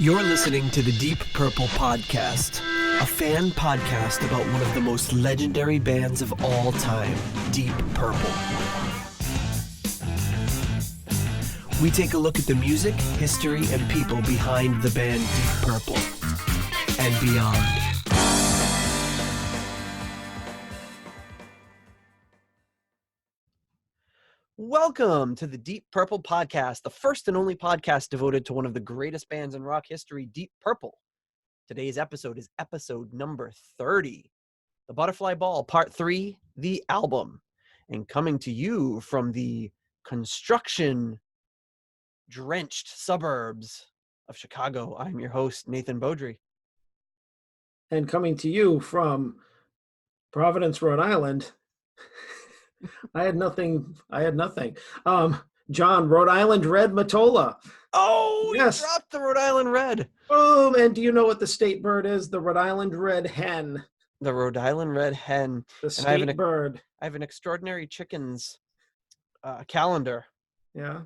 You're listening to the Deep Purple Podcast, a fan podcast about one of the most legendary bands of all time, Deep Purple. We take a look at the music, history, and people behind the band Deep Purple and beyond. Welcome to the Deep Purple Podcast, the first and only podcast devoted to one of the greatest bands in rock history, Deep Purple. Today's episode is episode number 30, The Butterfly Ball, Part 3, the album. And coming to you from the construction-drenched suburbs of Chicago, I'm your host, Nathan Beaudry. And coming to you from Providence, Rhode Island, I had nothing. John, Rhode Island Red Matola. Oh, yes. You dropped the Rhode Island Red. Boom. And do you know what the state bird is? The Rhode Island Red Hen. The Rhode Island Red Hen. The state bird. I have an extraordinary chickens calendar. Yeah.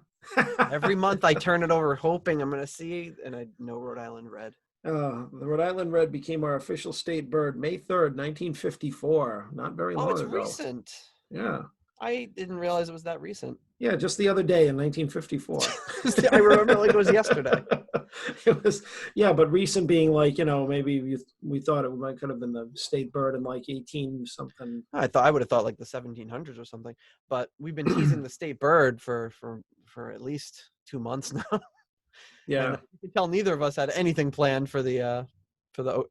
Every month I turn it over hoping I'm going to see, and I know Rhode Island Red. The Rhode Island Red became our official state bird May 3rd, 1954. Not very long ago. Oh, it's recent. Yeah. I didn't realize it was that recent. Yeah, just the other day in 1954. I remember like it was yesterday. It was, yeah, but recent being like, maybe we thought it might could have been the state bird in like 18 something. I would have thought like the 1700s or something, but we've been teasing the state bird for at least 2 months now. Yeah, and you can tell neither of us had anything planned for the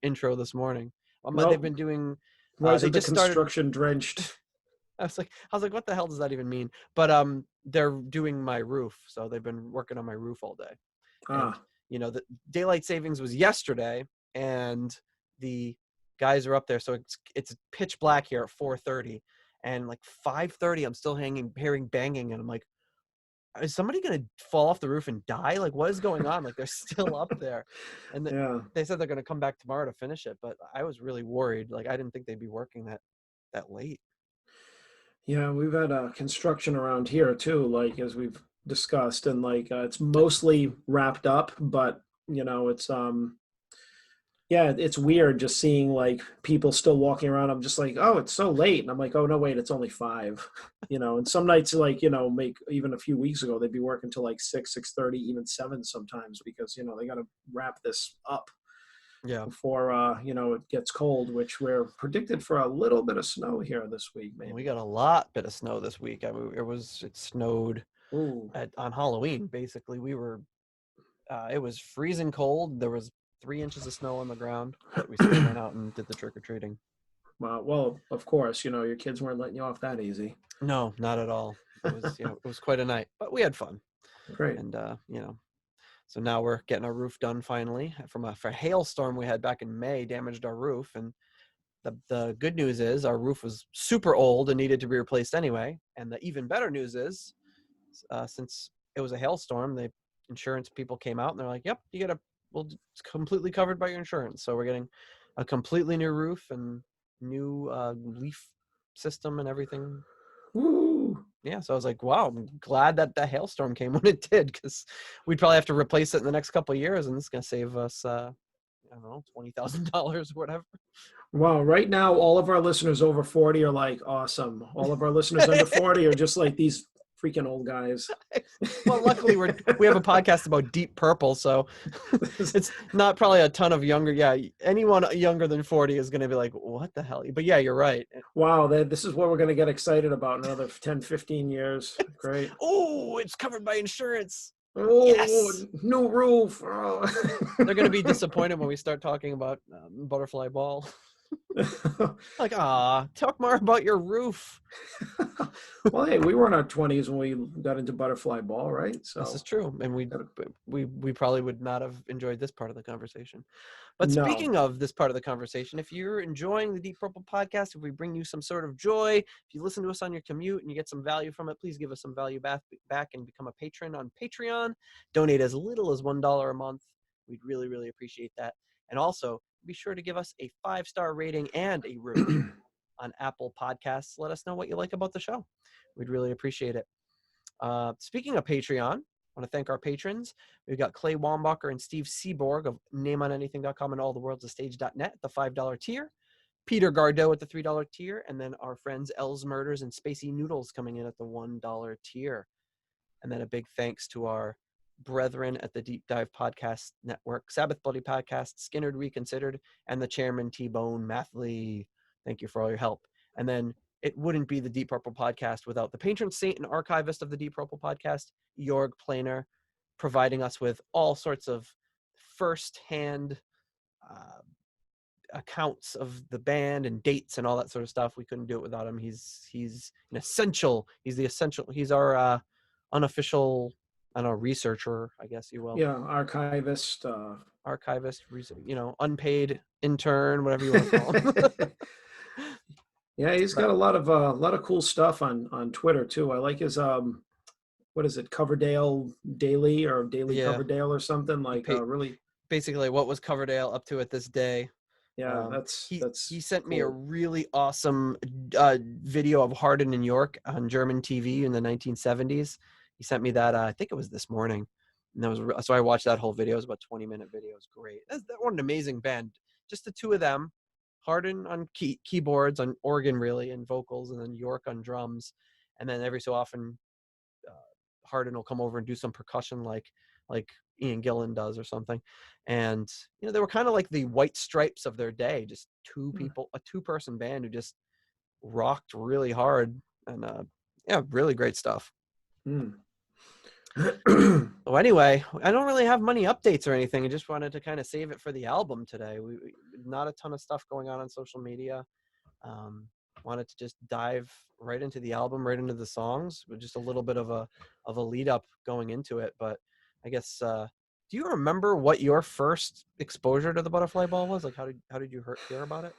intro this morning. Nope. They've been doing. They just construction drenched. I was like, what the hell does that even mean? But they're doing my roof, so they've been working on my roof all day. And, the daylight savings was yesterday, and the guys are up there, so it's pitch black here at 4:30, and like 5:30, I'm still hearing banging, and I'm like, is somebody gonna fall off the roof and die? Like, what is going on? Like, they're still up there, and they said they're gonna come back tomorrow to finish it, but I was really worried. Like, I didn't think they'd be working that late. Yeah, we've had construction around here too, like as we've discussed, and like it's mostly wrapped up, but it's it's weird just seeing like people still walking around. I'm just like, oh, it's so late, and I'm like, oh no, wait, it's only 5. And some nights like make even a few weeks ago they'd be working till like 6:30, even 7 sometimes, because they got to wrap this up. Yeah. Before it gets cold, which we're predicted for a little bit of snow here this week. Maybe we got a bit of snow this week. I mean, it snowed on Halloween. Basically, we were. It was freezing cold. There was 3 inches of snow on the ground, but we still went out and did the trick or treating. Well, of course, your kids weren't letting you off that easy. No, not at all. It was it was quite a night, but we had fun. Great. And So now we're getting our roof done finally. For a hailstorm we had back in May damaged our roof, and the good news is our roof was super old and needed to be replaced anyway. And the even better news is, since it was a hailstorm, the insurance people came out and they're like, "Yep, it's completely covered by your insurance." So we're getting a completely new roof and new leaf system and everything. Woo. Yeah, so I was like, wow, I'm glad that the hailstorm came when it did, because we'd probably have to replace it in the next couple of years, and it's going to save us, I don't know, $20,000 or whatever. Wow, right now, all of our listeners over 40 are like, awesome. All of our listeners under 40 are just like these freaking old guys. Well, luckily we have a podcast about Deep Purple, so it's not probably a ton of younger. Yeah, anyone younger than 40 is going to be like, what the hell? But yeah, you're right. Wow, this is what we're going to get excited about in another 10, 15 years. Great. Oh, it's covered by insurance. Oh, yes. New roof. Oh. They're going to be disappointed when we start talking about Butterfly Ball. Like, talk more about your roof. Well, hey, we were in our 20s when we got into Butterfly Ball, right? So this is true, and we probably would not have enjoyed this part of the conversation. But speaking of this part of the conversation, if you're enjoying the Deep Purple podcast, if we bring you some sort of joy, if you listen to us on your commute and you get some value from it, please give us some value back and become a patron on Patreon. Donate as little as $1 a month. We'd really, really appreciate that. And also, be sure to give us a 5-star rating and a review on Apple Podcasts. Let us know what you like about the show. We'd really appreciate it. Speaking of Patreon, I want to thank our patrons. We've got Clay Wambacher and Steve Seaborg of nameonanything.com and alltheworldsastage.net at the $5 tier. Peter Gardeau at the $3 tier, and then our friends Els Murders and Spacey Noodles coming in at the $1 tier. And then a big thanks to our brethren at the Deep Dive Podcast Network, Sabbath Bloody Podcast, Skinnerd Reconsidered, and the chairman T-Bone Mathley. Thank you for all your help. And then it wouldn't be the Deep Purple Podcast without the patron saint and archivist of the Deep Purple Podcast, Jorg Planer, providing us with all sorts of first-hand accounts of the band and dates and all that sort of stuff. We couldn't do it without him. He's an essential. He's the essential. He's our unofficial, I don't know, researcher, I guess you will. Yeah, archivist. Unpaid intern, whatever you want to call him. Yeah, he's got a lot of cool stuff on Twitter too. I like his what is it, Coverdale Daily or Daily Coverdale or something like really. Basically, what was Coverdale up to at this day? Yeah, he sent me a really awesome video of Hardin in York on German TV in the 1970s. He sent me that. I think it was this morning, and so I watched that whole video. It was about 20-minute video. It was great. What an amazing band. Just the two of them. Hardin on keyboards, on organ really, and vocals, and then York on drums. And then every so often, Hardin will come over and do some percussion like Ian Gillan does or something. And they were kind of like the White Stripes of their day, just two people, a two-person band who just rocked really hard, and really great stuff. So anyway, I don't really have many updates or anything. I just wanted to kind of save it for the album today. We not a ton of stuff going on social media. Wanted to just dive right into the album, right into the songs, with just a little bit of a lead up going into it. But I guess, do you remember what your first exposure to the Butterfly Ball was? Like, how did you hear about it?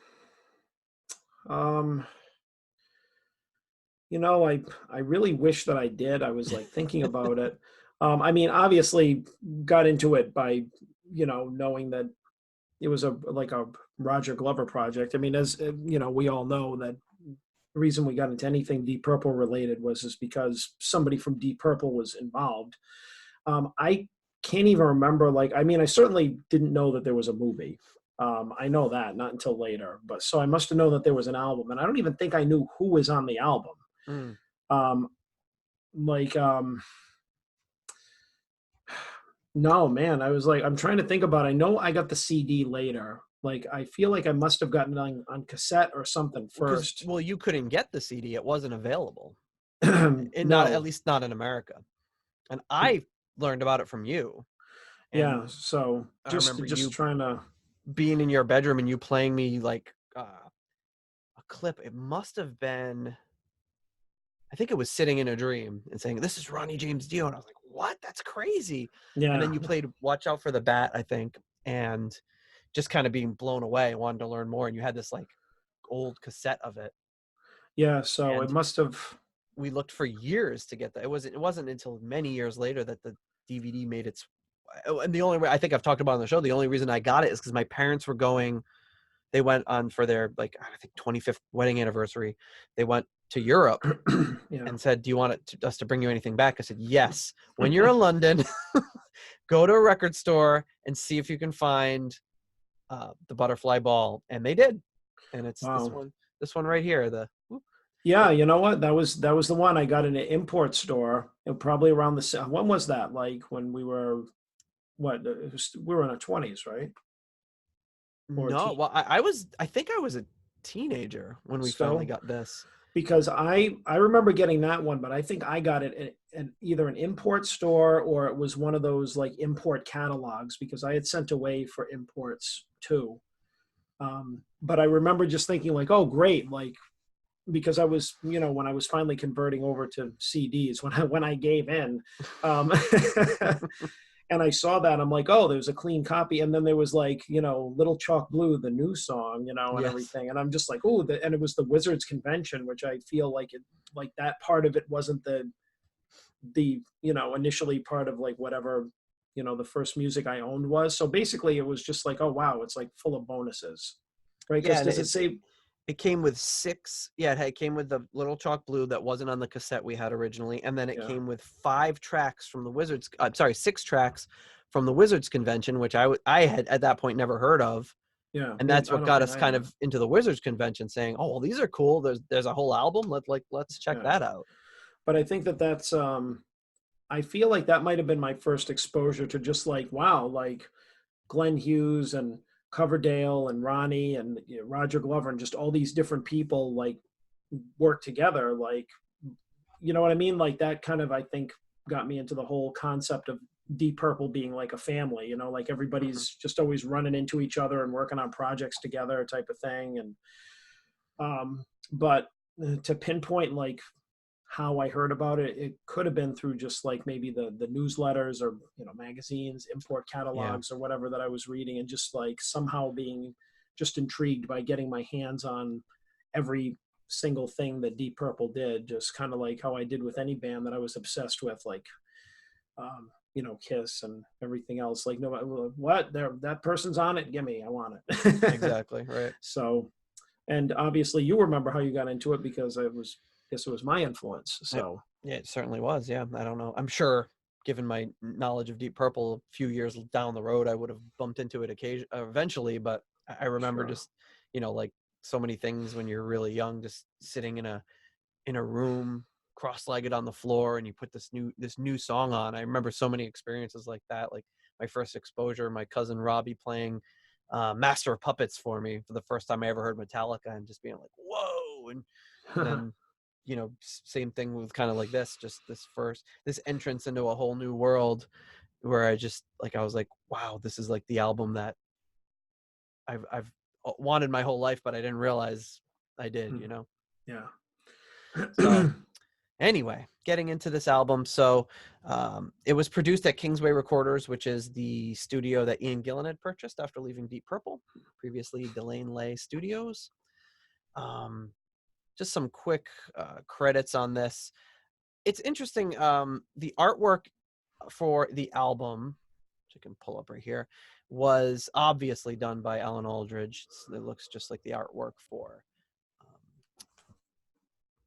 I really wish that I did. I was like thinking about it. I mean, obviously got into it by, knowing that it was a Roger Glover project. I mean, as we all know that the reason we got into anything Deep Purple related was because somebody from Deep Purple was involved. I can't even remember, I certainly didn't know that there was a movie. I know that, not until later. But so I must have known that there was an album, and I don't even think I knew who was on the album. No, man, I was like, I'm trying to think about it. I know I got the CD later. I feel like I must have gotten it on cassette or something first. Well, you couldn't get the CD. It wasn't available. No. At least not in America. And I learned about it from you. Yeah, so just trying to... being in your bedroom and you playing me a clip. It must have been, I think it was Sitting in a Dream, and saying, "This is Ronnie James Dio." And I was like, what? That's crazy. Yeah. And then you played Watch Out for the Bat, I think, and just kind of being blown away, wanted to learn more. And you had this old cassette of it. Yeah, so and it must have... We looked for years to get that. It wasn't until many years later that the DVD made its... And the only way, I think I've talked about on the show, the only reason I got it is because my parents were going... They went on for their, I think, 25th wedding anniversary. They went to Europe and said, "Do you want us to bring you anything back?" I said, "Yes. When you're in London, go to a record store and see if you can find the Butterfly Ball." And they did. And it's this one right here. Yeah, you know what? That was the one I got in an import store. Probably around when was that? When we were, we were in our 20s, right? No, well, I think I was a teenager when we finally got this. Because I remember getting that one, but I think I got it in either an import store or it was one of those import catalogs, because I had sent away for imports too. But I remember just thinking oh, great. Because I was, when I was finally converting over to CDs, when I gave in, and I saw that, I'm like, oh, there's a clean copy. And then there was Little Chalk Blue, the new song, and everything. And I'm just like, oh, and it was the Wizards convention, which I feel that part of it wasn't the initially part of whatever, the first music I owned was. So basically it was just oh, wow, it's full of bonuses, right? Because does it say... It came with six. Yeah, it came with the little chalk blue that wasn't on the cassette we had originally, and then it Yeah. came with 5 tracks from the Wizards. I'm sorry, 6 tracks from the Wizards convention, which I had at that point never heard of, Yeah. and that's I what don't got think us I kind had. of into the Wizards convention, saying, "Oh, well, these are cool. There's a whole album. Let's check Yeah. that out." But I think that's I feel like that might have been my first exposure to just like, wow, like Glenn Hughes and Coverdale and Ronnie and Roger Glover and just all these different people like work together. Like, you know what I mean? Like that kind of, I think, got me into the whole concept of Deep Purple being like a family, like Mhm. everybody's just always running into each other and working on projects together type of thing. And, but to pinpoint like how I heard about it, it could have been through just like maybe the newsletters or magazines, import Yeah, catalogs or whatever that I was reading, and just like somehow being just intrigued by getting my hands on every single thing that Deep Purple did, just kind of like how I did with any band that I was obsessed with, like Kiss and everything else. Like, no, what there that person's on it, gimme, I want it. exactly. Right. So, and obviously you remember how you got into it because guess it was my influence. Yep. So Yeah, it certainly was. Yeah, I don't know. I'm sure, given my knowledge of Deep Purple, a few years down the road, I would have bumped into it eventually. But I remember sure. just, like so many things when you're really young, just sitting in a room, cross-legged on the floor, and you put this new song on. I remember so many experiences like that. Like my first exposure, my cousin Robbie playing Master of Puppets for me for the first time I ever heard Metallica, and just being like, "Whoa!" And then same thing with kind of like just this entrance into a whole new world where I was like, wow, this is like the album that I've wanted my whole life, but I didn't realize I did. Yeah. So anyway, getting into this album. So it was produced at Kingsway Recorders, which is the studio that Ian Gillan had purchased after leaving Deep Purple, previously Delane Lay Studios. Um, just some quick credits on this. It's interesting. The artwork for the album, which I can pull up right here, was obviously done by Alan Aldridge. It looks just like um,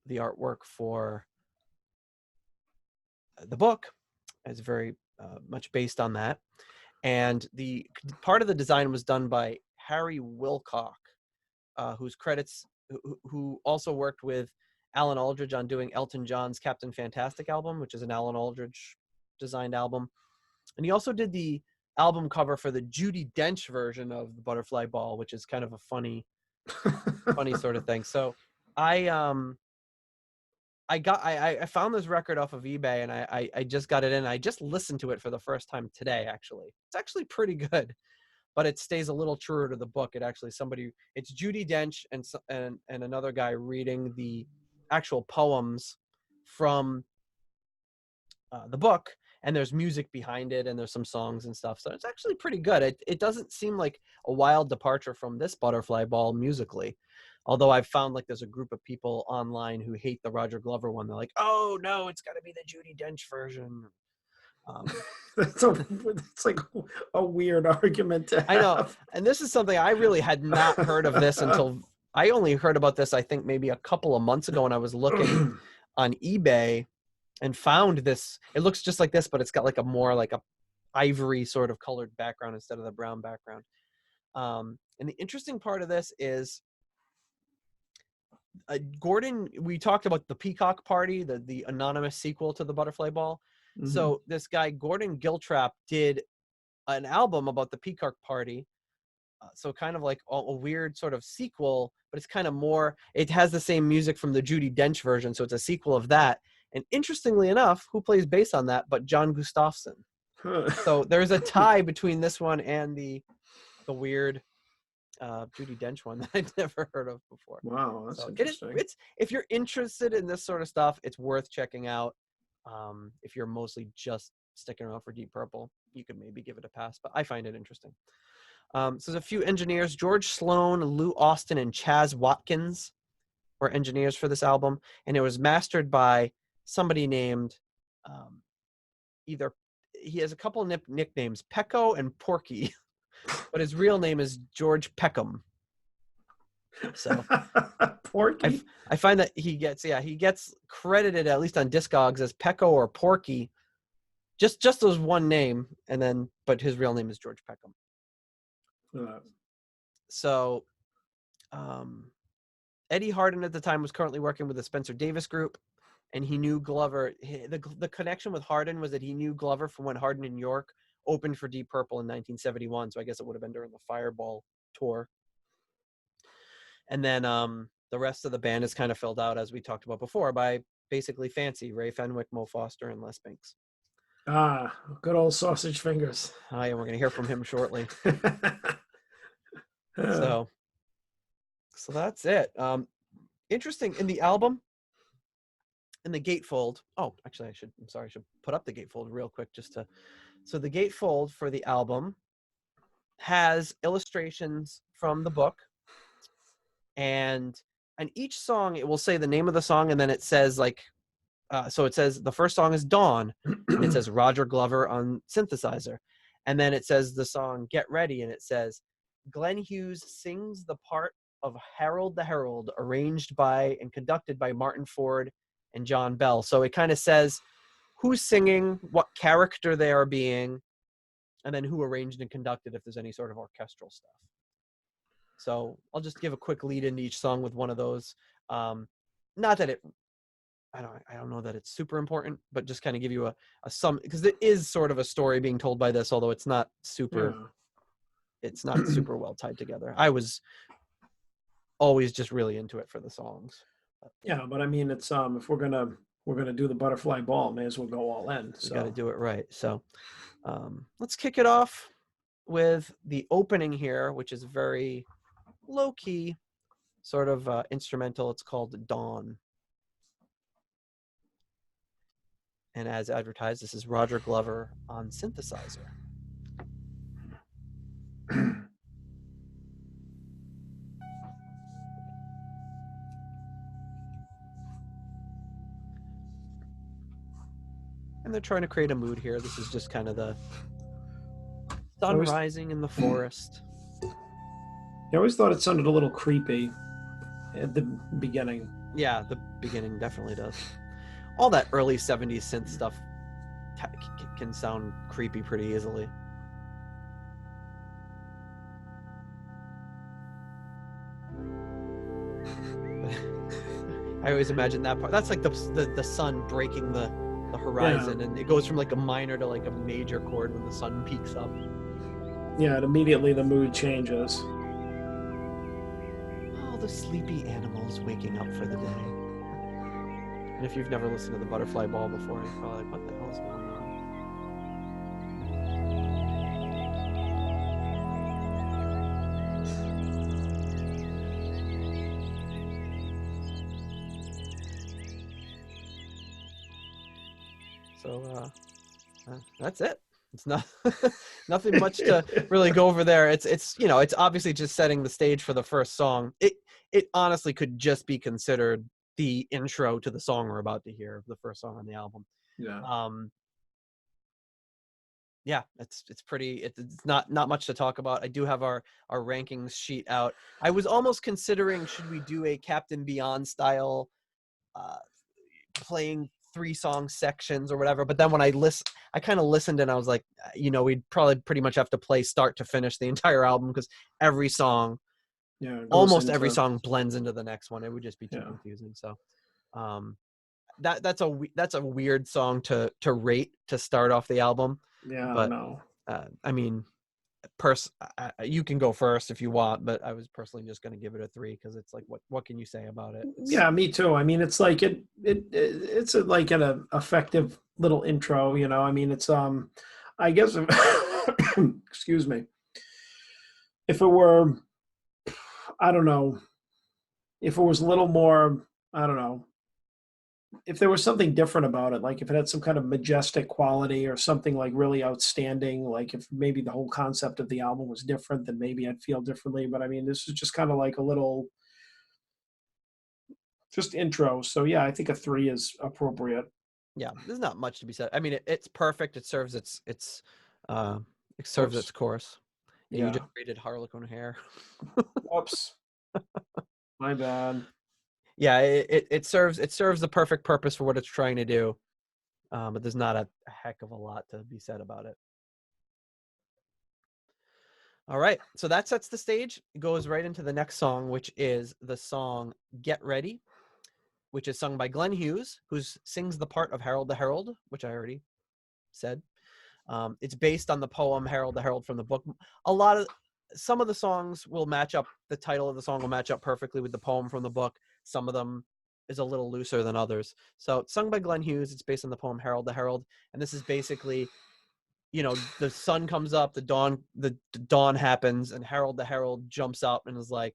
the artwork for the book. It's very much based on that, and the part of the design was done by Harry Wilcock, who also worked with Alan Aldridge on doing Elton John's Captain Fantastic album, which is an Alan Aldridge designed album. And he also did the album cover for the Judi Dench version of the Butterfly Ball, which is kind of a funny sort of thing. So I I found this record off of eBay, and I just got it in. I just listened to it for the first time today, actually. It's actually pretty good, but it stays a little truer to the book. It's Judi Dench and another guy reading the actual poems from the book, and there's music behind it, and there's some songs and stuff. So it's actually pretty good. It doesn't seem like a wild departure from this Butterfly Ball musically. Although I've found like there's a group of people online who hate the Roger Glover one. They're like, "Oh no, it's got to be the Judi Dench version." Um, That's like a weird argument to I know, have. and this is something I really had not heard of this until I only heard about this, I think maybe a couple of months ago when I was looking on eBay and found this. It looks just like this, but it's got like a ivory sort of colored background instead of the brown background. And the interesting part of this is Gordon. We talked about the Peacock Party, the anonymous sequel to the Butterfly Ball. Mhm. So this guy Gordon Giltrap did an album about the Peacock Party. So kind of like a weird sort of sequel, but it's kind of more. It has the same music from the Judi Dench version, so it's a sequel of that. And interestingly enough, who plays bass on that but John Gustafson? Huh. So there's a tie between this one and the weird Judi Dench one that I'd never heard of before. Wow, that's So interesting. it's if you're interested in this sort of stuff, it's worth checking out. If you're mostly just sticking around for Deep Purple, you could maybe give it a pass, but I find it interesting. So there's a few engineers. George Sloan, Lou Austin, and Chaz Watkins were engineers for this album, and it was mastered by somebody named either. He has a couple of nicknames, Pecco and Porky, but his real name is George Peckham. So Porky. I find that he gets credited, at least on Discogs, as Pecco or Porky, just as one name, and then but his real name is George Peckham. So Eddie Hardin at the time was currently working with the Spencer Davis Group, and he knew Glover. The connection with Hardin was that he knew Glover from when Hardin in York opened for Deep Purple in 1971. So I guess it would have been during the Fireball tour. And then the rest of the band is kind of filled out, as we talked about before, by basically Fancy, Ray Fenwick, Mo Foster, and Les Binks. Ah, good old sausage fingers. Oh, yeah, we're going to hear from him shortly. So that's it. Interesting, in the album, in the gatefold. Oh, actually, I should put up the gatefold real quick so the gatefold for the album has illustrations from the book, and each song, it will say the name of the song, and then it says so it says the first song is Dawn, and it says Roger Glover on synthesizer, and then it says the song Get Ready, and it says Glenn Hughes sings the part of Harold the Herald, arranged by and conducted by Martin Ford and John Bell. So it kind of says who's singing, what character they are being, and then who arranged and conducted, if there's any sort of orchestral stuff. So I'll just give a quick lead into each song with one of those. Not that I don't know that it's super important, but just kind of give you a sum, because it is sort of a story being told by this, although it's not super well tied together. I was always just really into it for the songs. Yeah, but I mean, it's if we're gonna do the butterfly ball, may as well go all in. So got to do it right. So let's kick it off with the opening here, which is very low key, sort of instrumental. It's called Dawn. And as advertised, this is Roger Glover on synthesizer. And they're trying to create a mood here. This is just kind of the sun rising in the forest. I always thought it sounded a little creepy at the beginning. Yeah, the beginning definitely does. All that early 70s synth stuff can sound creepy pretty easily. I always imagine that part. That's like the sun breaking the horizon, and it goes from like a minor to like a major chord when the sun peaks up. Yeah, and immediately the mood changes. All the sleepy animals waking up for the day. And if you've never listened to the Butterfly Ball before, you're probably like, what the hell is going on? So that's it. It's not nothing much to really go over there. It's it's obviously just setting the stage for the first song. It honestly could just be considered the intro to the song we're about to hear, the first song on the album. Yeah. It's pretty. It's not much to talk about. I do have our rankings sheet out. I was almost considering, should we do a Captain Beyond style playing 3-song sections or whatever, but then when I kind of listened, and I was like, we'd probably pretty much have to play start to finish the entire album, because every song, almost every song blends into the next one. It would just be too confusing. So that's a weird song to rate to start off the album. But I mean, you can go first if you want, but I was personally just going to give it a 3, because it's like, what can you say about it? Yeah, me too. I mean, it's like it's like an effective little intro. I mean, it's I guess excuse me, if it were, I don't know, if it was a little more, I don't know, if there was something different about it, like if it had some kind of majestic quality or something like really outstanding, like if maybe the whole concept of the album was different, then maybe I'd feel differently. But I mean, this is just kind of like a little just intro. So yeah, I think a 3 is appropriate. Yeah, there's not much to be said. I mean, it's perfect. It serves its course. Yeah, you just rated Harlequin Hare. Whoops. My bad. Yeah, it serves the perfect purpose for what it's trying to do, but there's not a heck of a lot to be said about it. All right, so that sets the stage. It goes right into the next song, which is the song "Get Ready," which is sung by Glenn Hughes, who sings the part of Harold the Herald, which I already said. It's based on the poem Harold the Herald from the book. Some of the songs will match up. The title of the song will match up perfectly with the poem from the book. Some of them is a little looser than others. So it's sung by Glenn Hughes. It's based on the poem Harold the Herald, and this is basically, the sun comes up, the dawn happens, and Harold the Herald jumps up and is like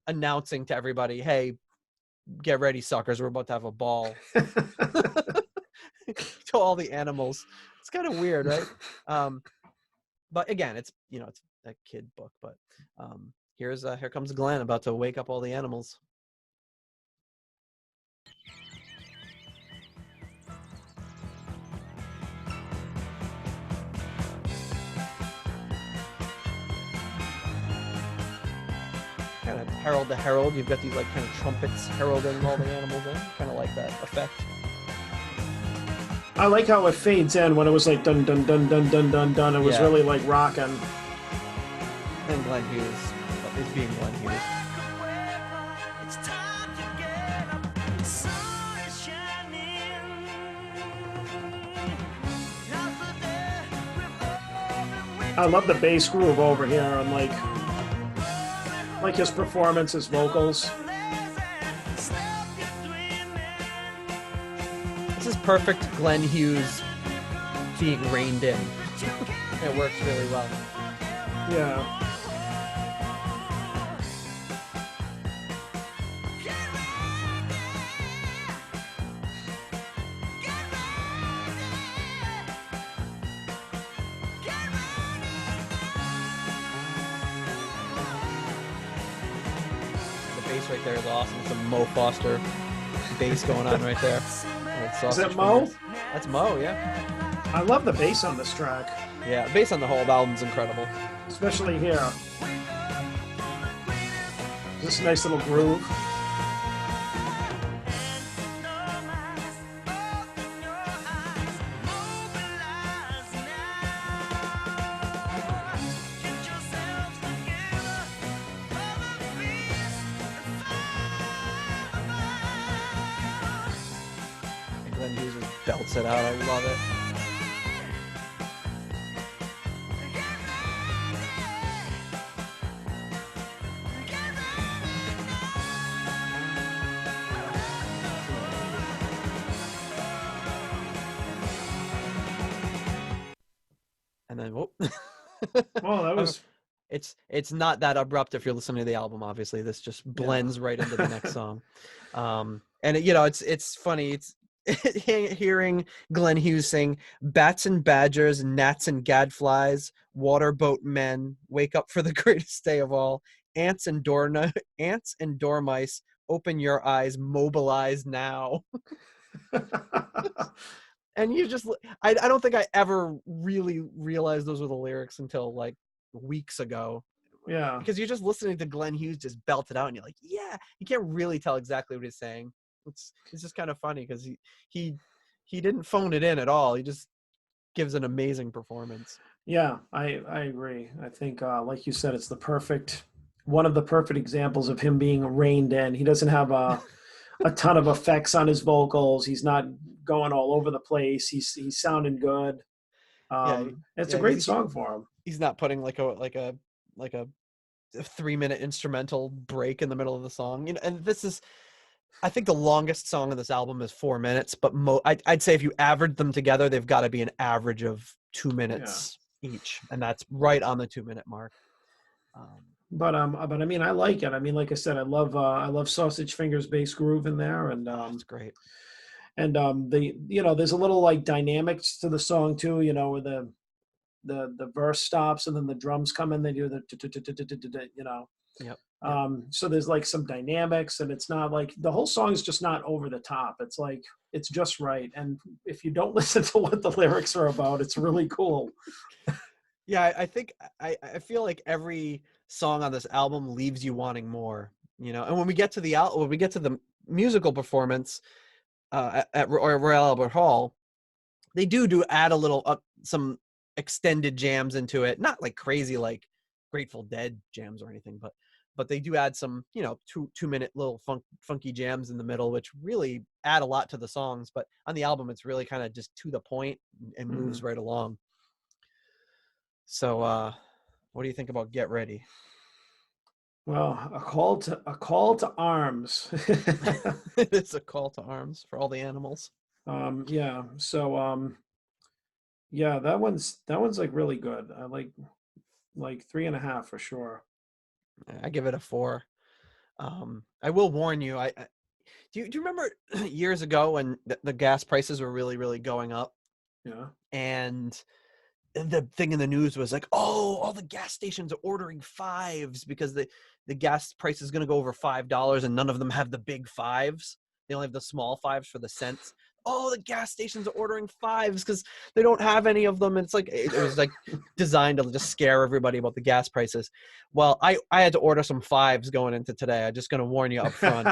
announcing to everybody, "Hey, get ready, suckers! We're about to have a ball." To all the animals. It's kind of weird, right? But again, it's a kid book. But here comes Glenn about to wake up all the animals. Kind of Harold the Herald. You've got these like kind of trumpets heralding all the animals in. Kind of like that effect. I like how it fades in when it was like dun dun dun dun dun dun dun. It was really like rocking. And Glenn Hughes is being Glenn Hughes. I love the bass groove over here and like his performance, his vocals. This is perfect Glenn Hughes being reined in. It works really well. Yeah. The bass right there is awesome. It's a Mo Foster bass going on right there. Is that Mo? That's Mo, yeah. I love the bass on this track. Yeah, bass on the whole album's incredible. Especially here. This nice little groove. Glenn Hughes just belts it out. I love it. And then, whoop. Oh, that was... It's not that abrupt if you're listening to the album, obviously. This just blends right into the next song. And, it's funny. It's hearing Glenn Hughes sing, "Bats and badgers, gnats and gadflies, waterboat men, wake up for the greatest day of all. Ants and dormice, open your eyes, mobilize now." And I don't think I ever really realized those were the lyrics until like weeks ago. Yeah. Because you're just listening to Glenn Hughes just belt it out and you're like, yeah, you can't really tell exactly what he's saying. It's just kind of funny because he didn't phone it in at all. He just gives an amazing performance. Yeah, I agree. I think, like you said, it's one of the perfect examples of him being reined in. He doesn't have a ton of effects on his vocals. He's not going all over the place. He's sounding good. It's a great song for him. He's not putting like a 3-minute instrumental break in the middle of the song. And this is, I think the longest song on this album is 4 minutes, but I'd say if you average them together, they've got to be an average of 2 minutes each, and that's right on the 2-minute mark. But I mean, I like it. I mean, like I said, I love Sausage Fingers bass groove in there, and it's great. And there's a little like dynamics to the song too, where the verse stops and then the drums come in, they do the Yep. So there's like some dynamics, and it's not like the whole song is just not over the top. It's like it's just right. And if you don't listen to what the lyrics are about, it's really cool. Yeah, I think I feel like every song on this album leaves you wanting more. And when we get to the musical performance at Royal Albert Hall, they do add a little some extended jams into it, not like crazy like Grateful Dead jams or anything, but they do add some 2 minute little funky jams in the middle, which really add a lot to the songs. But on the album, it's really kind of just to the point and moves right along. So what do you think about Get Ready? Well, a call to arms. It's a call to arms for all the animals. Yeah. So yeah, that one's like really good. I like 3.5 for sure. I give it a 4. I will warn you. Do you remember years ago when the gas prices were really, really going up? Yeah. And the thing in the news was like, oh, all the gas stations are ordering 5s because the gas price is going to go over $5 and none of them have the big 5s. They only have the small 5s for the cents. Oh, the gas stations are ordering 5s because they don't have any of them. And it's like, it was like designed to just scare everybody about the gas prices. Well, I had to order some 5s going into today. I'm just going to warn you up front.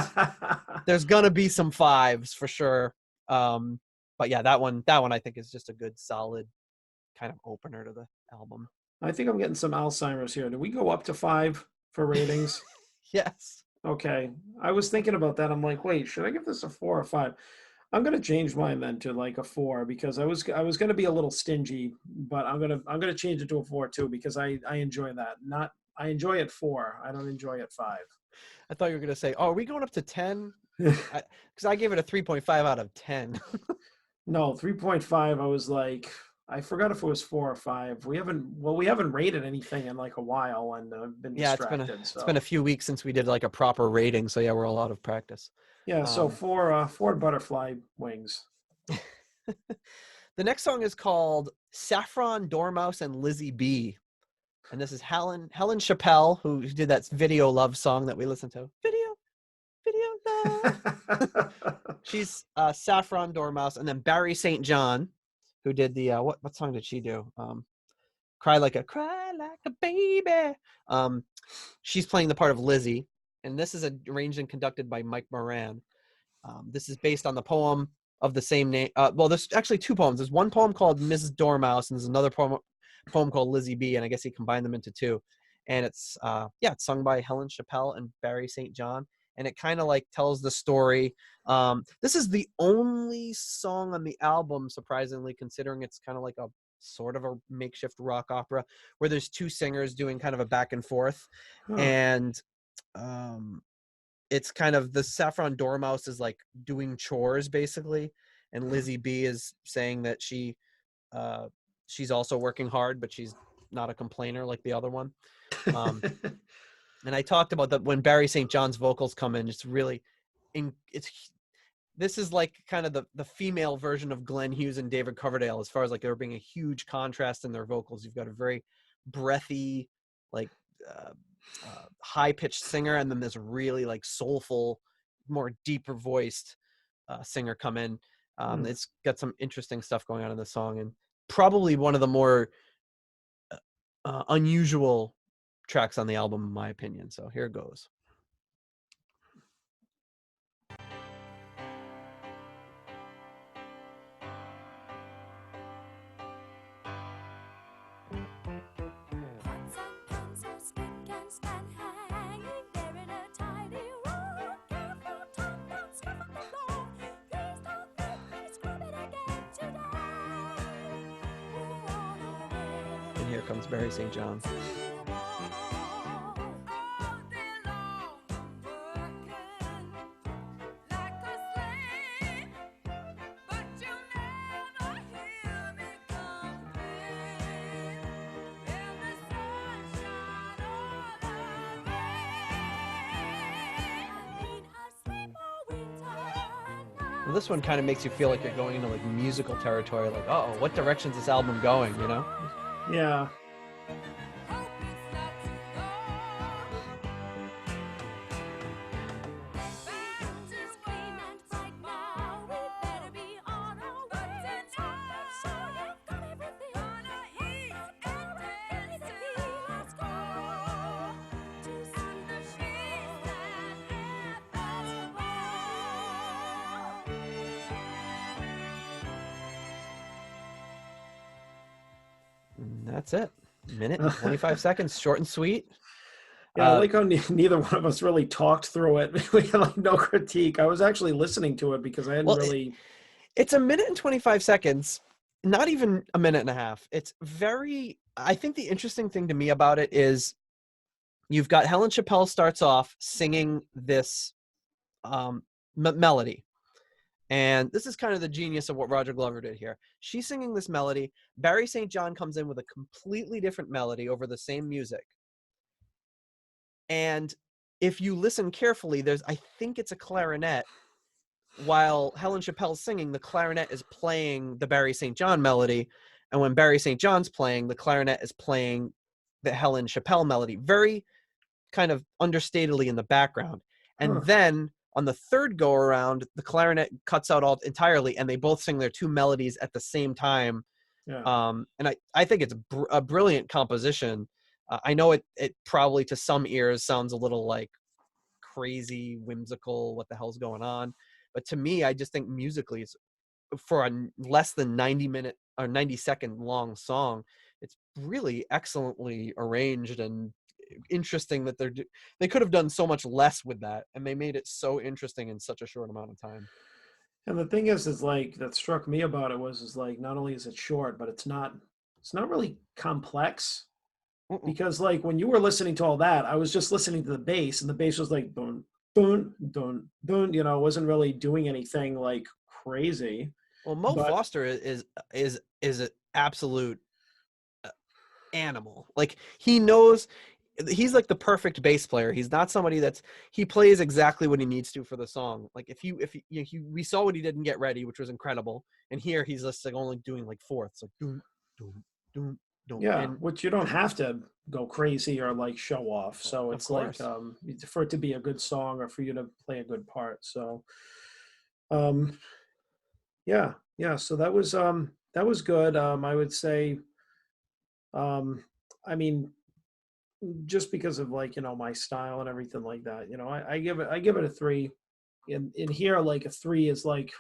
There's going to be some 5s for sure. But yeah, that one I think is just a good solid kind of opener to the album. I think I'm getting some Alzheimer's here. Do we go up to 5 for ratings? Yes. Okay. I was thinking about that. I'm like, wait, should I give this a 4 or 5? I'm gonna change mine then to like a 4 because I was gonna be a little stingy, but I'm gonna change it to a 4 too because I enjoy that. I enjoy it 4. I don't enjoy it 5. I thought you were gonna say, "Oh, are we going up to 10?" Because I gave it a 3.5 out of 10. No, 3.5. I was like, I forgot if it was 4 or 5. We haven't rated anything in like a while, and I've been Yeah, distracted. it's been a few weeks since we did like a proper rating, so yeah, we're all out of practice. Yeah, so 4 butterfly wings. The next song is called Saffron, Dormouse, and Lizzie B. And this is Helen Chappell, who did that video love song that we listened to. Video love. She's Saffron, Dormouse, and then Barry St. John, who did the what song did she do? Cry like a baby. She's playing the part of Lizzie, and this is arranged and conducted by Mike Moran. This is based on the poem of the same name. Well, there's actually 2 poems. There's one poem called Mrs. Dormouse, and there's another poem called Lizzie B, and I guess he combined them into 2. And it's it's sung by Helen Chappell and Barry St. John, and it kind of like tells the story. This is the only song on the album, surprisingly, considering it's kind of like a sort of a makeshift rock opera where there's 2 singers doing kind of a back and forth. And it's kind of the Saffron Dormouse is like doing chores basically, and Lizzie B is saying that she's also working hard, but she's not a complainer like the other one. And I talked about that when Barry St. John's vocals come in. It's really, this is like kind of the female version of Glenn Hughes and David Coverdale, as far as like there being a huge contrast in their vocals. You've got a very breathy, like high-pitched singer, and then this really like soulful, more deeper voiced singer come in. It's got some interesting stuff going on in the song, and probably one of the more unusual tracks on the album, in my opinion. So here it goes. And here comes Barry St. John. Well, this one kind of makes you feel like you're going into like musical territory, like, oh, what direction's this album going, you know? Yeah. And that's it. Minute and 25 seconds, short and sweet. Yeah, I like how neither one of us really talked through it. We had like no critique. I was actually listening to it because I hadn't really. It's a minute and 25 seconds, not even a minute and a half. It's very. I think the interesting thing to me about it is you've got Helen Chappell starts off singing this melody. And this is kind of the genius of what Roger Glover did here. She's singing this melody. Barry St. John comes in with a completely different melody over the same music. And if you listen carefully, I think it's a clarinet. While Helen Chappell's singing, the clarinet is playing the Barry St. John melody. And when Barry St. John's playing, the clarinet is playing the Helen Chappell melody. Very kind of understatedly in the background. And then on the third go around, the clarinet cuts out entirely, and they both sing their two melodies at the same time. Yeah. And I think it's a brilliant composition. I know it probably to some ears sounds a little like crazy, whimsical, what the hell's going on? But to me, I just think musically, it's for a less than 90-minute or 90-second long song, it's really excellently arranged and interesting that they could have done so much less with that, and they made it so interesting in such a short amount of time. And the thing is like that struck me about it is like not only is it short, but it's not really complex. Because like when you were listening to all that, I was just listening to the bass, and the bass was like boom, boom, boom, boom. You know, it wasn't really doing anything like crazy. Well, Mo Foster is an absolute animal. Like he knows. He's like the perfect bass player. He's not somebody he plays exactly what he needs to for the song. Like we saw what he did in Get Ready, which was incredible. And here he's just like only doing like fourths, like doom, doom, doom, doom. Yeah, which you don't have to go crazy or like show off. So it's like for it to be a good song or for you to play a good part. So, yeah. So that was good. I would say, I mean, just because of like my style and everything like that, I give it a 3. In here, like a 3 is like,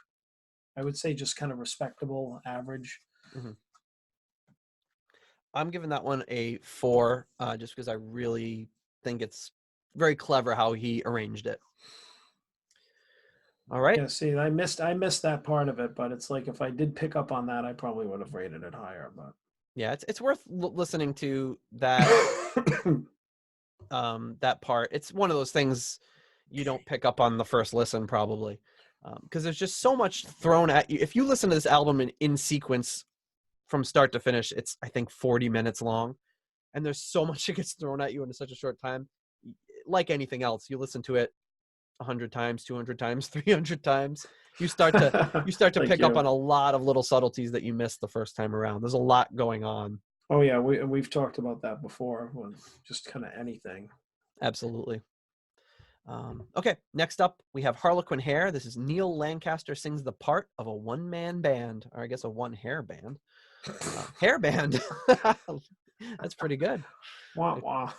I would say just kind of respectable, average. Mm-hmm. I'm giving that one a 4, just because I really think it's very clever how he arranged it. All right. Yeah, see, I missed that part of it, but it's like if I did pick up on that, I probably would have rated it higher. But yeah, it's worth listening to that. That part. It's one of those things you don't pick up on the first listen, probably, because there's just so much thrown at you. If you listen to this album in sequence from start to finish, it's I think 40 minutes long, and there's so much that gets thrown at you in such a short time. Like anything else, you listen to it 100 times, 200 times, 300 times, you start to pick up on a lot of little subtleties that you missed the first time around. There's a lot going on. Oh yeah, we've talked about that before. Just kind of anything. Absolutely. Okay, next up we have Harlequin Hare. This is Neil Lancaster sings the part of a one-man band, or I guess a one-hair band. Hair band. That's pretty good. Wah, wah.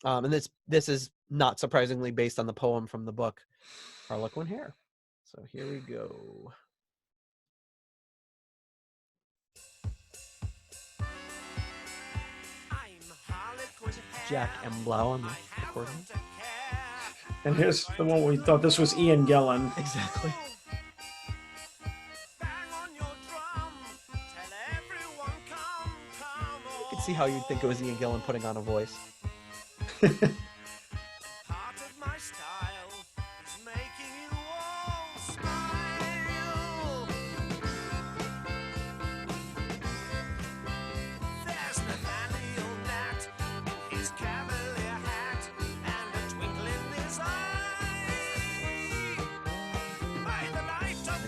And this is not surprisingly based on the poem from the book Harlequin Hare. So here we go. Jack M. Blau on the recording. And here's the one we thought this was Ian Gillan. Exactly. You can see how you'd think it was Ian Gillan putting on a voice.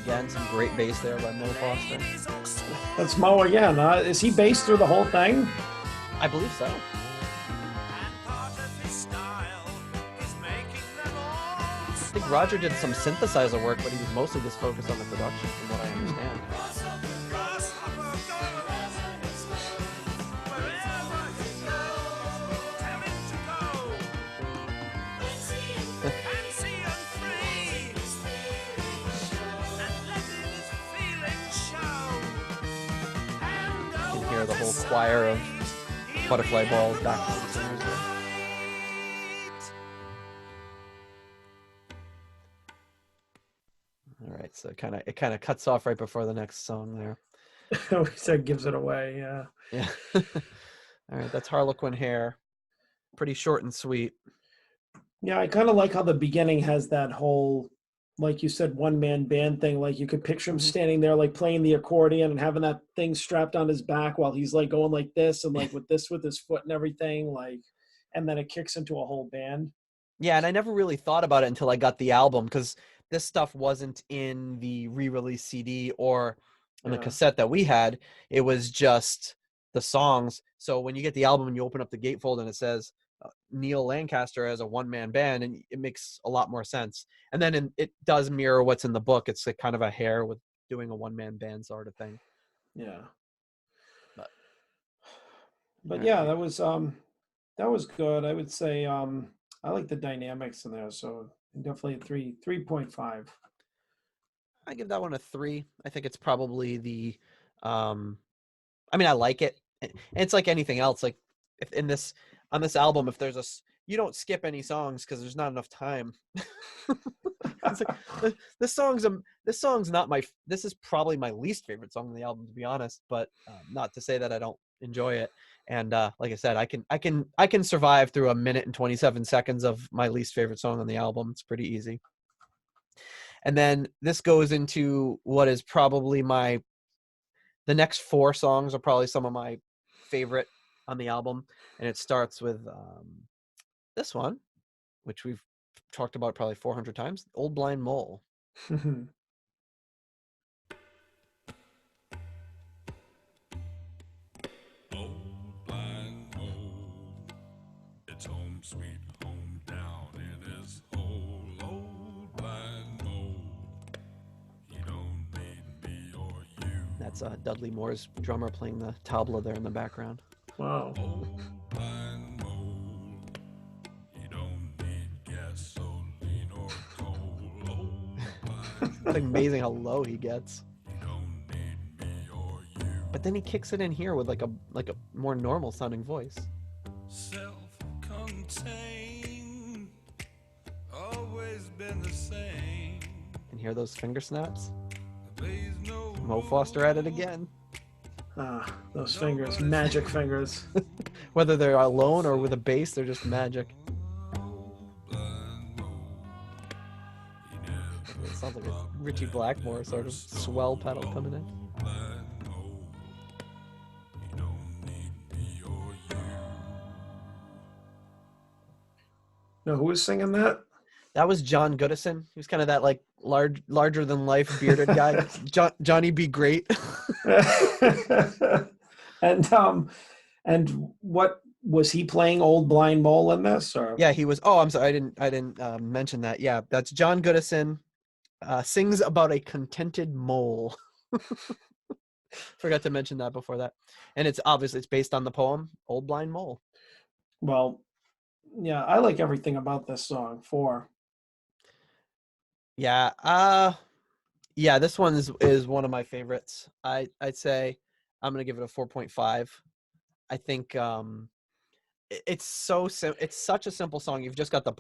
Again, some great bass there by Mo Foster. That's Mo again. Is he bass through the whole thing? I believe so. I think Roger did some synthesizer work, but he was mostly just focused on the production, from what I understand. hear the whole choir of butterfly balls back to the singers there. All right, so it kind of cuts off right before the next song there. That gives it away. Yeah. Yeah. All right, that's Harlequin Hare. Pretty short and sweet. Yeah, I kind of like how the beginning has that whole, like you said, one-man band thing. Like you could picture him standing there, like playing the accordion and having that thing strapped on his back while he's like going like this and like with his foot and everything. Like, and then it kicks into a whole band. Yeah, and I never really thought about it until I got the album, because this stuff wasn't in the re-release CD or on the cassette that we had. It was just the songs. So when you get the album and you open up the gatefold and it says Neil Lancaster as a one-man band, and it makes a lot more sense. And then it does mirror what's in the book. It's like kind of a Hare with doing a one-man band sort of thing. Yeah. But right. Yeah, that was good. I would say I like the dynamics in there, so definitely a 3.5. I give that one a 3. I think it's probably the I mean, I like it. And it's like anything else. Like if on this album, if there's you don't skip any songs because there's not enough time. It's like this song's not this is probably my least favorite song on the album, to be honest, but not to say that I don't enjoy it. And like I said, I can survive through 1 minute and 27 seconds of my least favorite song on the album. It's pretty easy. And then this goes into what is probably the next 4 songs are probably some of my favorite on the album. And it starts with this one, which we've talked about probably 400 times, Old Blind Mole. Old blind mole, it's home sweet home down in his hole. Old blind mole, he don't need me or you. That's Dudley Moore's drummer playing the tabla there in the background. Wow. Old blind mole, he don't need gasoline or coal. Old blind It's amazing how low he gets. he don't need me or you. But then he kicks it in here with like a more normal sounding voice. Self-contained, always been the same. And hear those finger snaps? There's no Mo Foster at it again. Those fingers, magic fingers. Whether they're alone or with a bass, they're just magic. It sounds like a Richie Blackmore sort of swell pedal coming in. No, who was singing that? That was John Goodison. He was kind of that like larger than life bearded guy. Johnny B. Great. And what was he playing, Old Blind Mole in this? Or? Yeah, he was. Oh, I'm sorry, I didn't mention that. Yeah, that's John Goodison. Sings about a contented mole. Forgot to mention that before that. And it's based on the poem Old Blind Mole. Well, yeah, I like everything about this song. 4. Yeah. Yeah, this one is one of my favorites. I'd say I'm gonna give it a 4.5. I think it's such a simple song. You've just got the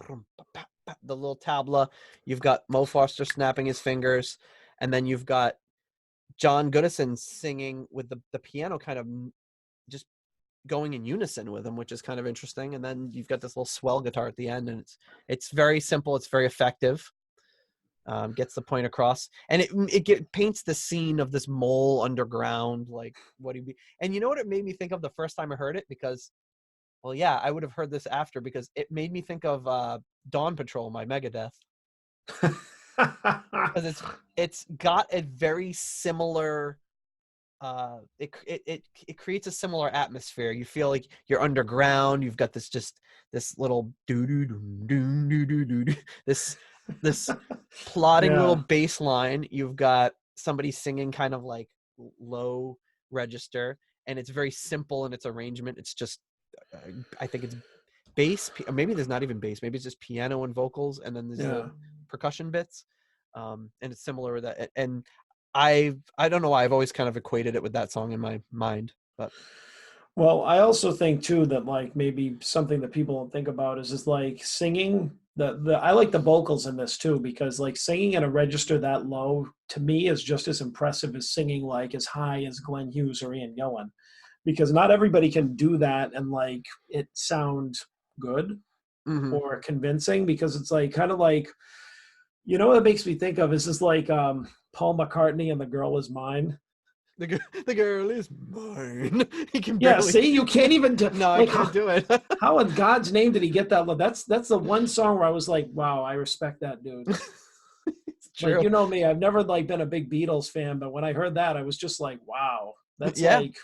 little tabla, you've got Mo Foster snapping his fingers, and then you've got John Goodison singing with the piano kind of just going in unison with him, which is kind of interesting. And then you've got this little swell guitar at the end, and it's very simple, it's very effective. Gets the point across, and it paints the scene of this mole underground, like what he'd be. And you know what it made me think of the first time I heard it? Because, well, yeah, I would have heard this after, because it made me think of Dawn Patrol by Megadeth. Because it's got a very similar it creates a similar atmosphere. You feel like you're underground. You've got this little this plodding little bass line. You've got somebody singing kind of like low register, and it's very simple in its arrangement. It's just I think it's bass, maybe there's not even bass, maybe it's just piano and vocals, and then there's little percussion bits, and it's similar with that. And I don't know why I've always kind of equated it with that song in my mind. But Well, I also think too that like maybe something that people don't think about is like singing. The I like the vocals in this too because like singing in a register that low to me is just as impressive as singing like as high as Glenn Hughes or Ian Gillan, because not everybody can do that and like it sound good mhm. or convincing because it's like kind of like what it makes me think of is just like Paul McCartney and The Girl Is Mine. The girl is mine. He can Yeah, barely. see, you can't even do, No, I like can't do it. how in God's name did he get that? That's the one song where I was like, wow, I respect that dude. It's Like, true. you know me, I've never like been a big Beatles fan, but when I heard that, I was just like, wow, that's Yeah. like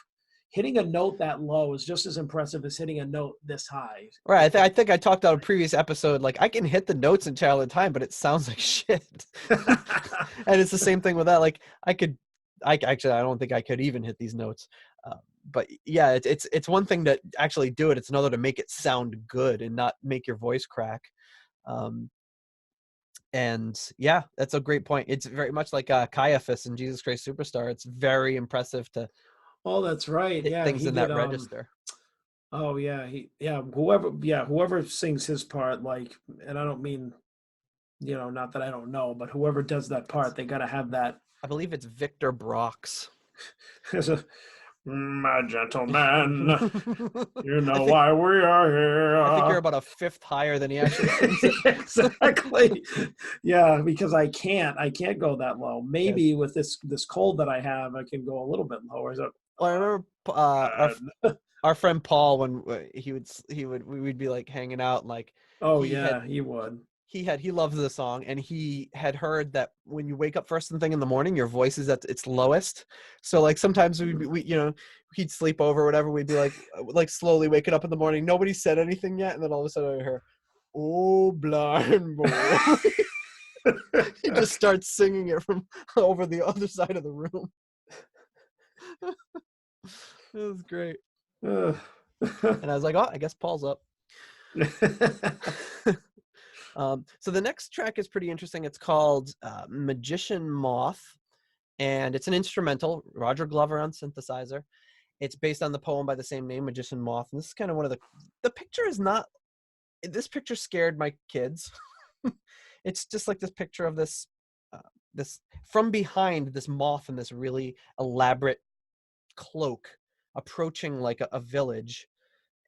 hitting a note that low is just as impressive as hitting a note this high. Right. I think I talked on a previous episode. Like I can hit the notes in Child of Time, but it sounds like shit. And it's the same thing with that. Like I actually, I don't think I could even hit these notes. But yeah, it's one thing to actually do it. It's another to make it sound good and not make your voice crack. And yeah, that's a great point. It's very much like Caiaphas in Jesus Christ Superstar. It's very impressive to Oh, that's right. hit Yeah, things he in did. that register. Oh yeah, whoever sings his part, like, and I don't mean, not that I don't know, but whoever does that part, they got to have that. I believe it's Victor Brox. As a, my gentleman, you know think, why we are here. I think you're about a fifth higher than he actually sings it. Exactly. Yeah, because I can't go that low. Maybe Yes. with this cold that I have, I can go a little bit lower. So, Well, I remember our friend Paul when we'd be like hanging out and like oh he yeah, had he would. he loves the song and he had heard that when you wake up first thing in the morning your voice is at its lowest. So like sometimes we he'd sleep over or whatever, we'd be like slowly waking up in the morning, nobody said anything yet, and then all of a sudden I hear, oh blind boy. He just starts singing it from over the other side of the room. It was great. And I was like, oh, I guess Paul's up. So the next track is pretty interesting. It's called Magician Moth, and it's an instrumental, Roger Glover on synthesizer. It's based on the poem by the same name, Magician Moth. And this is kind of one of the picture is not, this picture scared my kids. It's just like this picture of this from behind, this moth in this really elaborate cloak approaching like a village,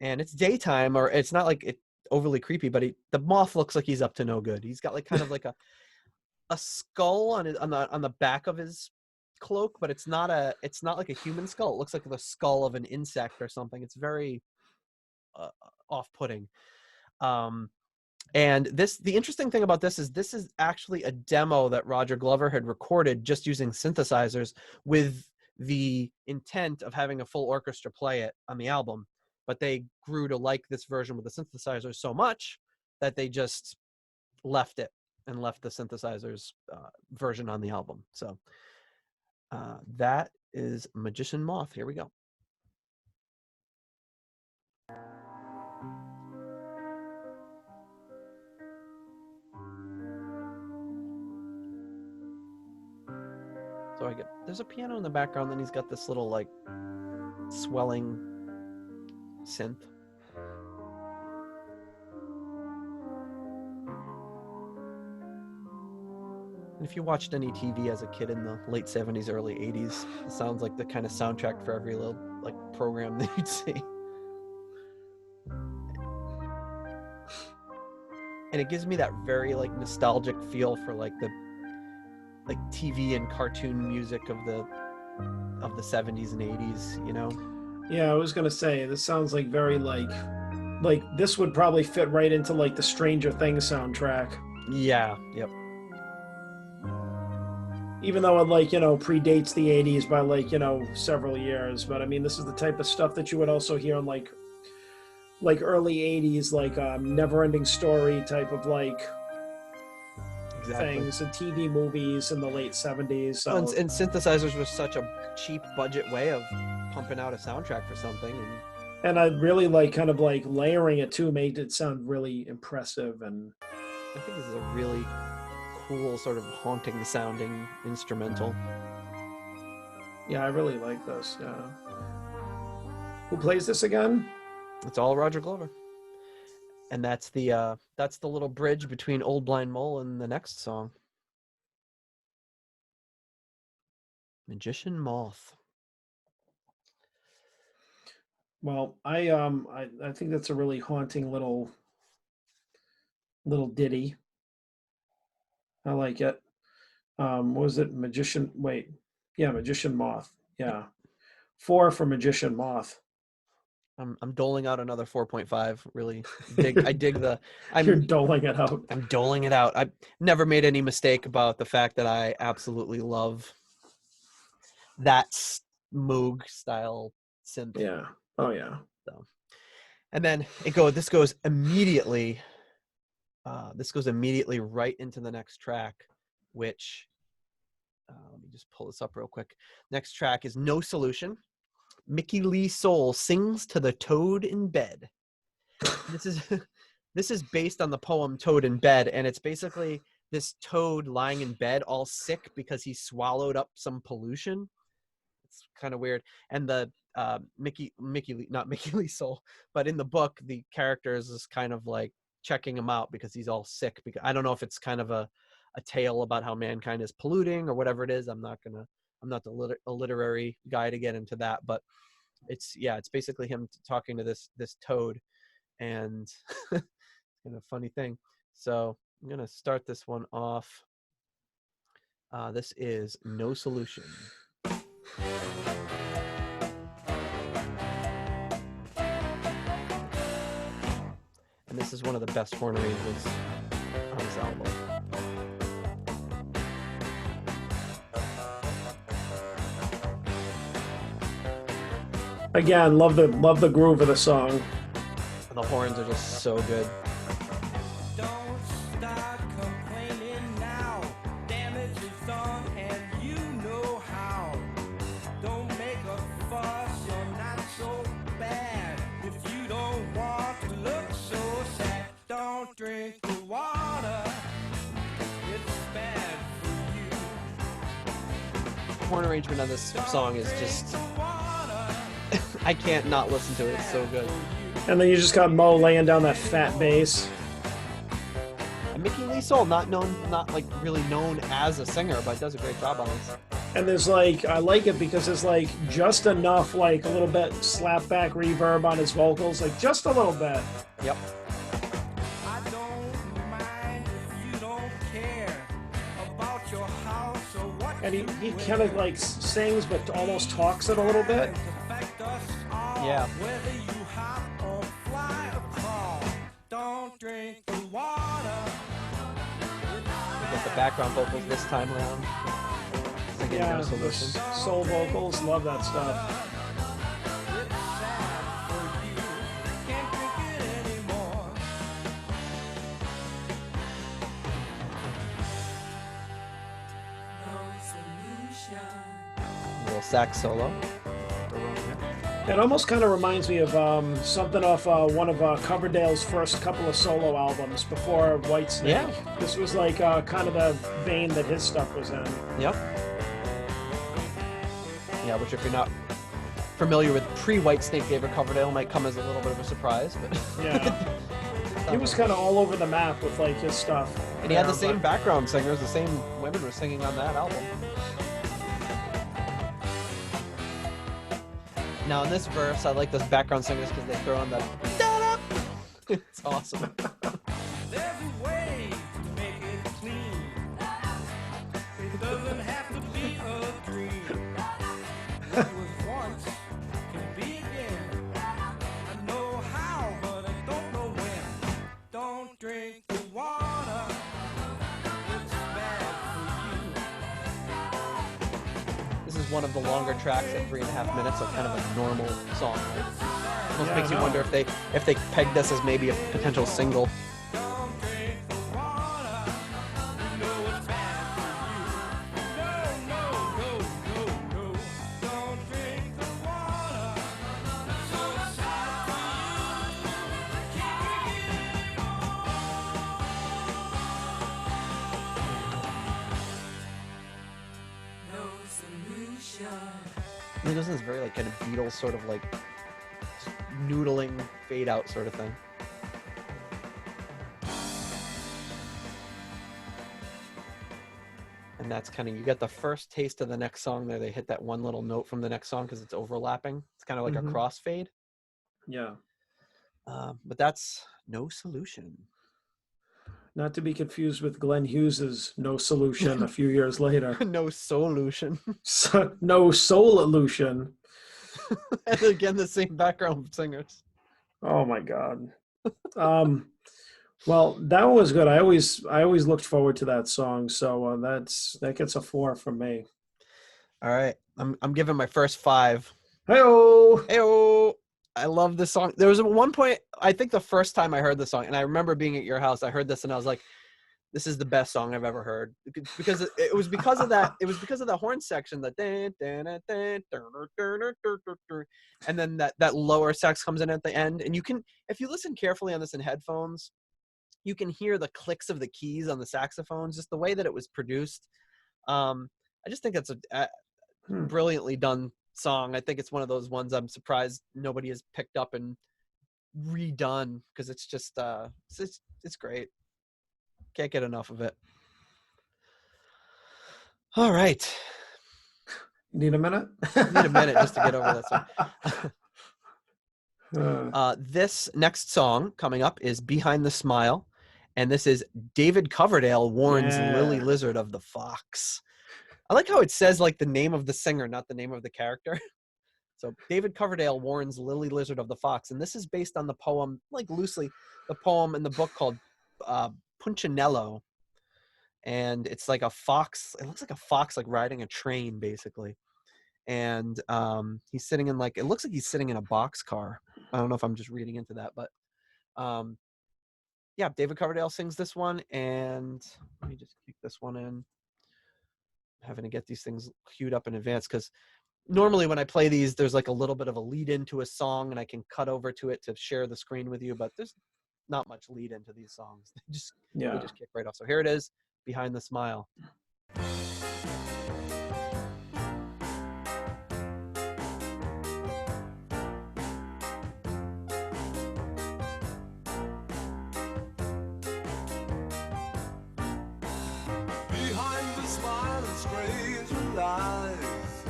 and it's daytime, or it's not like it overly creepy, but the moth looks like he's up to no good. He's got like kind of like a skull on the back of his cloak, but it's not like a human skull. It looks like the skull of an insect or something. It's very off-putting. And the interesting thing about this is actually a demo that Roger Glover had recorded just using synthesizers with the intent of having a full orchestra play it on the album. But they grew to like this version with the synthesizers so much that they just left it and left the synthesizers version on the album. So that is Magician Moth. Here we go. So there's a piano in the background, then he's got this little like swelling synth. And if you watched any TV as a kid in the late 70s, early 80s, it sounds like the kind of soundtrack for every little like program that you'd see. And it gives me that very like nostalgic feel for like the like TV and cartoon music of the 70s and 80s, you know? Yeah, I was gonna say this sounds like very like this would probably fit right into like the Stranger Things soundtrack. Yeah, yep. Even though it like, predates the 80s by like, several years. But I mean, this is the type of stuff that you would also hear in like early 80s, like Never Ending Story type of like things and TV movies in the late 70s. So. And synthesizers was such a cheap budget way of pumping out a soundtrack for something. And I really like kind of like layering it too, made it sound really impressive. And I think this is a really cool sort of haunting sounding instrumental. Yeah, I really like this. Yeah. Who plays this again? It's all Roger Glover. And that's the little bridge between Old Blind Mole and the next song. Magician Moth. Well, I think that's a really haunting little ditty. I like it. What was it? Magician. Wait, yeah, Magician Moth. Yeah, 4 for Magician Moth. I'm doling out another 4.5. Really I dig the. You're doling it out. I'm doling it out. I've never made any mistake about the fact that I absolutely love that Moog style synth. Yeah. Oh yeah. So, and then this goes immediately. This goes immediately right into the next track, which let me just pull this up real quick. Next track is No Solution. Mickey Lee Soul sings to the toad in bed. This is based on the poem Toad in Bed, and it's basically this toad lying in bed all sick because he swallowed up some pollution. It's kind of weird. And the Mickey Lee, not Mickey Lee Soul, but in the book, the character is kind of like checking him out because he's all sick. Because I don't know if it's kind of a tale about how mankind is polluting or whatever it is. I'm not the literary guy to get into that, but it's basically him talking to this toad, and kind of funny thing. So I'm gonna start this one off. This is No Solution. And this is one of the best horn arrangements on this album. Again, love the groove of the song. And the horns are just so good. Don't start complaining now. Damage is done and you know how. Don't make a fuss, you're not so bad. If you don't want to look so sad, don't drink the water. It's bad for you. The horn arrangement on this song is just... I can't not listen to it. It's so good. And then you just got Mo laying down that fat bass. And Mickey Lee Soul, not like really known as a singer, but does a great job on this. And there's like, I like it because there's like just enough, like a little bit slapback reverb on his vocals, like just a little bit. Yep. I don't mind if you don't care about your house or what. And he kind of like sings but almost talks it a little bit. Yeah. Whether you hop or fly or crawl, don't drink the water. Get the background vocals this time around. Singing Yeah, No the Solution. soul vocals, love that stuff. It's sad for you. Can't drink it anymore. No solution. A little sax solo. It almost kind of reminds me of something off one of Coverdale's first couple of solo albums before Whitesnake. Yeah. This was like kind of the vein that his stuff was in. Yep. Yeah, which if you're not familiar with pre-Whitesnake, David Coverdale might come as a little bit of a surprise, but Yeah. He was kind of all over the map with like his stuff. and he had the same background singers, the same women were singing on that album. Now in this verse, I like those background singers because they throw on the da-da. It's awesome. There's a way to make it clean. It doesn't have to be a dream. What was once can be again. I know how, but I don't know when. Don't drink the water. It's bad for you. This is one of the longer tracks at 3.5 minutes, so kind of a normal song. Almost Yeah, makes you I know. wonder if they pegged this as maybe a potential single. Don't drink the water. You know it's bad for you. No. Don't drink the water. So sad for you. Can't drink it anymore. No solution. I mean, this is very like kind of Beatles sort of like noodling fade out sort of thing. And that's kind of, you get the first taste of the next song there. They hit that one little note from the next song because it's overlapping. It's kind of like a crossfade. Yeah. But that's No Solution. Not to be confused with Glenn Hughes's No Solution a few years later. No Solution. No Solution. And again, the same background singers. Oh my God. Well, that one was good. I always looked forward to that song. So that gets a 4 from me. All right. I'm giving my first 5. Hey-oh! Hey-oh! I love this song. There was one point, I think the first time I heard the song, and I remember being at your house, I heard this and I was like, this is the best song I've ever heard. Because it was because of that, it was because of the horn section, that and then that lower sax comes in at the end. And you can, if you listen carefully on this in headphones, you can hear the clicks of the keys on the saxophones, just the way that it was produced. I just think it's a brilliantly done song. I think it's one of those ones I'm surprised nobody has picked up and redone, because it's just it's great. Can't get enough of it. All right. Need a minute? Need a minute just to get over that song. This next song coming up is Behind the Smile, and this is David Coverdale warns Lily Lizard of the fox. I like how it says like the name of the singer, not the name of the character. So David Coverdale warns Lily Lizard of the fox, and this is based on the poem, like loosely, the poem in the book called Punchinello, and it's like a fox. It looks like a fox like riding a train, basically. And he's sitting in like, it looks like he's sitting in a boxcar. I don't know if I'm just reading into that, but yeah, David Coverdale sings this one, and let me just kick this one in. I'm having to get these things queued up in advance, because normally when I play these, there's like a little bit of a lead into a song, and I can cut over to it to share the screen with you, but there's not much lead into these songs. They just kick right off. So here it is, Behind the Smile. Behind the smile and strange lies,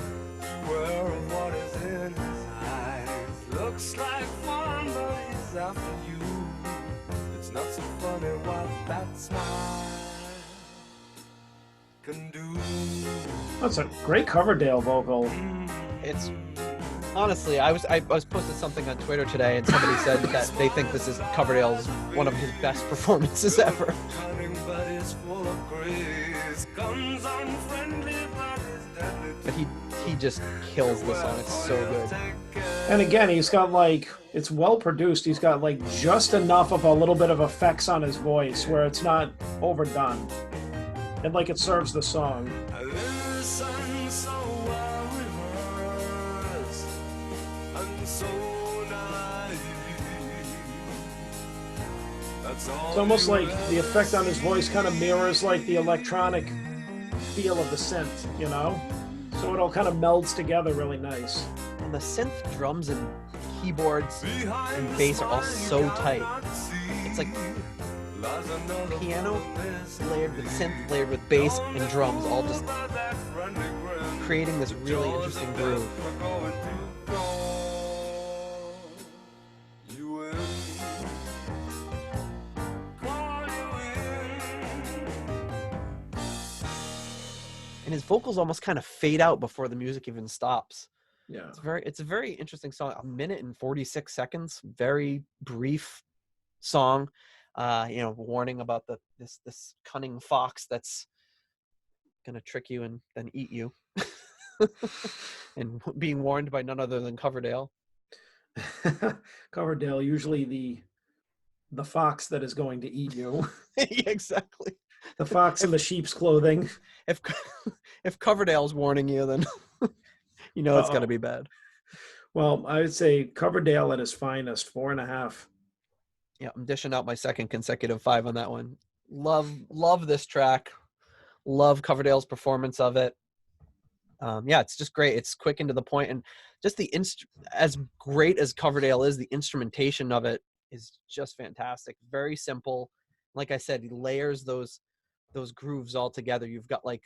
beware of what is in his eyes. Looks like fun, but he's after you. It's not so funny what that smile can do. That's a great Coverdale vocal. It's honestly, I was posted something on Twitter today, and somebody said that they think this is Coverdale's one of his best performances ever. But he just kills the song. It's so good. And again, he's got like, it's well produced. He's got like just enough of a little bit of effects on his voice where it's not overdone, and like it serves the song. It's almost like the effect on his voice kind of mirrors like the electronic feel of the synth, you know? So it all kind of melds together really nice. And the synth drums and keyboards and bass are all so tight. It's like piano layered with synth, layered with bass and drums, all just creating this really interesting groove. And his vocals almost kind of fade out before the music even stops. Yeah. It's a very interesting song. 1:46, very brief song. Warning about this cunning fox that's gonna trick you and then eat you. And being warned by none other than Coverdale. Coverdale, usually the fox that is going to eat you. Yeah, exactly. The fox in the sheep's clothing. If Coverdale's warning you, then you know it's gonna be bad. Well, I would say Coverdale at his finest, 4.5. Yeah, I'm dishing out my second consecutive 5 on that one. Love this track. Love Coverdale's performance of it. Yeah, it's just great. It's quick and to the point, and just as great as Coverdale is, the instrumentation of it is just fantastic. Very simple. Like I said, he layers those grooves all together. You've got like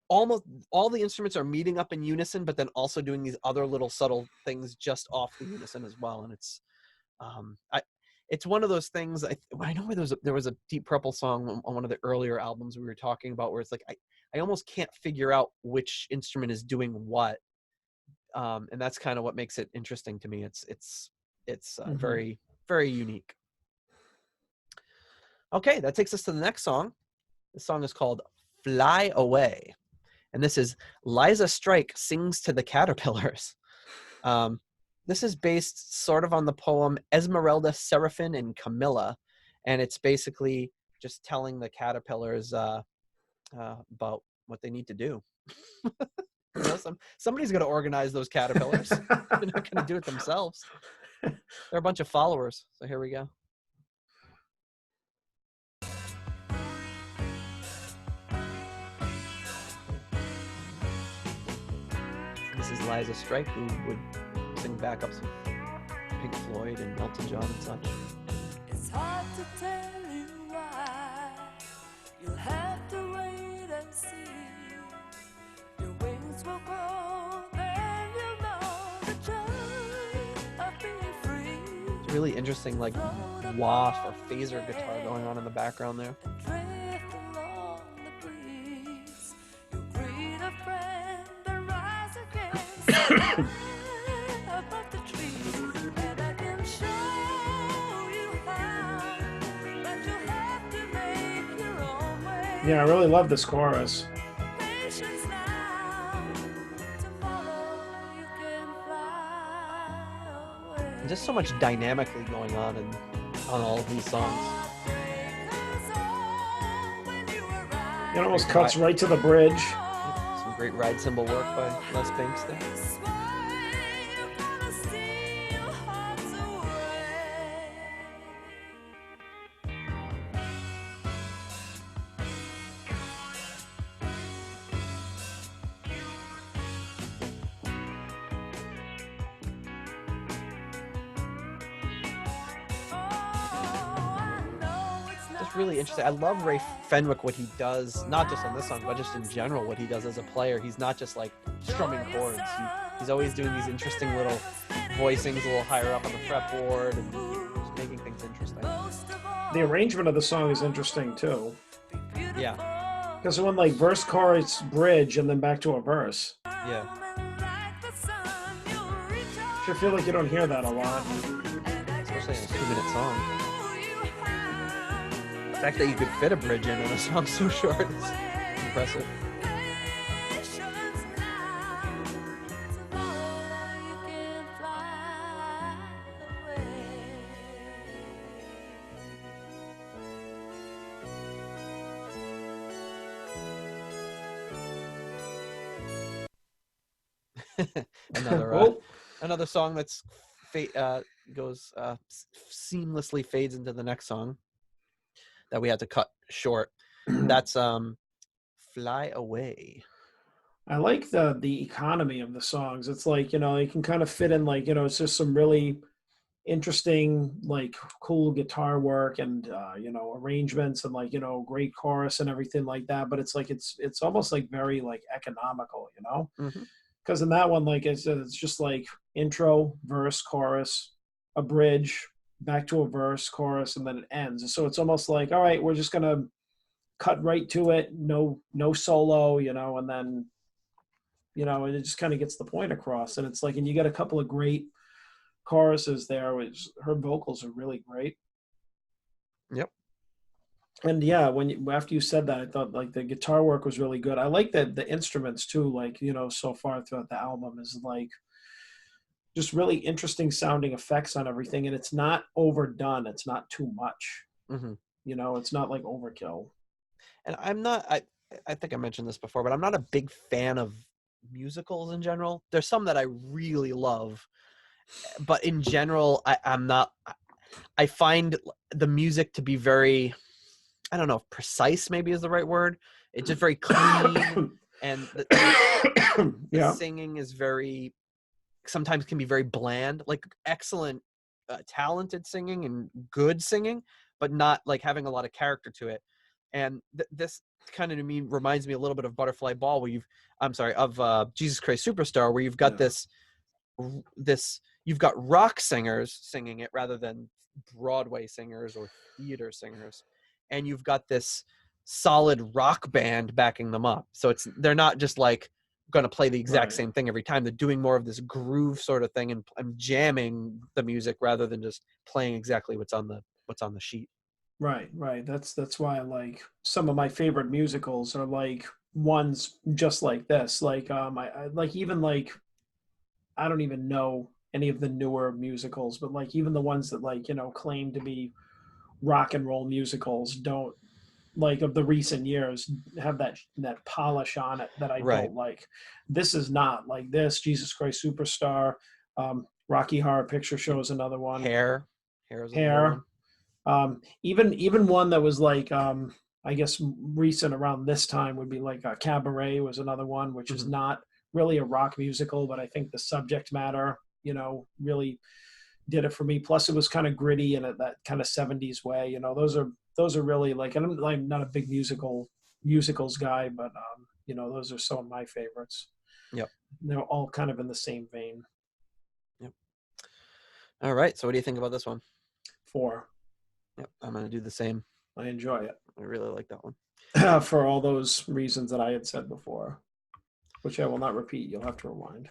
almost all the instruments are meeting up in unison, but then also doing these other little subtle things just off the unison as well. And it's it's one of those things. I know there was a Deep Purple song on one of the earlier albums we were talking about where it's like I almost can't figure out which instrument is doing what, and that's kind of what makes it interesting to me. It's very, very unique. Okay, that takes us to the next song. The song is called "Fly Away," and this is Liza Strike sings to the caterpillars. This is based sort of on the poem Esmeralda, Seraphim, and Camilla, and it's basically just telling the caterpillars about what they need to do. You know, somebody's going to organize those caterpillars. They're not going to do it themselves. They're a bunch of followers. So here we go. This is Liza Strike, who would sing backups of Pink Floyd and Elton John and such. It's hard to tell you why. You'll have to wait and see. Your wings will grow, then you'll know the joy of being free. It's really interesting, like wah or phaser guitar going on in the background there. And drift along the breeze. You'll greet a friend and rise again. Above the trees, and I can show you how, but you'll have to make your own way. Yeah, I really love this chorus. Patience now, tomorrow you can fly away. And just so much dynamically going on on all of these songs. It almost cuts right to the bridge. Some great ride cymbal work by Les Binks there. Really interesting. I love Ray Fenwick, what he does, not just on this song, but just in general, what he does as a player. He's not just like strumming chords. He's always doing these interesting little voicings a little higher up on the fretboard and just making things interesting. The arrangement of the song is interesting too. Yeah. Because it went like verse, chorus, bridge, and then back to a verse. Yeah. I feel like you don't hear that a lot. Especially in a 2-minute song. The fact that you could fit a bridge in a song so short is impressive. Another song that's goes seamlessly fades into the next song that we had to cut short. That's Fly Away. I like the economy of the songs. It's like, you know, you can kind of fit in, like, you know, it's just some really interesting, like, cool guitar work and you know, arrangements and, like, you know, great chorus and everything like that. But it's like it's almost like very like economical, you know, because in that one, like it's just like intro, verse, chorus, a bridge, back to a verse, chorus, and then it ends. So it's almost like, all right, we're just gonna cut right to it, no solo, you know, and then, you know, it just kind of gets the point across. And it's like, and you get a couple of great choruses there, which her vocals are really great. Yep. And yeah, after you said that, I thought like the guitar work was really good. I like that the instruments too, like, you know, so far throughout the album is like just really interesting sounding effects on everything. And it's not overdone. It's not too much, you know, it's not like overkill. And I think I mentioned this before, but I'm not a big fan of musicals in general. There's some that I really love, but in general, I'm not. I find the music to be very, I don't know if precise maybe is the right word. It's just very clean and the Yeah. singing is sometimes can be very bland, like excellent, talented singing and good singing, but not like having a lot of character to it. And this kind of to me reminds me a little bit of Butterfly Ball, where of Jesus Christ Superstar, where you've got you've got rock singers singing it rather than Broadway singers or theater singers, and you've got this solid rock band backing them up. So they're not just like going to play the exact Right. same thing every time. They're doing more of this groove sort of thing and jamming the music rather than just playing exactly what's on the sheet. Right, right. That's why like some of my favorite musicals are like ones just like this. Like I like even like I don't even know any of the newer musicals, but like even the ones that like, claim to be rock and roll musicals don't like of the recent years have that polish on it that I Right. don't like. This is not like this. Jesus Christ Superstar, Rocky Horror Picture Show is another one. Hair is another one. Even one that was like I guess recent around this time would be like Cabaret was another one, which is not really a rock musical, but I think the subject matter, really did it for me. Plus, it was kind of gritty in that kind of 70s way. Those are really like, and I'm not a big musicals guy, but those are some of my favorites. Yep. They're all kind of in the same vein. Yep. All right. So what do you think about this one? 4. Yep. I'm going to do the same. I enjoy it. I really like that one. For all those reasons that I had said before, which I will not repeat. You'll have to rewind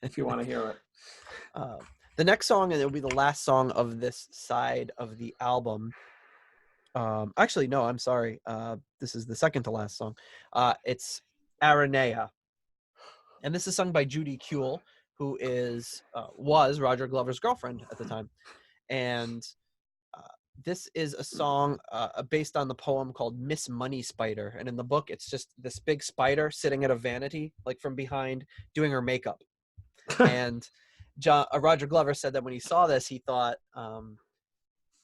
if you want to hear it. The next song, and it'll be the last song of this side of the album. Actually, no, I'm sorry. This is the second to last song. It's Aranea. And this is sung by Judy Kuehl, who was Roger Glover's girlfriend at the time. And this is a song based on the poem called Miss Money Spider. And in the book, it's just this big spider sitting at a vanity, like from behind, doing her makeup. And Roger Glover said that when he saw this, he thought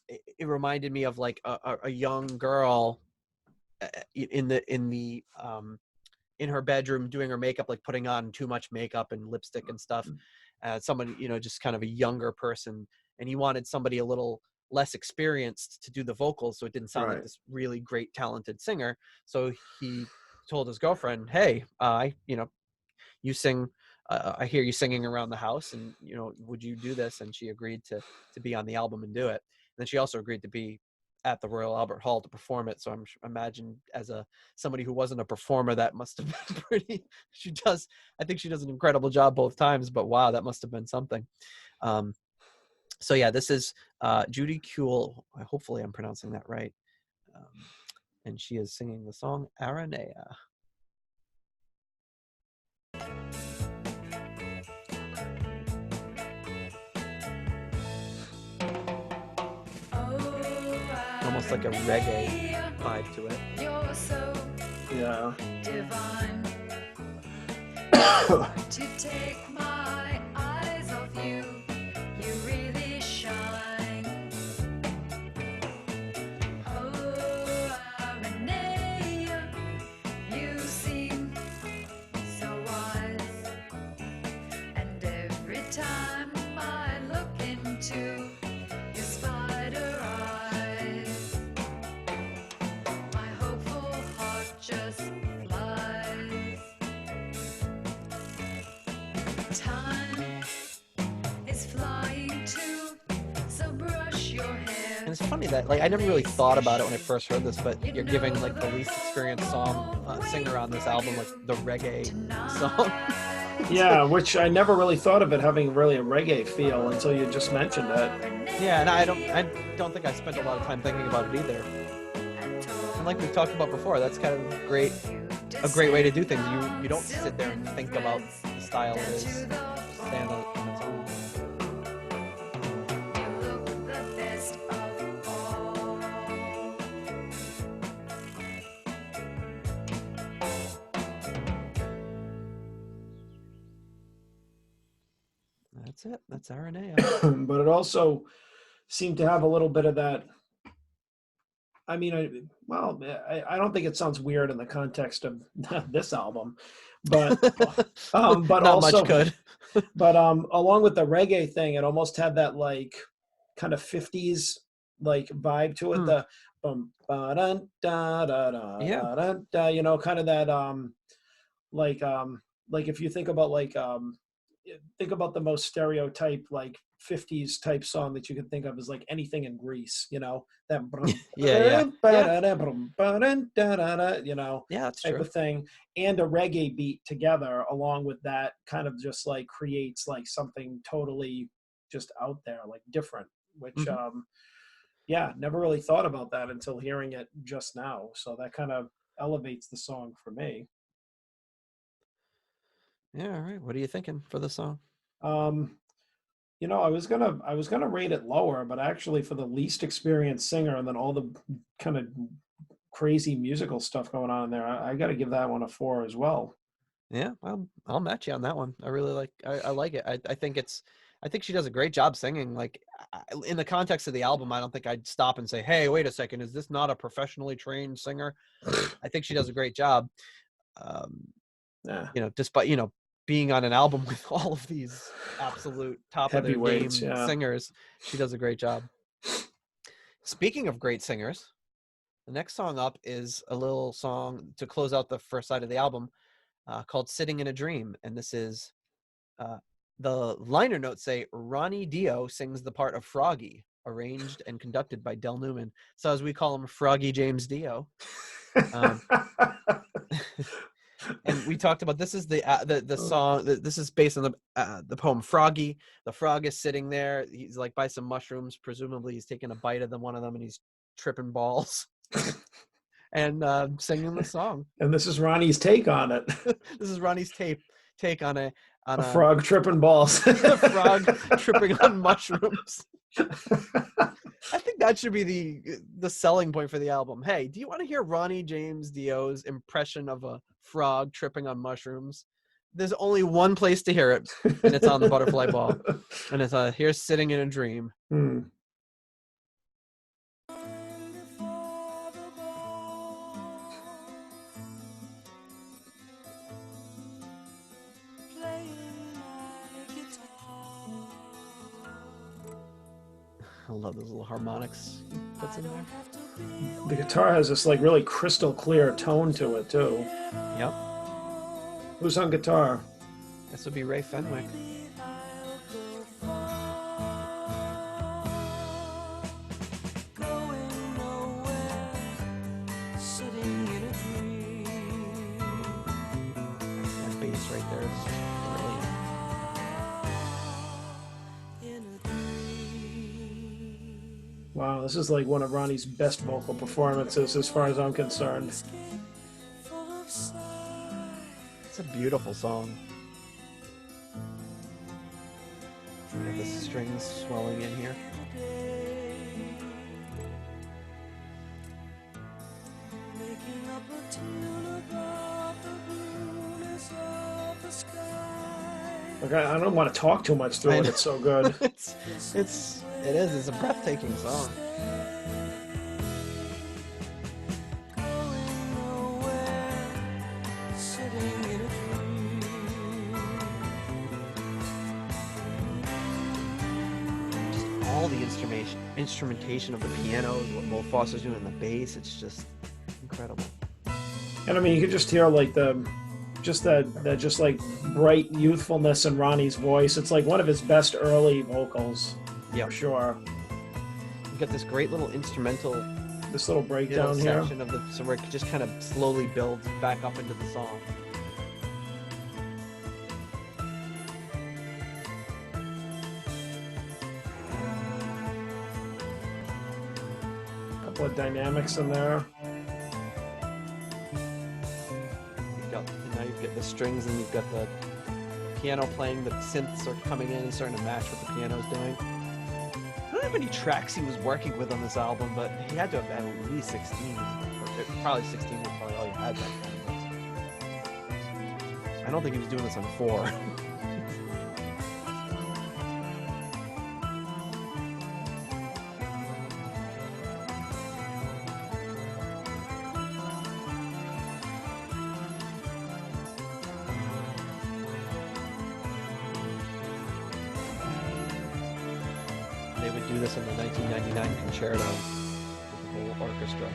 it reminded me of like a young girl in her bedroom doing her makeup, like putting on too much makeup and lipstick and stuff. Somebody, just kind of a younger person, and he wanted somebody a little less experienced to do the vocals, so it didn't sound like this really great talented singer. So he told his girlfriend, "Hey, you sing. I hear you singing around the house, and would you do this?" And she agreed to be on the album and do it. And then she also agreed to be at the Royal Albert Hall to perform it. So imagine as somebody who wasn't a performer, that must have been pretty. I think she does an incredible job both times, but wow, that must have been something. So yeah, this is Judy Kuehl. Hopefully I'm pronouncing that right. And she is singing the song Aranea. Almost like a reggae vibe to it. You're so Yeah. divine. To take my eyes off you, you really shine. Oh, Aranea, you seem so wise. And every time I look into your spider eyes, my hopeful heart just flies. Time is flying too, so brush your hair. And it's funny that I never really thought about it when I first heard this, but you're giving like the least experienced singer on this album like the reggae song. Yeah, which I never really thought of it having really a reggae feel until you just mentioned it. Yeah, and I don't think I spent a lot of time thinking about it either. And like we've talked about before, that's kind of a great way to do things. You don't sit there and think about the style it is. Just stand on its own. You look the best of all. That's it. That's Aranea. But it also seemed to have a little bit of that I mean, I don't think it sounds weird in the context of this album, but but Not much also, could. but along with the reggae thing, it almost had that like kind of 50s like vibe to it. The ba-dun, da, da, da, Yeah. da, da, da, you know, kind of that like if you think about think about the most stereotype like 50s type song that you can think of is like anything in Greece, you know, that Yeah. you know, Yeah, that's type true. of thing, and a reggae beat together along with that kind of just like creates like something totally just out there, like different, which yeah, never really thought about that until hearing it just now. So that kind of elevates the song for me. Yeah, all right. What are you thinking for the song? You know, I was gonna rate it lower, but actually for the least experienced singer and then all the kind of crazy musical stuff going on in there, I got to give that one a 4 as well. Yeah, I'll match you on that one. I really like. I like it. I think it's. I think she does a great job singing. Like in the context of the album, I don't think I'd stop and say, "Hey, wait a second, is this not a professionally trained singer?" I think she does a great job. Yeah, You know, despite being on an album with all of these absolute top of their game heavyweights. Yeah. singers, she does a great job. Speaking of great singers, the next song up is a little song to close out the first side of the album called "Sitting in a Dream," and this is the liner notes say Ronnie Dio sings the part of Froggy, arranged and conducted by Del Newman. So as we call him, Froggy James Dio. And we talked about this is the song. This is based on the poem Froggy. The frog is sitting there. He's like by some mushrooms. Presumably, he's taking a bite of one of them, and he's tripping balls and singing the song. And this is Ronnie's take on it. This is Ronnie's take on a frog tripping balls. a frog tripping on mushrooms. I think that should be the selling point for the album. Hey, do you want to hear Ronnie James Dio's impression of a frog tripping on mushrooms? There's only one place to hear it, and it's on the Butterfly Ball. And it's here's Sitting in a Dream. I love those little harmonics he puts in there. The guitar has this like really crystal clear tone to it too. Yep. Who's on guitar? This would be Ray Fenwick. That bass right there is brilliant. Wow, this is like one of Ronnie's best vocal performances as far as I'm concerned. It's a beautiful song. You have the strings swelling in here. Like I don't want to talk too much through it. It's so good. It is. It's a breathtaking song. All the instrumentation of the pianos, what Mo Foster's doing in the bass, it's just incredible. And I mean, you could just hear like that just like bright youthfulness in Ronnie's voice. It's like one of his best early vocals. Yeah, for sure. You've got this great little instrumental, this little breakdown here, section of so where it just kind of slowly builds back up into the song. A couple of dynamics in there. Now you've got the strings and you've got the piano playing. The synths are coming in and starting to match what the piano's doing. I don't know how many tracks he was working with on this album, but he had to have had at least 16. Or probably 16 was probably all he had that time. I don't think he was doing this on 4. do this in the 1999 concerto with the whole orchestra.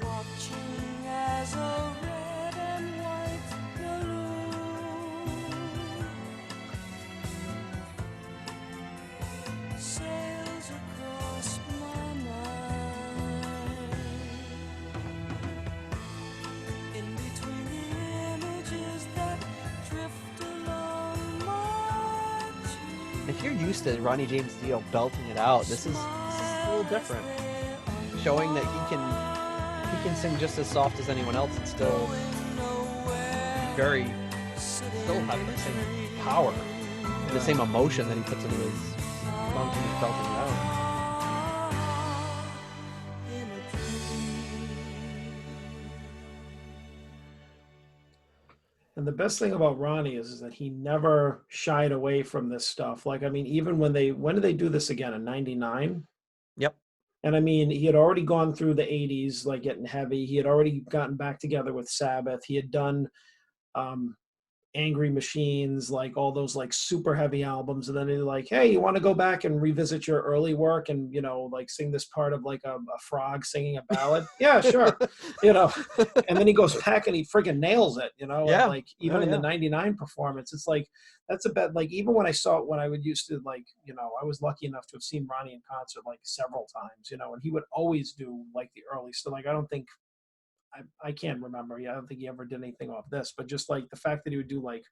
Watching as a red and white balloon sails across my mind. In between the images that drift along my cheek. If you're used to Ronnie James Dio belting it out, this is a little different, showing that he can sing just as soft as anyone else and still still have the same power, the same emotion that he puts into his songs when he's belting it out. And the best thing about Ronnie is that he never shied away from this stuff. Like, I mean, even when did they do this again? In 99? Yep. And I mean, he had already gone through the 80s, like getting heavy. He had already gotten back together with Sabbath. He had done Angry Machines, like all those like super heavy albums. And then they're like, hey, you want to go back and revisit your early work and, you know, like sing this part of like a frog singing a ballad? Yeah, sure. You know, and then he goes back and he friggin' nails it, you know, Yeah. and like even in the 99 performance, it's like, that's a bet. Like even when I would used to like, you know, I was lucky enough to have seen Ronnie in concert like several times, you know, and he would always do like the early stuff. Like, I can't remember. Yeah, I don't think he ever did anything off this, but just like the fact that he would do like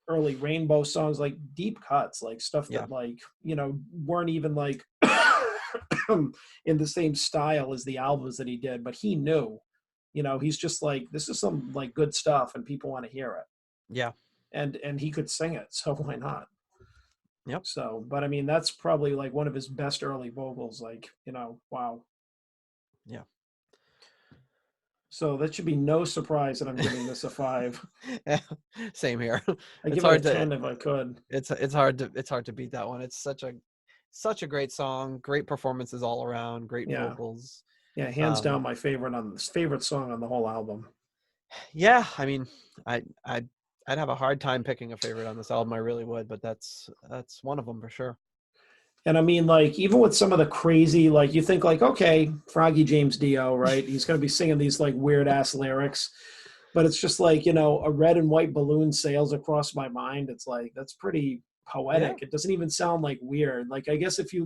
early Rainbow songs, like deep cuts, like stuff that like, you know, weren't even like in the same style as the albums that he did, but he knew, you know, he's just like, this is some like good stuff and people want to hear it. Yeah. And he could sing it, so why not? Yep. So, but I mean, that's probably like one of his best early vocals, like, you know, wow. Yeah. So that should be no surprise that I'm giving this a 5. Yeah, same here. I give it a 10 if I could. It's hard to beat that one. It's such a great song, great performances all around, great vocals. Yeah, hands down my favorite song on the whole album. Yeah, I mean, I'd have a hard time picking a favorite on this album. I really would, but that's one of them for sure. And I mean, like, even with some of the crazy, like, you think like, okay, Froggy James Dio, right? He's going to be singing these like weird ass lyrics, but it's just like, you know, a red and white balloon sails across my mind. It's like, that's pretty poetic. Yeah. It doesn't even sound like weird. Like, I guess if you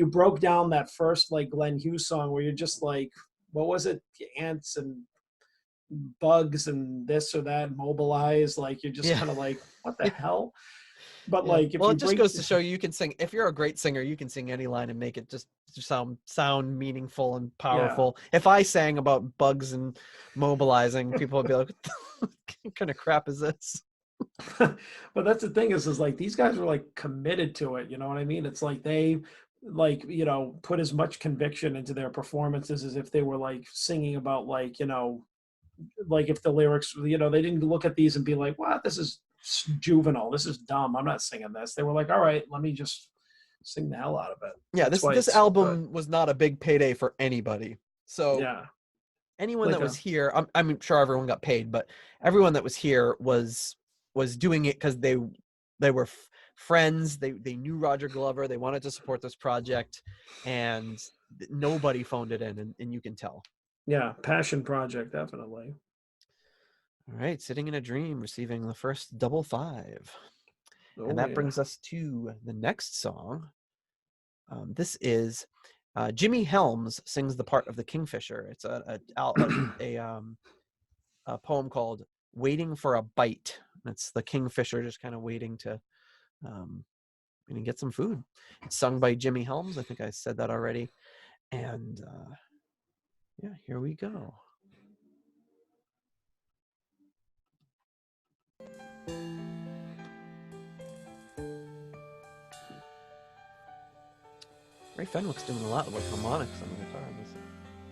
broke down that first like Glenn Hughes song where you're just like, what was it? Ants and bugs and this or that, mobilize, like you're just kind of like, what the hell? But like, if it just goes to show you can sing. If you're a great singer, you can sing any line and make it just sound meaningful and powerful. Yeah. If I sang about bugs and mobilizing, people would be like, what kind of crap is this? But that's the thing is like these guys were like committed to it. You know what I mean? It's like they like, you know, put as much conviction into their performances as if they were like singing about like, you know, like if the lyrics, you know, they didn't look at these and be like, what, this is juvenile, this is dumb, I'm not singing this. They were like, all right, let me just sing the hell out of it. Yeah, this album was not a big payday for anybody. So yeah, anyone that was here, I'm sure everyone got paid, but everyone that was here was doing it because they were friends. They knew Roger Glover. They wanted to support this project, and nobody phoned it in, and you can tell. Yeah, passion project, definitely. All right, Sitting in a Dream receiving the first double 5. And that brings us to the next song. This is Jimmy Helms sings the part of the Kingfisher. It's a poem called Waiting for a Bite. It's the Kingfisher just kind of waiting to get some food. It's sung by Jimmy Helms. I think I said that already. And yeah, here we go. Ray Fenwick's doing a lot with harmonics on the guitar in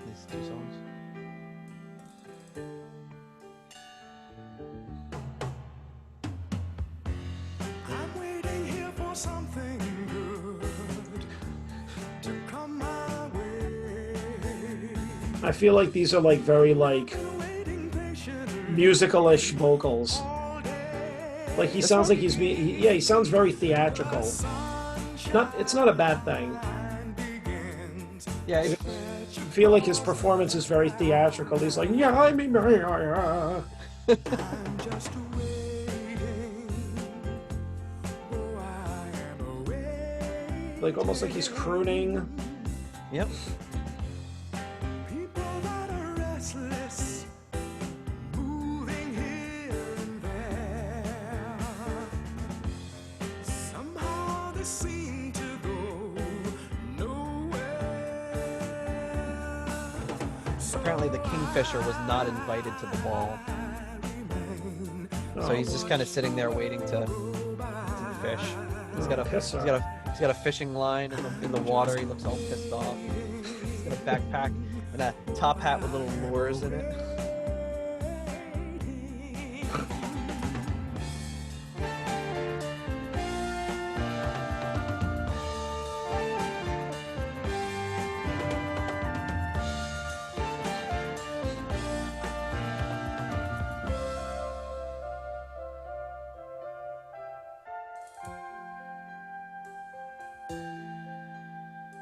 these two songs. I'm waiting here for something good to come my way. I feel like these are like very like musical-ish vocals. Like he sounds like he sounds very theatrical. It's not a bad thing. Yeah, I feel like his performance is very theatrical. He's like, yeah, I mean, yeah. I'm just waiting. Oh, I am waiting. Like almost like he's crooning. yep. People that are restless, moving here and there. Somehow they seem to go nowhere. Apparently the kingfisher was not invited to the ball, so he's just kind of sitting there waiting to fish. He's got a fishing line in the water. He looks all pissed off. He's got a backpack and a top hat with little lures in it.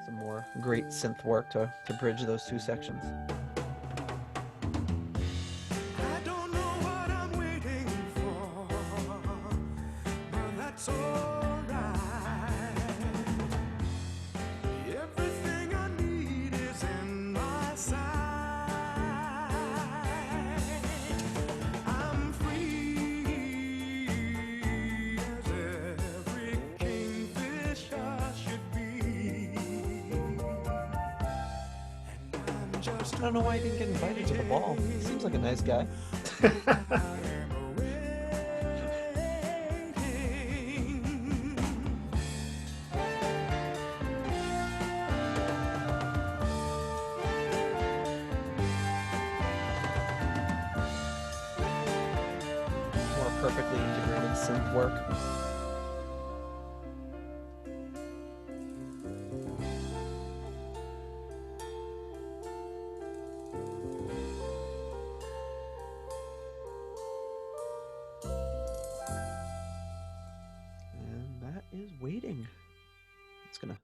Some more great synth work to bridge those two sections. I don't know what I'm waiting for, but that's alright. Everything I need is in my sight. I'm free as every kingfisher should be. I don't know why he didn't get invited to the ball. He seems like a nice guy. More perfectly integrated synth work. Is waiting. It's gonna.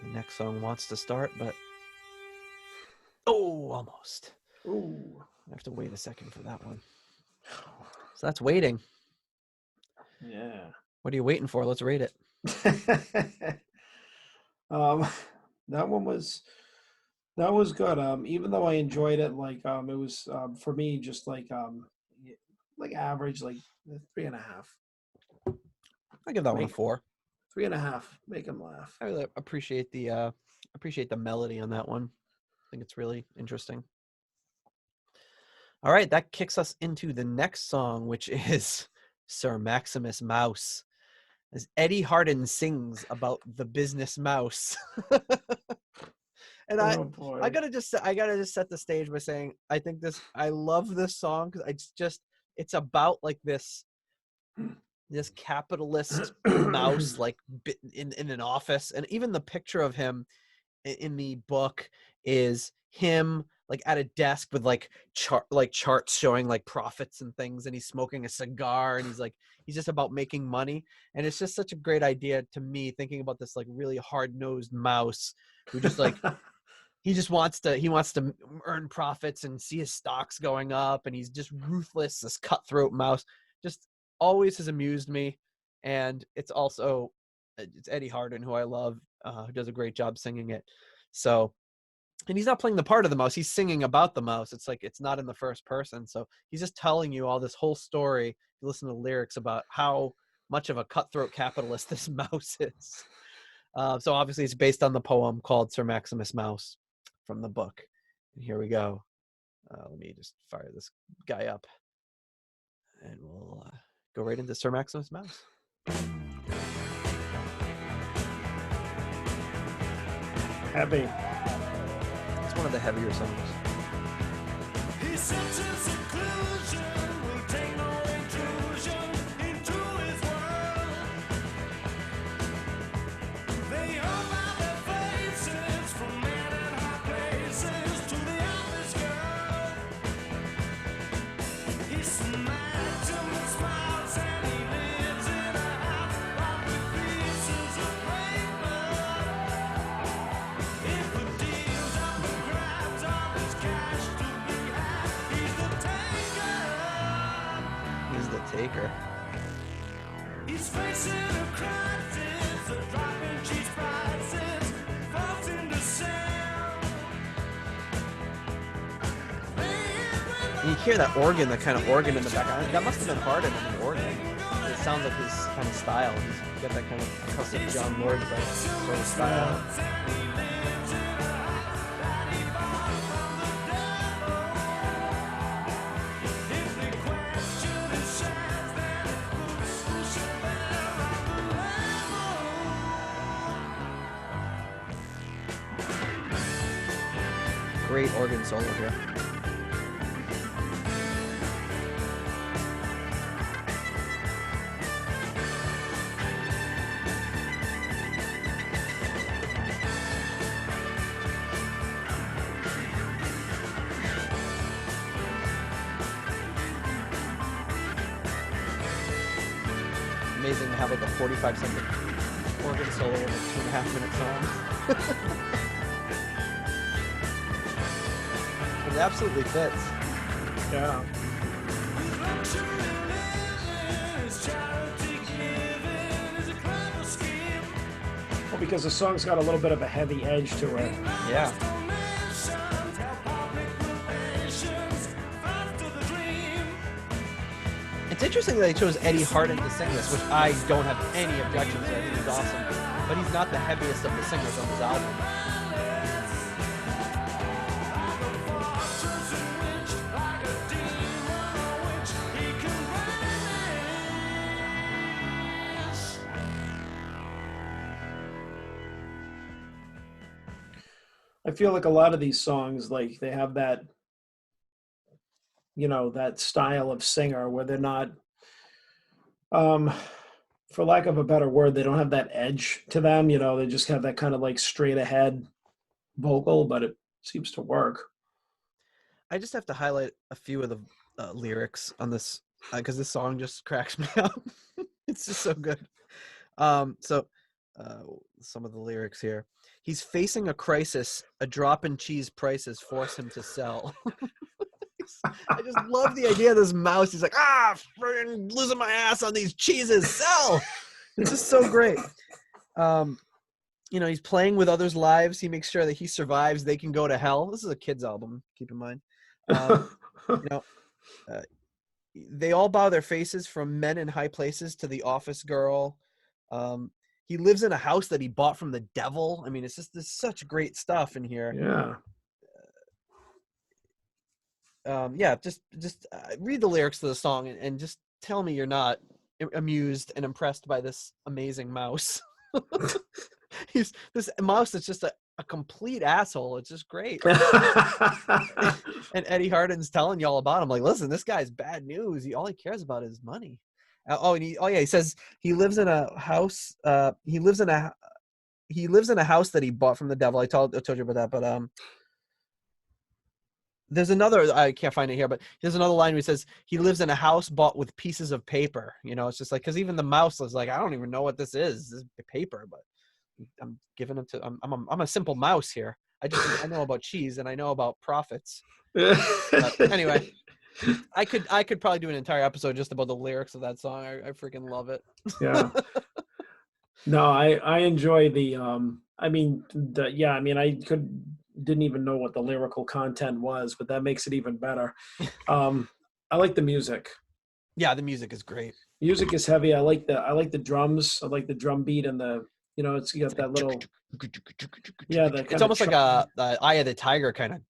The next song wants to start, but oh, almost. Ooh. I have to wait a second for that one. So that's waiting. Yeah. What are you waiting for? Let's rate it. That one was good. Even though I enjoyed it, like it was for me just like average, like 3.5. I give that one a 4. 3.5. Make him laugh. I really appreciate the melody on that one. I think it's really interesting. All right, that kicks us into the next song, which is Sir Maximus Mouse, as Eddie Harden sings about the business mouse. And I gotta just set the stage by saying I love this song because it's about like this capitalist mouse like in an office, and even the picture of him in the book is him like at a desk with like charts showing like profits and things, and he's smoking a cigar, and he's just about making money. And it's just such a great idea to me, thinking about this like really hard-nosed mouse who just like he wants to earn profits and see his stocks going up, and he's just ruthless, this cutthroat mouse. Just always has amused me. And it's Eddie Harden, who I love, who does a great job singing it. So, and he's not playing the part of the mouse, he's singing about the mouse. It's like it's not in the first person, so he's just telling you all this whole story. You listen to the lyrics about how much of a cutthroat capitalist this mouse is. So obviously it's based on the poem called Sir Maximus Mouse from the book. And here we go. Let me just fire this guy up, and we'll go right into Sir Maximus Mouse. Heavy. It's one of the heavier songs. He senses seclusion, will take no intrusion into his world. They all bow their faces from men in high places to the office girl. He smiles and smiles, and he lives in a house locked with pieces He's facing a crisis, a dropping cheese prices, falls into sound. And you hear that organ, that kind of organ in the background. That must have been hard in an organ. It sounds like his kind of style. He's got that kind of acoustic John Lord sort of style. Great organ solo here. Amazing to have like a 45-second organ solo in a 2.5-minute song. It absolutely fits. Yeah. Well, because the song's got a little bit of a heavy edge to it. Yeah. It's interesting that they chose Eddie Harden to sing this, which I don't have any objections to. I think he's awesome. But he's not the heaviest of the singers on this album. I feel like a lot of these songs, like they have that, you know, that style of singer where they're not, for lack of a better word, they don't have that edge to them. You know, they just have that kind of like straight ahead vocal, but it seems to work. I just have to highlight a few of the lyrics on this because this song just cracks me up. It's just so good. So some of the lyrics here. He's facing a crisis. A drop in cheese prices force him to sell. I just love the idea of this mouse. He's like, friggin' losing my ass on these cheeses. Sell. It's just so great. You know, he's playing with others' lives. He makes sure that he survives. They can go to hell. This is a kid's album. Keep in mind. You know, they all bow their faces from men in high places to the office girl. He lives in a house that he bought from the devil. I mean, it's just, there's such great stuff in here. Yeah. Just read the lyrics to the song and just tell me you're not amused and impressed by this amazing mouse. He's this mouse that's just a complete asshole. It's just great. And Eddie Harden's telling you all about him. Like, listen, this guy's bad news. All he cares about is money. He says he lives in a house. He lives in a house that he bought from the devil. I told you about that, but there's another, I can't find it here, but there's another line where he says he lives in a house bought with pieces of paper. You know, it's just like, because even the mouse was like, I don't even know what this is. This is paper, but I'm giving it to. I'm a simple mouse here. I know about cheese and I know about profits. But anyway, I could probably do an entire episode just about the lyrics of that song. I freaking love it. Yeah. No, I enjoy the. I didn't even know what the lyrical content was, but that makes it even better. I like the music. Yeah, the music is great. Music is heavy. I like the drums. I like the drum beat and the, you know, you got that little. Yeah, it's almost like a Eye of the Tiger kind of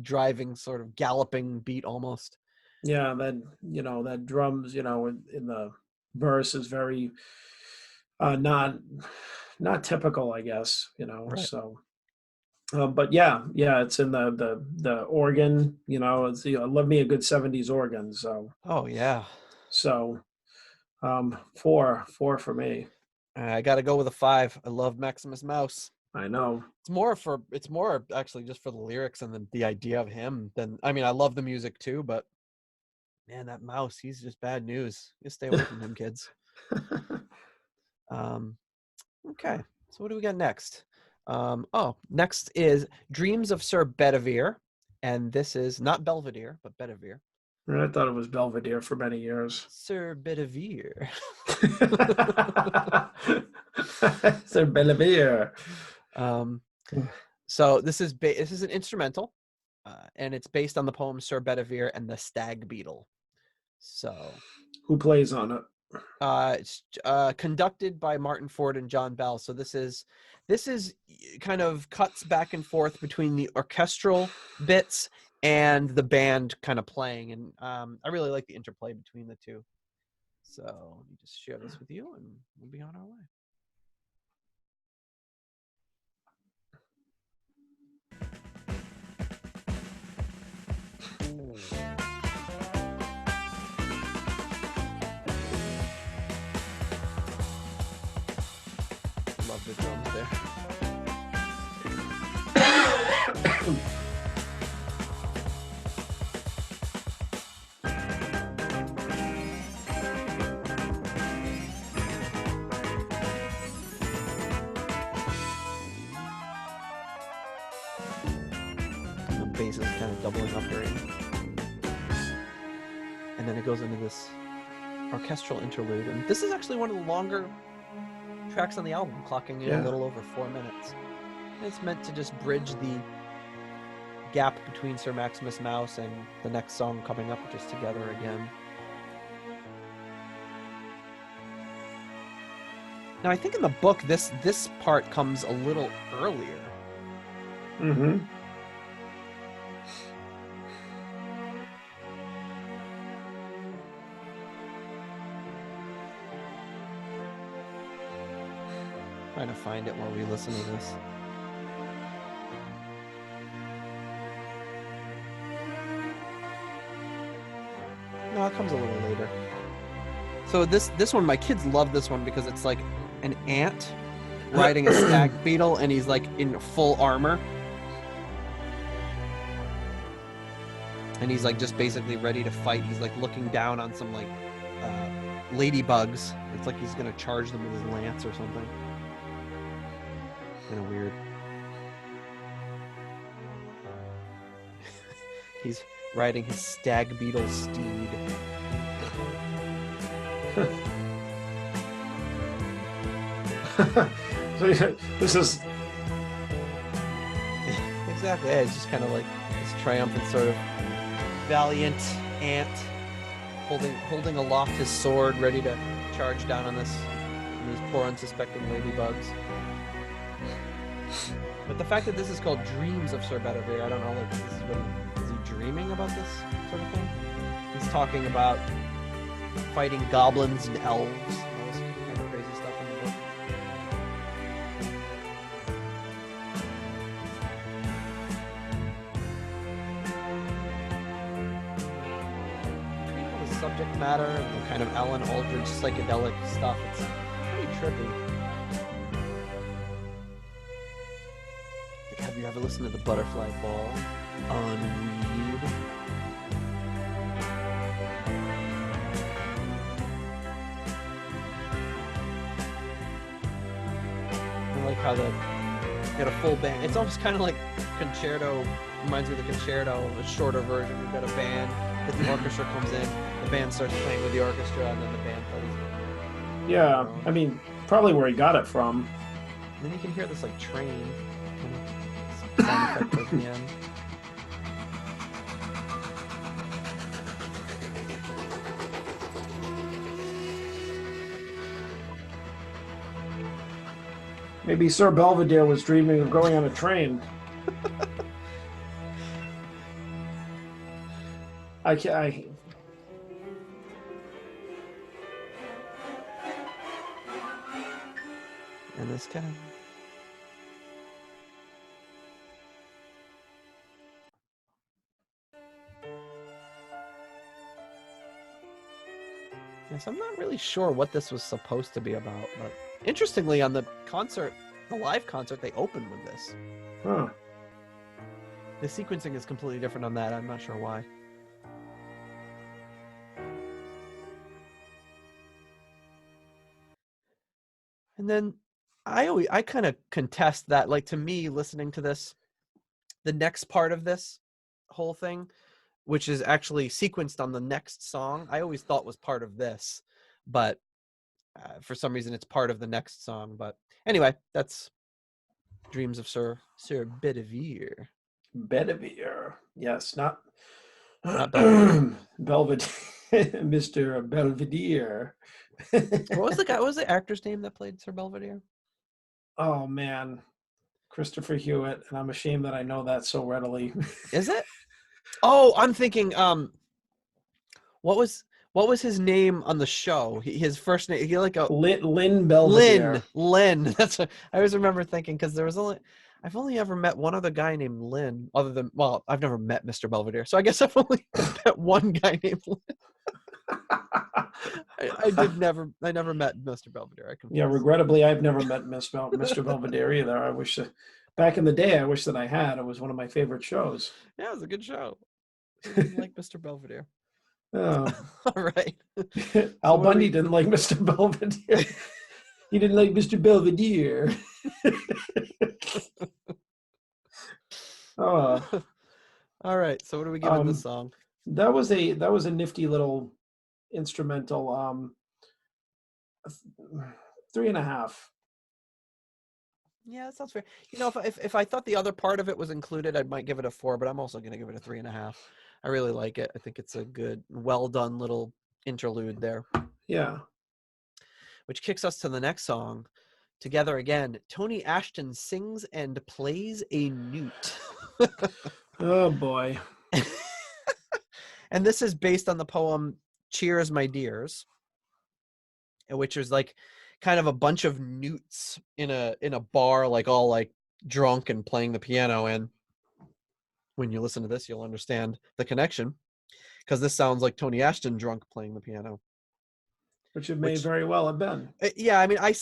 driving, sort of galloping beat almost. Yeah, that drums, in the verse is very not typical, I guess, Right. So. But yeah, it's in the organ. It's I love me a good 70s organ. So. Oh yeah. So, 4 for me. I got to go with a 5. I love Maximus Mouse. I know. It's more actually just for the lyrics and the idea of him than, I mean, I love the music too, but man, that mouse, he's just bad news. You stay away from him, kids. Okay. So what do we got next? Next is Dreams of Sir Bedivere. And this is not Belvedere, but Bedivere. I thought it was Belvedere for many years. Sir Bedivere. Sir Bedivere. So this is an instrumental, and it's based on the poem Sir Bedivere and the Stag Beetle. So, who plays on it? It's conducted by Martin Ford and John Bell. So this is kind of cuts back and forth between the orchestral bits and the band kind of playing, and I really like the interplay between the two. So let me just share this with you, and we'll be on our way. Love the drums there. The bass is kind of doubling up here. And then it goes into this orchestral interlude. And this is actually one of the longer tracks on the album, clocking in a little over 4 minutes. And it's meant to just bridge the gap between Sir Maximus Mouse and the next song coming up, just together again. Now, I think in the book, this part comes a little earlier. Mm-hmm. Trying to find it while we listen to this. No, it comes a little later. So this one, my kids love this one because it's like an ant riding a stag beetle, and he's like in full armor. And he's like just basically ready to fight. He's like looking down on some like ladybugs. It's like he's gonna charge them with his lance or something. Kind of weird. He's riding his stag beetle steed. So this is Exactly. Yeah, it's just kind of like this triumphant sort of valiant ant holding aloft his sword, ready to charge down on these poor unsuspecting ladybugs. But the fact that this is called Dreams of Sir Bedivere, I don't know, like, this is what is he dreaming about this sort of thing? He's talking about fighting goblins and elves and all this kind of crazy stuff in the book. Between all the subject matter and the kind of Alan Aldridge psychedelic stuff, it's pretty trippy. Have you ever listened to the Butterfly Ball on weed? I like how they got a full band. It's almost kind of like concerto. Reminds me of the concerto, a shorter version. We've got a band, but the orchestra comes in. The band starts playing with the orchestra, and then the band plays. yeah. I mean, probably where he got it from. And then you can hear this like train. Sound effect towards the end. Maybe Sir Belvedere was dreaming of going on a train. I And this kind of. Yes, I'm not really sure what this was supposed to be about, but interestingly, on the live concert, they opened with this. Huh. The sequencing is completely different on that. I'm not sure why. And then I kind of contest that, like, to me, listening to this, the next part of this whole thing which is actually sequenced on the next song. I always thought was part of this, but for some reason it's part of the next song. But anyway, that's Dreams of Sir Bedivere. Bedivere. Yes, not Not Belvedere. Mr. Belvedere. What was the actor's name that played Sir Belvedere? Oh man, Christopher Hewitt, and I'm ashamed that I know that so readily. Is it? Oh, I'm thinking. What was his name on the show? His first name. He like a Lynn Belvedere. Lynn. That's what I always remember thinking, because I've only ever met one other guy named Lynn, other than, well, I've never met Mr. Belvedere, so I guess I've only met one guy named Lynn. I never met Mr. Belvedere. Yeah, regrettably, I've never met Mr. Belvedere either. I wish back in the day, I wish that I had. It was one of my favorite shows. Yeah, it was a good show. I didn't like Mr. Belvedere. Oh. All right. Al Bundy didn't like Mr. Belvedere. He didn't like Mr. Belvedere. All right. So what are we giving this song? That was a nifty little instrumental. 3.5. Yeah, that sounds fair. You know, if I thought the other part of it was included, I might give it a 4, but I'm also going to give it a 3.5. I really like it. I think it's a good, well done little interlude there. Yeah. Which kicks us to the next song. Together Again. Tony Ashton sings and plays a newt. Oh boy. And this is based on the poem Cheers, My Dears, which is like kind of a bunch of newts in a bar, like all like drunk and playing the piano. And when you listen to this, you'll understand the connection, because this sounds like Tony Ashton drunk playing the piano. Which it may very well have been. Yeah, I mean, I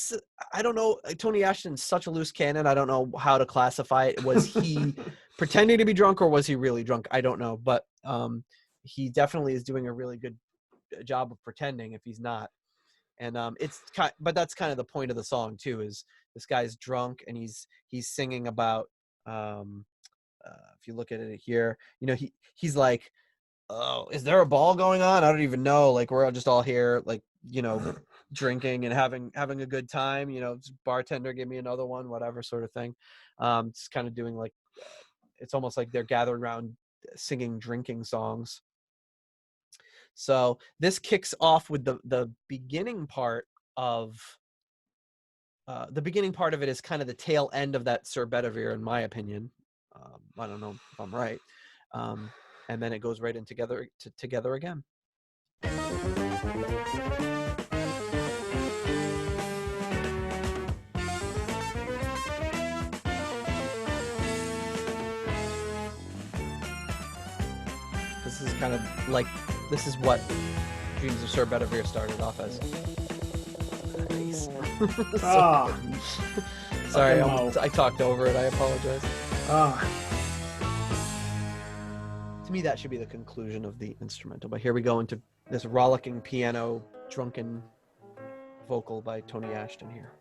don't know. Tony Ashton's such a loose cannon. I don't know how to classify it. Was he pretending to be drunk, or was he really drunk? I don't know. But he definitely is doing a really good job of pretending if he's not. And but that's kind of the point of the song too, is this guy's drunk and he's singing about, if you look at it here, you know, he's like, oh, is there a ball going on? I don't even know. Like, we're just all here, like, you know, drinking and having a good time, you know, bartender, give me another one, whatever sort of thing. It's kind of doing like, it's almost like they're gathered around singing drinking songs. So this kicks off with the beginning part of it is kind of the tail end of that Sir Bedivere, in my opinion. I don't know if I'm right. And then it goes right in Together Again. This is kind of like, this is what Dreams of Sir Bedivere started off as. Nice. Sorry, I talked over it. I apologize. To me, that should be the conclusion of the instrumental. But here we go into this rollicking piano, drunken vocal by Tony Ashton here.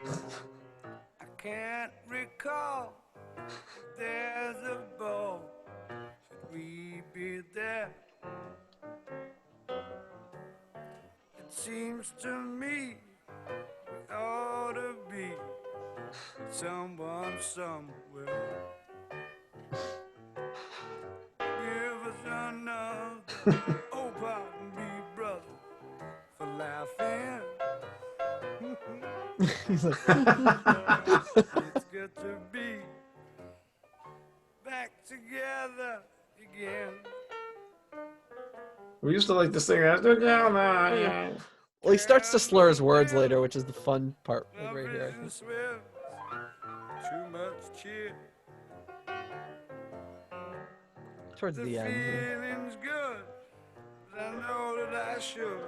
I can't recall if there's a ball. Should we be there? It seems to me we ought to be with someone somewhere. Give us another, oh pardon me, brother, for laughing. He's like, It's good to be back together again. We used to like to sing that. well, he starts to slur his words later, which is the fun part right here, I think. Too much cheer. Towards the end. Here. Feeling's good, but I know that I should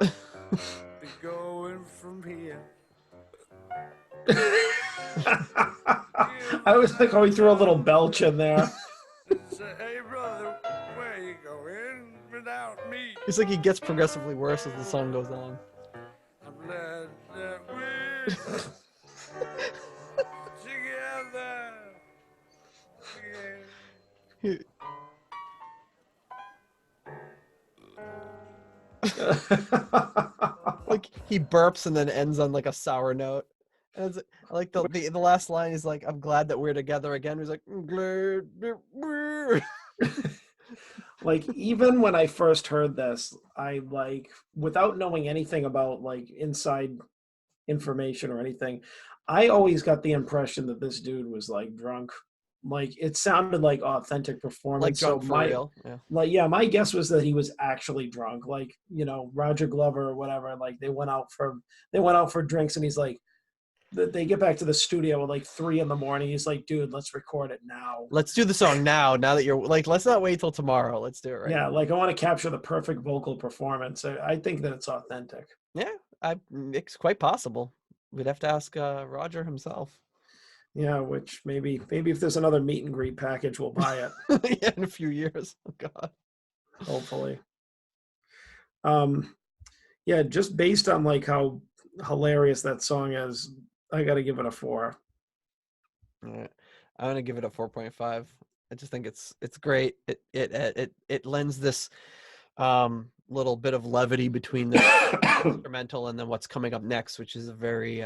be going from here. I was like, oh, he threw a little belch in there. Say, hey brother, where you going without me? It's like he gets progressively worse as the song goes on. I'm glad that we're together again. Like he burps and then ends on like a sour note. And I like the last line is like, "I'm glad that we're together again." He's like, "I'm glad that we're." Like, even when I first heard this, I like, without knowing anything about like inside information or anything, I always got the impression that this dude was like drunk. Like, it sounded like authentic performance. Like drunk for real. Yeah. Like, yeah, my guess was that he was actually drunk. Like, you know, Roger Glover or whatever. Like, they went out for drinks, and he's like, they get back to the studio at like 3 a.m. He's like, dude, let's record it now. Let's do the song now. Now that you're like, let's not wait till tomorrow. Let's do it right. Yeah, now. like I want to capture the perfect vocal performance. I think that it's authentic. Yeah, it's quite possible. We'd have to ask Roger himself. Yeah, which maybe if there's another meet and greet package, we'll buy it. Yeah, in a few years. Oh God. Hopefully. Yeah, just based on like how hilarious that song is, I got to give it a 4. All right. I'm gonna give it a 4.5. I just think it's great. It lends this little bit of levity between the instrumental and then what's coming up next, which is a very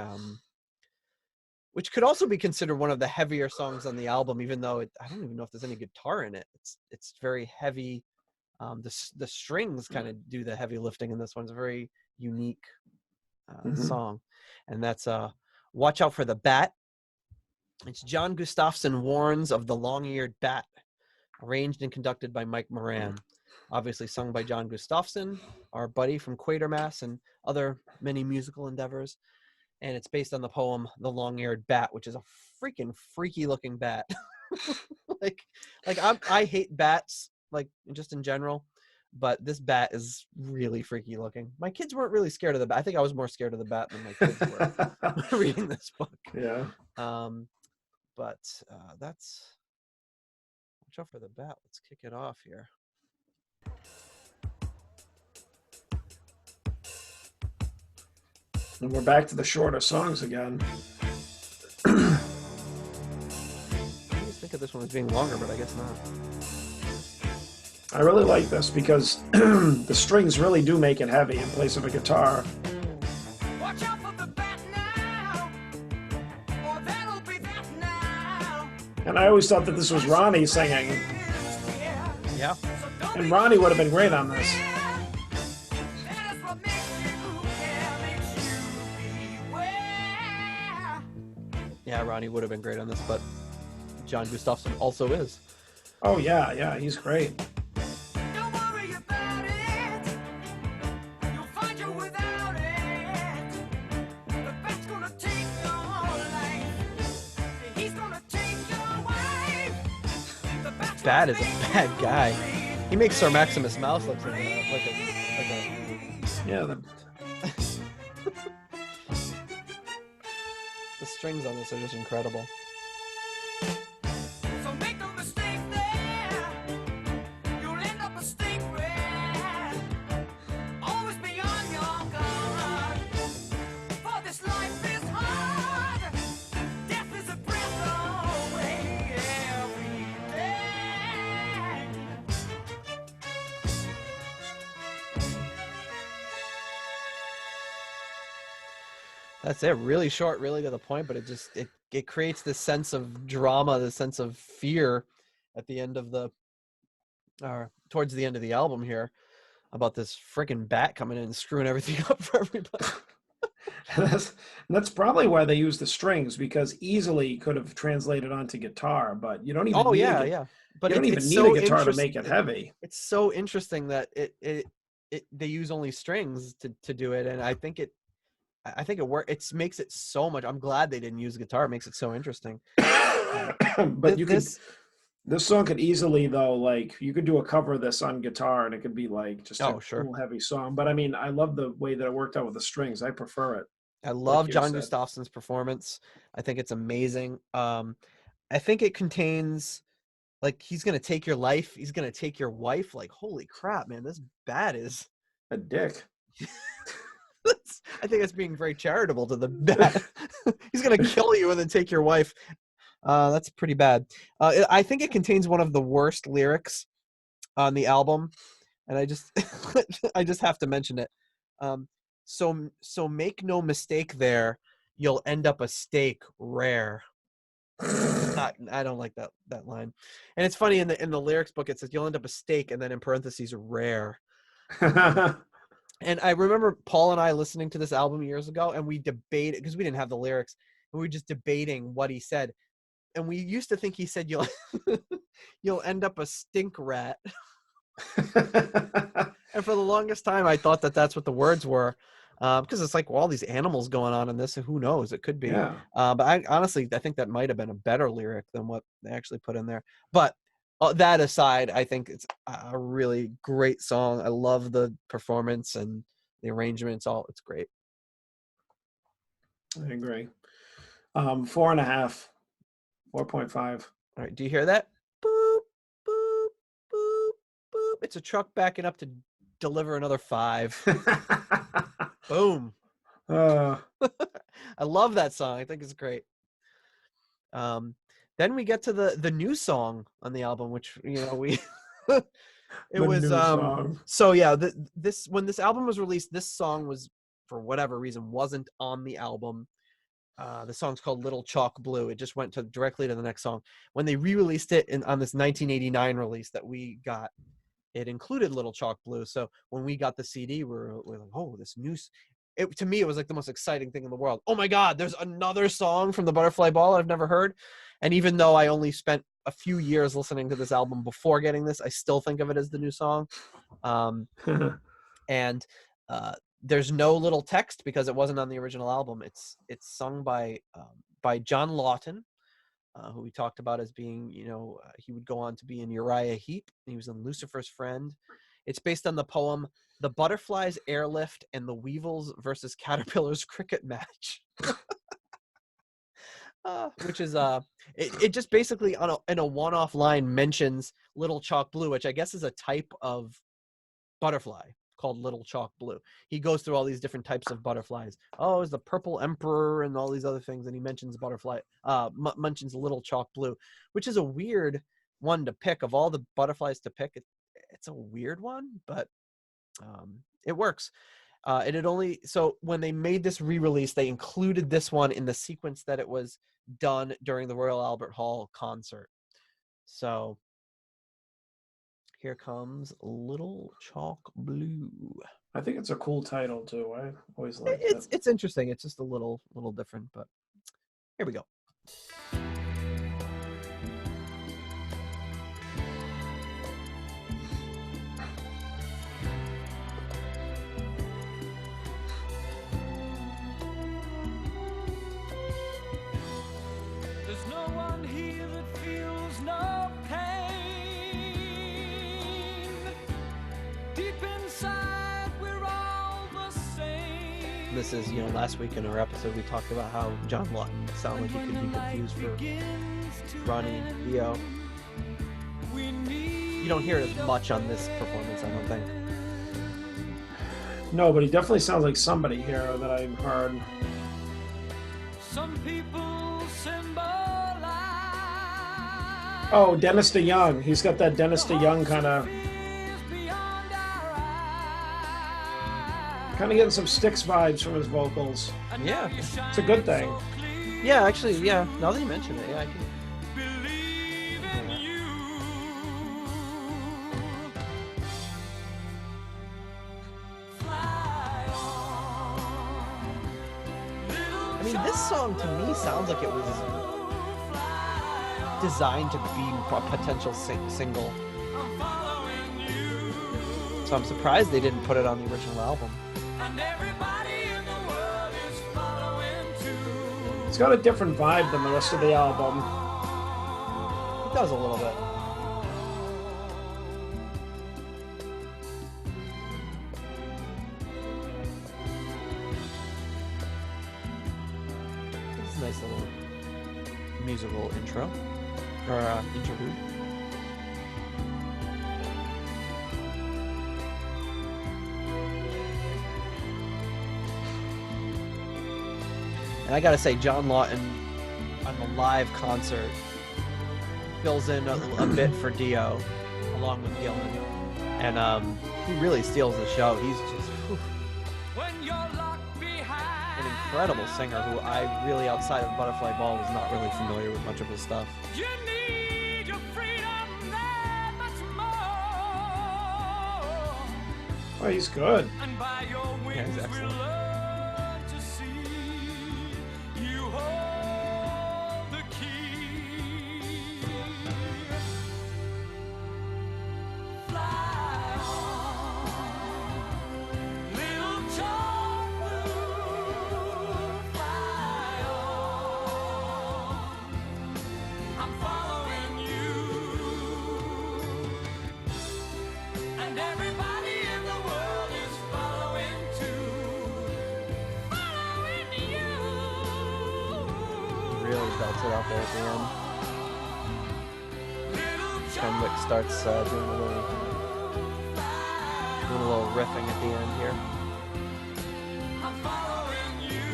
which could also be considered one of the heavier songs on the album, even though I don't even know if there's any guitar in it. It's very heavy. The strings kind of do the heavy lifting in this one. It's a very unique song, and that's "Watch Out for the Bat." It's John Gustafson warns of the long-eared bat, arranged and conducted by Mike Moran. Obviously sung by John Gustafson, our buddy from Quatermass and other many musical endeavors. And it's based on the poem "The Long-Eared Bat," which is a freaking freaky-looking bat. I hate bats, like just in general, but this bat is really freaky looking. My kids weren't really scared of the bat. I think I was more scared of the bat than my kids were reading this book. Yeah. But that's watch out for the bat. Let's kick it off here. And we're back to the shorter songs again. I always think of this one as being longer, but I guess not. I really like this because the strings really do make it heavy in place of a guitar. Watch out for the bat now, or that'll be that now. And I always thought that this was Ronnie singing. Yeah. And Ronnie would have been great on this. Yeah, Ronnie would have been great on this, but John Gustafson also is. Oh, yeah, he's great. Don't worry about it. You'll find you without it. The bat's gonna take your life. He's gonna take your wife. The bat's Bat is a bad guy. He makes Sir Maximus Mouse look like a Yeah, the strings on this are just incredible. So make no mistake there. You'll end up a stingray. Always be on your guard. For this life is hard. Death is a breath away every day. That's it. Really short, really to the point, but it creates this sense of drama, this sense of fear at the end of towards the end of the album here, about this freaking bat coming in and screwing everything up for everybody. that's probably why they use the strings, because easily could have translated onto guitar, but you don't even Oh need yeah. But you don't even need so a guitar to make it heavy. It's so interesting that they use only strings to do it, and I think it works. It makes it so much. I'm glad they didn't use guitar. It makes it so interesting. But this song could easily, though, like you could do a cover of this on guitar and it could be like just a cool heavy song. But I mean, I love the way that it worked out with the strings. I prefer it. I love John Gustafson's performance. I think it's amazing. I think it contains, like, he's gonna take your life, he's gonna take your wife. Like, holy crap, man, this bat is a dick. I think it's being very charitable to the bat. He's gonna kill you and then take your wife. That's pretty bad. I think it contains one of the worst lyrics on the album, and I just I just have to mention it. So make no mistake there, you'll end up a steak rare. I don't like that line. And it's funny in the lyrics book it says you'll end up a steak and then in parentheses rare. And I remember Paul and I listening to this album years ago, and we debated because we didn't have the lyrics, and we were just debating what he said. And we used to think he said you'll you'll end up a stink rat. And for the longest time, I thought that's what the words were, because it's like, well, all these animals going on in this, and who knows? It could be. Yeah. But I think that might have been a better lyric than what they actually put in there. But that aside, I think it's a really great song. I love the performance and the arrangement. It's great. I agree. 4.5, 4.5. All right, do you hear that? Boop, boop, boop, boop. It's a truck backing up to deliver another 5. Boom. I love that song. I think it's great. Then we get to the new song on the album, which we it was so yeah. This when this album was released, this song was for whatever reason wasn't on the album. The song's called Little Choc Blue. It just went directly to the next song. When they re-released it on this 1989 release that we got, it included Little Choc Blue. So when we got the CD, we're like, oh, this new. To me, it was like the most exciting thing in the world. Oh my God, there's another song from the Butterfly Ball I've never heard. And even though I only spent a few years listening to this album before getting this, I still think of it as the new song. And there's no little text because it wasn't on the original album. It's sung by John Lawton, who we talked about as being, he would go on to be in Uriah Heep. He was in Lucifer's Friend. It's based on the poem "The Butterflies Airlift and the Weevils versus Caterpillars Cricket Match," which is it just basically in a one-off line mentions Little Choc Blue, which I guess is a type of butterfly called Little Choc Blue. He goes through all these different types of butterflies. Oh, it's the purple emperor and all these other things, and he mentions butterfly, mentions Little Choc Blue, which is a weird one to pick. Of all the butterflies to pick, it's a weird one, but it works. So when they made this re-release, they included this one in the sequence that it was done during the Royal Albert Hall concert. So here comes Little Choc Blue. I think it's a cool title too. I always like it. It's interesting. It's just a little different, but here we go. There's no one here that feels no pain. Deep inside, we're all the same. This is, last week in our episode, we talked about how John Lawton sounded like he could be confused for Ronnie and Dio. You don't hear it as much on this performance, I don't think. No, but he definitely sounds like somebody here that I've heard. Some people symbolize. Oh, Dennis DeYoung. He's got that Dennis DeYoung kind of getting some Styx vibes from his vocals. Yeah. It's a good thing. Yeah, actually, yeah. Now that you mention it, yeah, I can. Believe in you. Fly on. I mean, this song to me sounds like it was designed to be a potential single. So I'm surprised they didn't put it on the original album. And everybody in the world is following too. It's got a different vibe than the rest of the album. It does a little bit. It's a nice little musical intro or interlude. And I gotta say, John Lawton, on the live concert. Fills in a bit for Dio, along with Gillen, and he really steals the show. He's just an incredible singer who I really, outside of Butterfly Ball, was not really familiar with much of his stuff. You need your freedom that much more. Oh, he's good. And by your wings Yeah, he's we excellent. learn to see. You hold the key. Fly on, little Choc blue. Fly on, I'm following you. And everybody in the world is following too. Following you. Really belts it out there at the end. Little Fenwick starts doing a little riffing at the end here. I'm following you.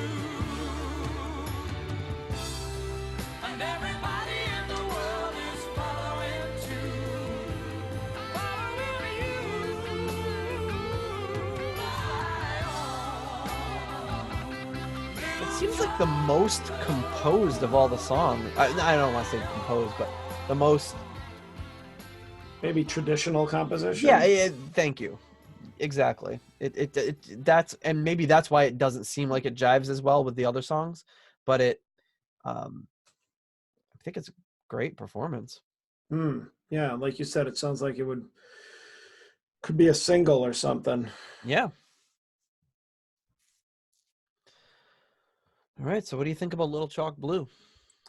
And everybody in the world is following too. Following you. It seems like the most composed of all the songs. I don't want to say composed, but the most. Maybe traditional composition. Yeah, thank you. Exactly. That's, and maybe that's why it doesn't seem like it jives as well with the other songs, but I think it's a great performance. Yeah, like you said, it sounds like it could be a single or something. Yeah. All right. So what do you think about Little Choc Blue?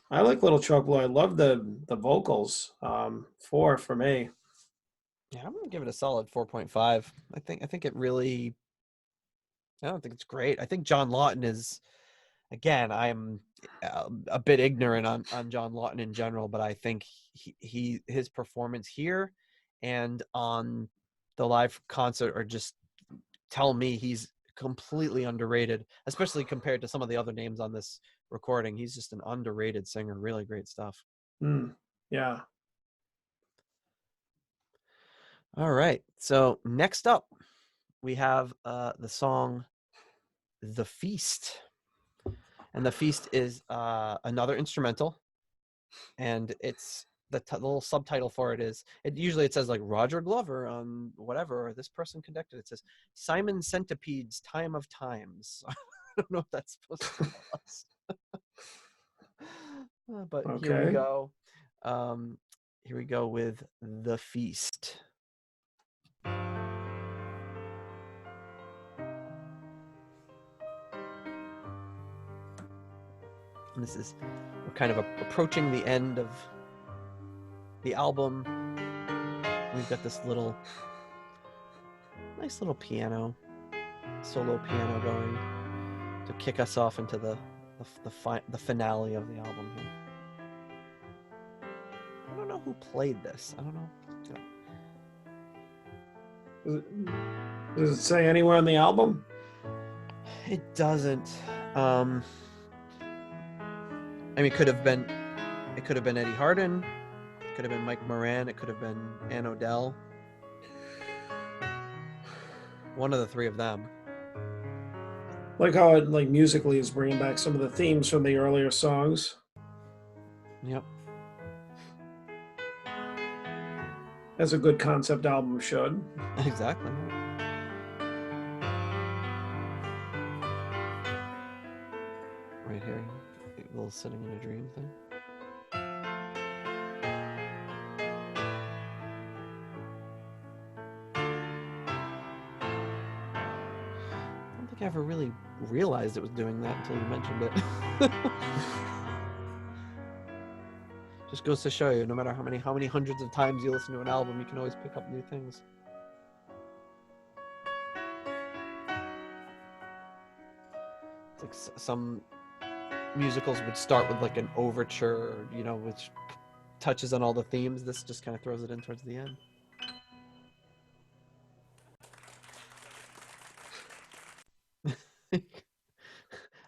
I like Little Choc Blue. I love the vocals. 4 for me. Yeah, I'm gonna give it a solid 4.5. I think it really. I don't think it's great. I think John Lawton is. Again, I'm a bit ignorant on John Lawton in general, but I think his performance here and on the live concert are just tell me he's completely underrated, especially compared to some of the other names on this recording. He's just an underrated singer. Really great stuff. Yeah. All right. So next up, we have the song "The Feast." And The Feast is another instrumental, and it's the little subtitle for it is, usually it says like Roger Glover on whatever, or this person conducted. It says Simon Centipede's Time of Times. I don't know if that's supposed to tell us. But Okay. Here we go. Here we go with The Feast. And this is, we're kind of approaching the end of the album. We've got this nice little solo piano going to kick us off into the finale of the album here. I don't know who played this. I don't know. Does it say anywhere on the album? It doesn't. I mean, it could have been Eddie Hardin, it could have been Mike Moran, it could have been Ann O'Dell. One of the three of them. Like how it musically is bringing back some of the themes from the earlier songs. Yep. As a good concept album should. Exactly. Right here, a little Sitting in a Dream thing. I don't think I ever really realized it was doing that until you mentioned it. Just goes to show you, no matter how many hundreds of times you listen to an album, you can always pick up new things. It's like some musicals would start with like an overture, which touches on all the themes. This just kind of throws it in towards the end.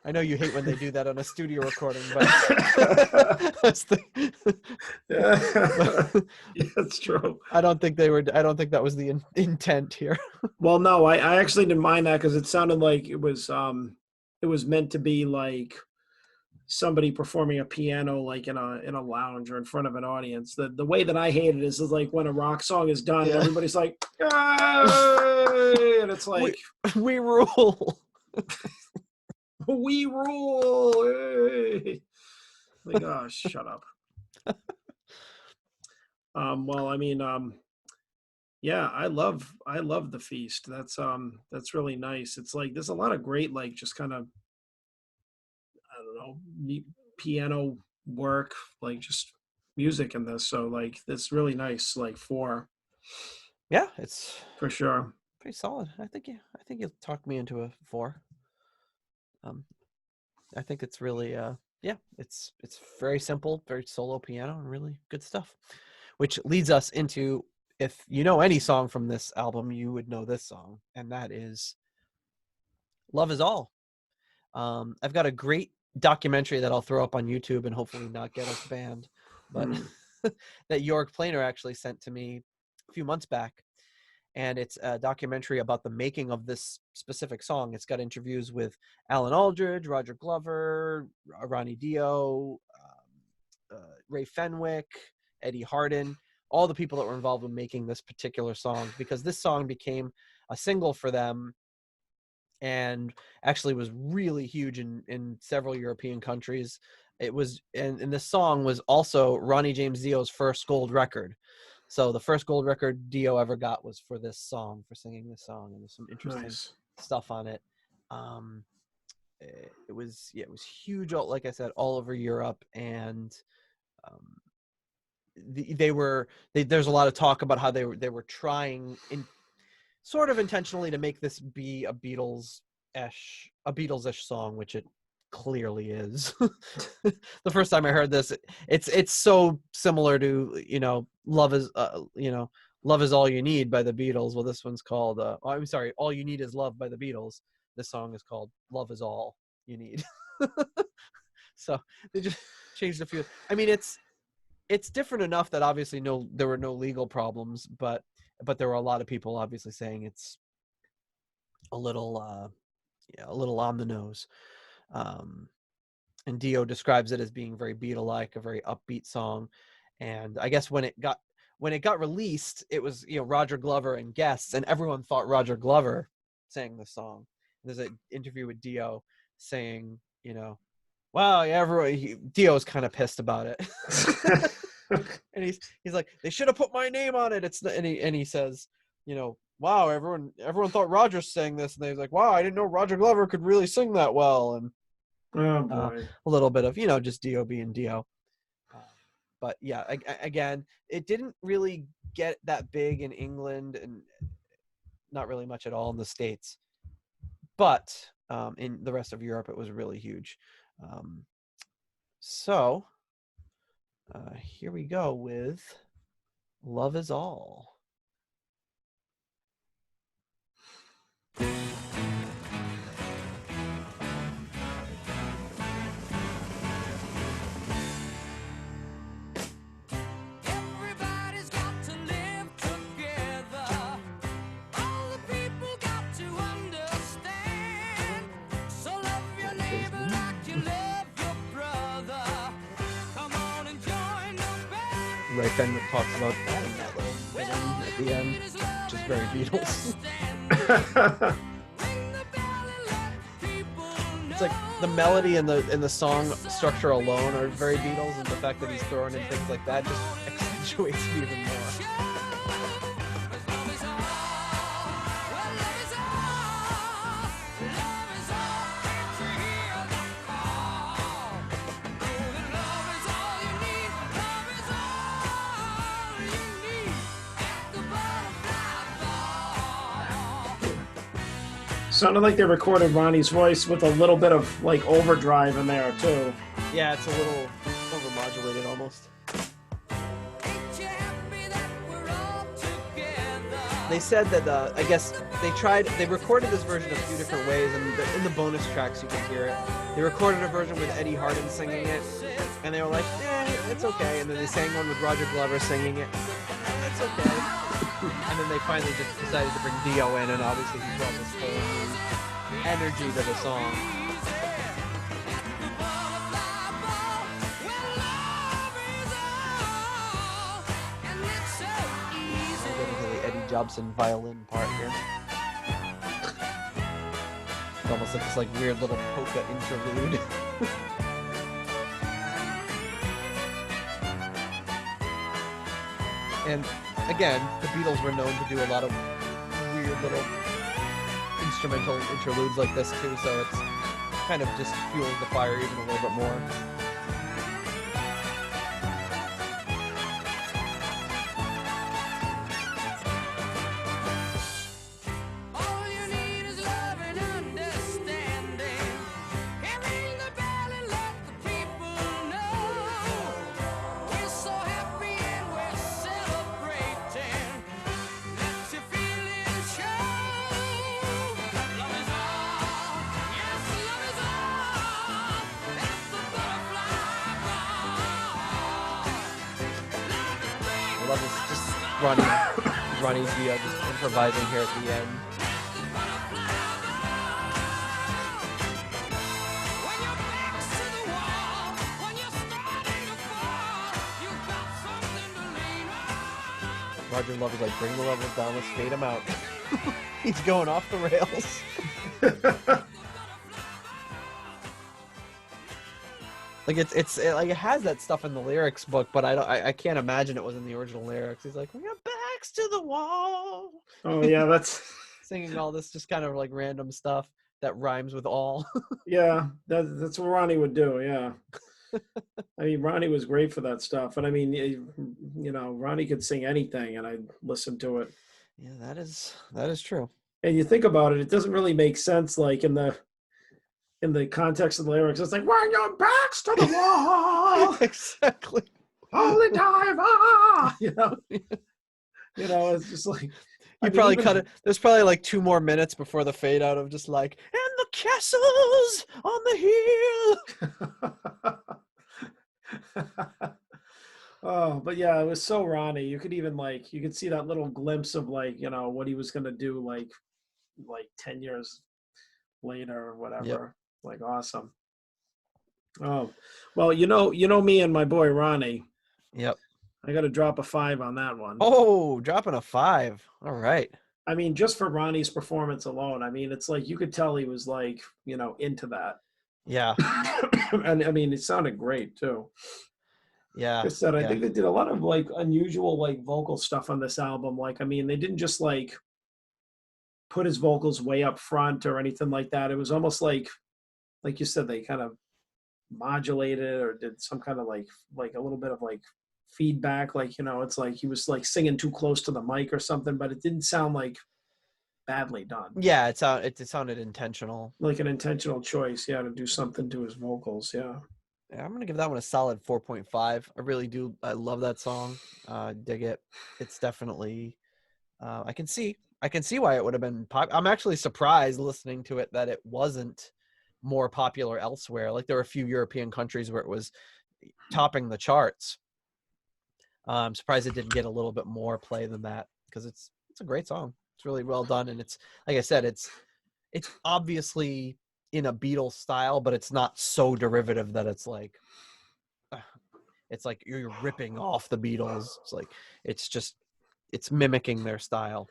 I know you hate when they do that on a studio recording, but that's Yeah, that's true. I don't think that was the intent here. Well, no, I actually didn't mind that because it sounded like it was meant to be like somebody performing a piano like in a lounge or in front of an audience. The way that I hate it is like when a rock song is done and Yeah. everybody's like, "Hey!" And it's like, we rule. we rule. Hey. Like, oh, shut up. Well, I mean, yeah, I love the feast. That's really nice. It's like there's a lot of great, like, just kind of, I don't know, piano work, like just music in this. So like it's really nice, like 4. Yeah, it's For sure. pretty solid. I think you talked me into a 4. I think it's really it's very simple, very solo piano, and really good stuff. Which leads us into, if you know any song from this album, you would know this song, and that is Love Is All. I've got a great documentary that I'll throw up on YouTube and hopefully not get us banned, but that York Planer actually sent to me a few months back. And it's a documentary about the making of this specific song. It's got interviews with Alan Aldridge, Roger Glover, Ronnie Dio, Ray Fenwick, Eddie Hardin, all the people that were involved in making this particular song, because this song became a single for them and actually was really huge in several European countries. It was, and this song was also Ronnie James Dio's first gold record. So the first gold record Dio ever got was for this song, for singing this song, and there's some interesting stuff on it. It was huge, like I said, all over Europe, and there's a lot of talk about how they were trying in sort of intentionally to make this be a Beatles-ish song, which it clearly is. The first time I heard this, it's so similar to, Love Is All You Need by the Beatles. Well, this one's called I'm sorry, All You Need Is Love by the Beatles. This song is called Love Is All You Need. So they just changed a few. I mean, it's different enough that obviously there were no legal problems, but there were a lot of people obviously saying it's a little on the nose. And Dio describes it as being very Beatle-like, a very upbeat song. And I guess when it got released, it was, Roger Glover and guests, and everyone thought Roger Glover sang the song. There's an interview with Dio saying, wow, yeah, Dio's kind of pissed about it. And he's like, they should have put my name on it. And he says, wow, everyone thought Roger sang this, and they're like, wow, I didn't know Roger Glover could really sing that well. And a little bit of just Dio being Dio. But yeah, again, it didn't really get that big in England, and not really much at all in the States. But in the rest of Europe, it was really huge. So here we go with Love Is All. Everybody's got to live together. All the people got to understand. So love your neighbor like you love your brother. Come on and join the band. Ray Fenwick talks about adding that little bit at the end, which is very Beatles. It's like the melody and the song structure alone are very Beatles, and the fact that he's throwing in things like that just accentuates it even more. Sounded like they recorded Ronnie's voice with a little bit of like overdrive in there too. Yeah, it's a little overmodulated almost. Ain't you happy that we're all together? they said that I guess they recorded this version a few different ways, and in the bonus tracks you can hear it. They recorded a version with Eddie Hardin singing it, and they were like, it's okay. And then they sang one with Roger Glover singing it, it's okay. And then they finally just decided to bring Dio in, and obviously he brought this whole new energy to the song. Jobson violin part here. It's almost like this weird little polka interlude. And again, the Beatles were known to do a lot of weird little instrumental interludes like this too, so it's kind of just fuels the fire even a little bit more. Love this, just Ronnie's Dio just improvising here at the end. Roger Glover's like, bring the levels down, let's fade him out. He's going off the rails. Like it has that stuff in the lyrics book, but I can't imagine it was in the original lyrics. He's like, "We got backs to the wall." Oh yeah, that's singing all this just kind of random stuff that rhymes with all. Yeah, that's what Ronnie would do. Yeah, I mean Ronnie was great for that stuff, and I mean Ronnie could sing anything, and I'd listen to it. Yeah, that is true. And you think about it, it doesn't really make sense, like in the context of the lyrics. It's like, when your back's to the wall, exactly. Holy diver, it's just like you probably cut it. There's probably 2 more minutes before the fade out of just and the castles on the hill. Oh, but yeah, it was so Ronnie. You could even you could see that little glimpse of what he was gonna do like 10 years later or whatever. Yep. Awesome. Oh, well, me and my boy Ronnie. Yep. I got to drop a 5 on that one. Oh, dropping a 5. All right. I mean, just for Ronnie's performance alone, I mean, it's you could tell he was into that. Yeah. And I mean, it sounded great too. Yeah. Like I said, I think they did a lot of unusual vocal stuff on this album. I mean, they didn't just put his vocals way up front or anything like that. It was almost like you said, they kind of modulated or did some kind of a little bit of feedback. It's he was singing too close to the mic or something, but it didn't sound badly done. Yeah, it sounded intentional. Like an intentional choice, yeah, to do something to his vocals, yeah. Yeah, I'm gonna give that one a solid 4.5. I really do. I love that song. Dig it. It's definitely. I can see why it would have been I'm actually surprised listening to it that it wasn't more popular elsewhere. There were a few European countries where it was topping the charts. I'm surprised it didn't get a little bit more play than that, because it's a great song. It's really well done, and it's, like I said, it's obviously in a Beatles style, but it's not so derivative that it's you're ripping off the Beatles. It's mimicking their style.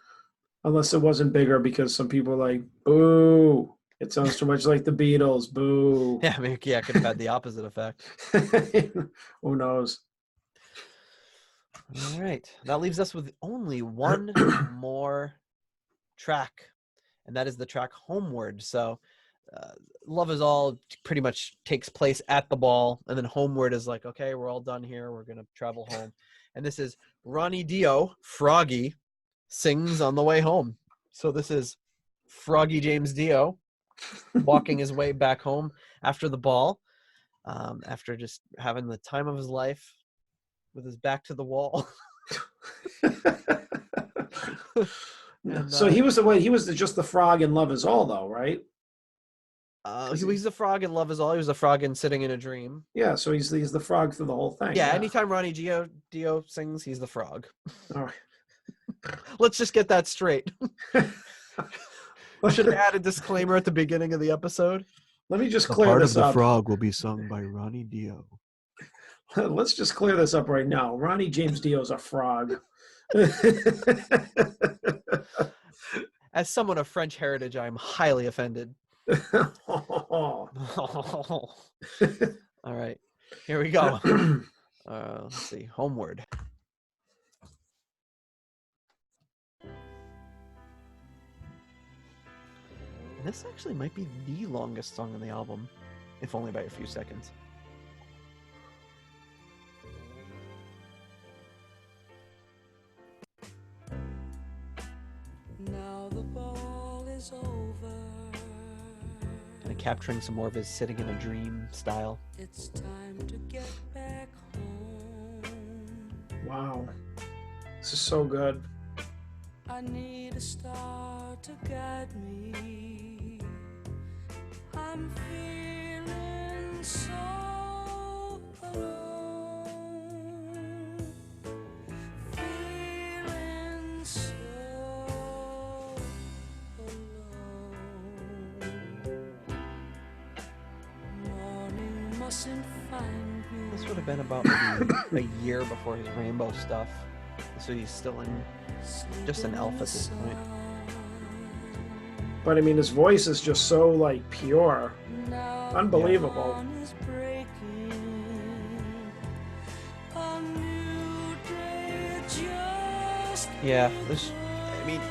Unless it wasn't bigger, because some people are like, boo, it sounds too much like the Beatles, boo. Yeah, it could have had the opposite effect. Who knows? All right. That leaves us with only one more track, and that is the track Homeward. So Love Is All pretty much takes place at the ball, and then Homeward is okay, we're all done here. We're going to travel home. And this is Ronnie Dio, Froggy, sings on the way home. So this is Froggy James Dio walking his way back home after the ball, after just having the time of his life with his back to the wall. And, so he was the way. He was just the frog in Love Is All, though, right? he was the frog in Love Is All. He was the frog in Sitting in a Dream. Yeah, so he's the frog through the whole thing. Yeah, anytime Ronnie Dio sings, he's the frog. All right. Let's just get that straight. Should have had a disclaimer at the beginning of the episode. Let me just clear this up. frog will be sung by Ronnie Dio. Let's just clear this up right now. Ronnie James Dio's a frog. As someone of French heritage, I'm highly offended. All right, here we go. Let's see, Homeward. This actually might be the longest song on the album, if only by a few seconds. Now the ball is over. Kind of capturing some more of his Sitting in a Dream style. It's time to get back home. Wow. This is so good. I need a star to guide me. I'm feeling so alone. Feeling so alone. Morning mustn't find me. This would have been about maybe a year before his Rainbow stuff. So he's still in just an elf at this point. But I mean, his voice is just so like pure, unbelievable. Yeah, I mean,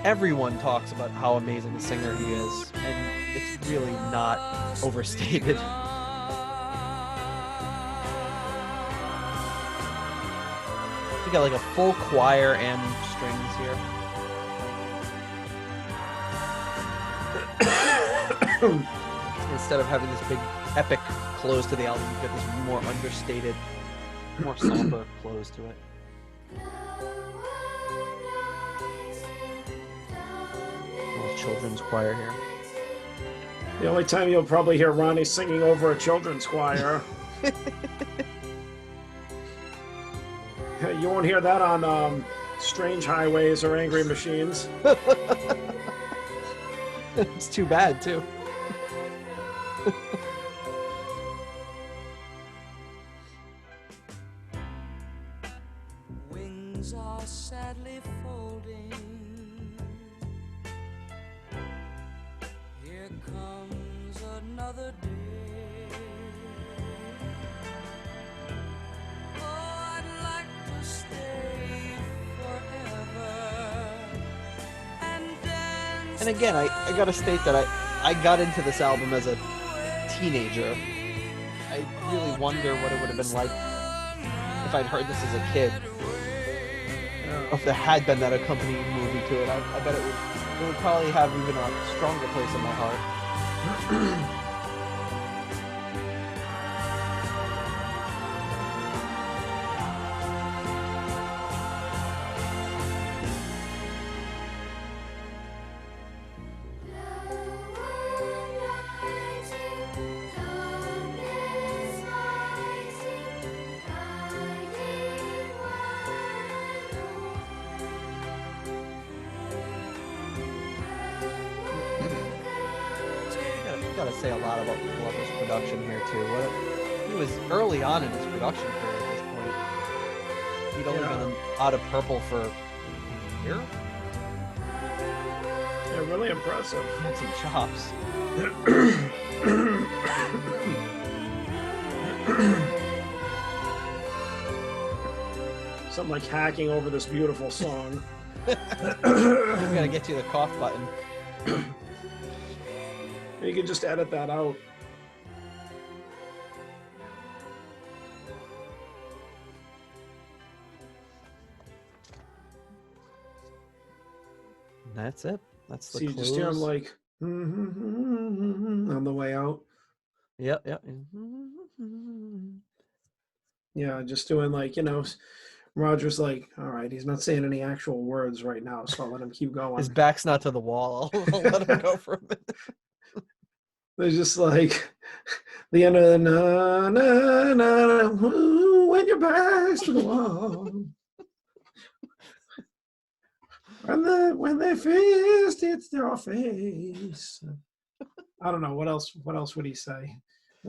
everyone talks about how amazing a singer he is, and it's really not overstated. We got like a full choir and strings here. Instead of having this big epic close to the album, you get this more understated, more somber close to it. Little children's choir here. The only time you'll probably hear Ronnie singing over a children's choir. You won't hear that on Strange Highways or Angry Machines. It's too bad, too. Wings are sadly folding. Here comes another day. Oh, I'd like to stay forever and dance. And again, I gotta state that I got into this album as a teenager. I really wonder what it would have been like if I'd heard this as a kid. Or if there had been that accompanying movie to it. I bet it would probably have even a stronger place in my heart. Gotta say a lot about Glover's production here too. He was early on in his production career at this point. He'd only been out of Purple for a year. They're really impressive. He had some chops. Something like hacking over this beautiful song. We gotta get you the cough button. You can just edit that out. That's it. That's the So you close. just hear him like on the way out. Yep. Yeah, just doing like, Roger's like, all right, he's not saying any actual words right now, so I'll let him keep going. His back's not to the wall. I'll let him go for a minute. They're just like the end of the na na na na when your back's to the wall. When they fist hits their face. I don't know what else. What else would he say?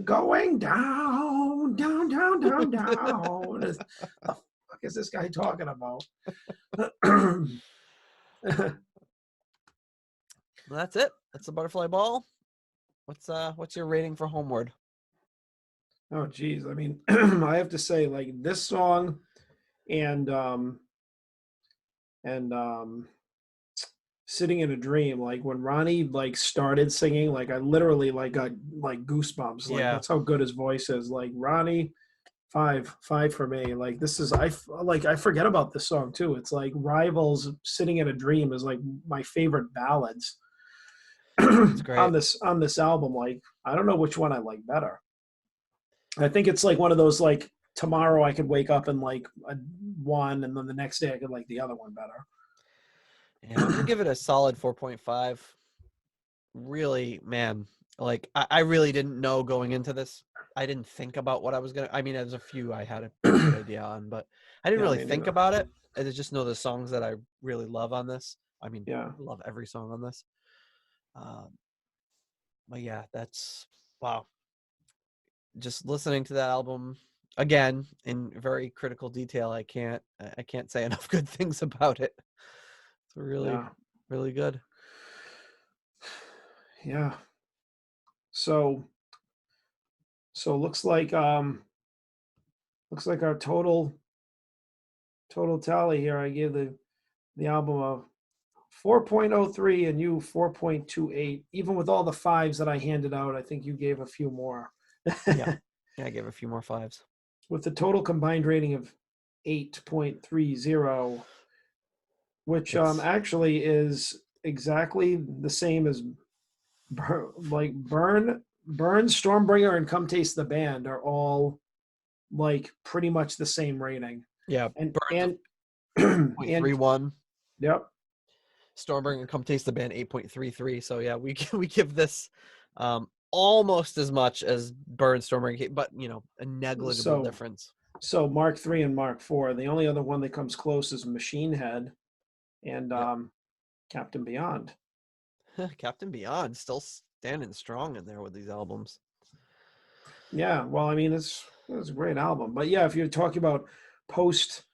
Going down, down, down, down, down. What the fuck is this guy talking about? Well, that's it. That's the butterfly ball. What's your rating for Homeward? Oh geez, I mean, I have to say, like this song, and Sitting in a Dream. Like when Ronnie like started singing, like I literally like got like goosebumps. Like Yeah. that's how good his voice is. Like Ronnie, five for me. Like this is I forget about this song too. It's like rivals. Sitting in a Dream is like my favorite ballads Great. on this album. Like I don't know which one I like better. I think it's like one of those like tomorrow I could wake up and like one, and then the next day I could like the other one better. Yeah, I'm gonna give it a solid 4.5. Really, man, like I really didn't know going into this. I didn't think about what I was gonna. I mean, there's a few I had a pretty good idea on, but I didn't Yeah, really me think neither. about it. I just know the songs that I really love on this. I mean, Yeah. I love every song on this. But yeah, that's wow. Just listening to that album again in very critical detail, I can't say enough good things about it. It's really, Yeah. really good. Yeah. So looks like our total tally here. I gave the album a 4.03 and you 4.28. Even with all the fives that I handed out, I think you gave a few more. Yeah, I gave a few more fives. With the total combined rating of 8.30, which actually is exactly the same as Burn, Stormbringer, and Come Taste the Band are all like pretty much the same rating. Yeah, And Burns and 0.31. Yep. Stormbringer and Come Taste the Band 8.33. So yeah, we give this almost as much as Burns, Stormbringer, but you know, a negligible difference. So Mark III and Mark IV. The only other one that comes close is Machine Head and Captain Beyond. Captain Beyond still standing strong in there with these albums. Yeah, well, I mean, it's a great album. But yeah, if you're talking about post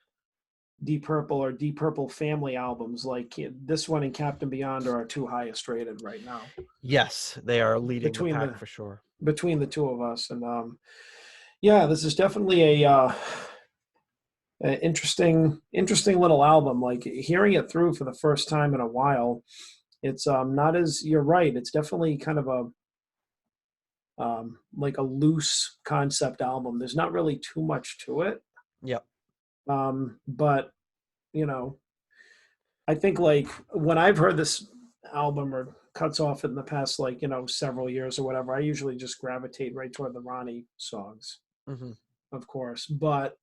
Deep Purple or Deep Purple family albums, like this one and Captain Beyond are our two highest rated right now. Yes, they are leading the pack for sure. Between the two of us. And yeah, this is definitely a interesting little album. Like hearing it through for the first time in a while, it's not as, you're right, it's definitely kind of a like a loose concept album. There's not really too much to it. Yep. But you know, I think like when I've heard this album or cuts off in the past, like, you know, several years or whatever, I usually just gravitate right toward the Ronnie songs, of course. But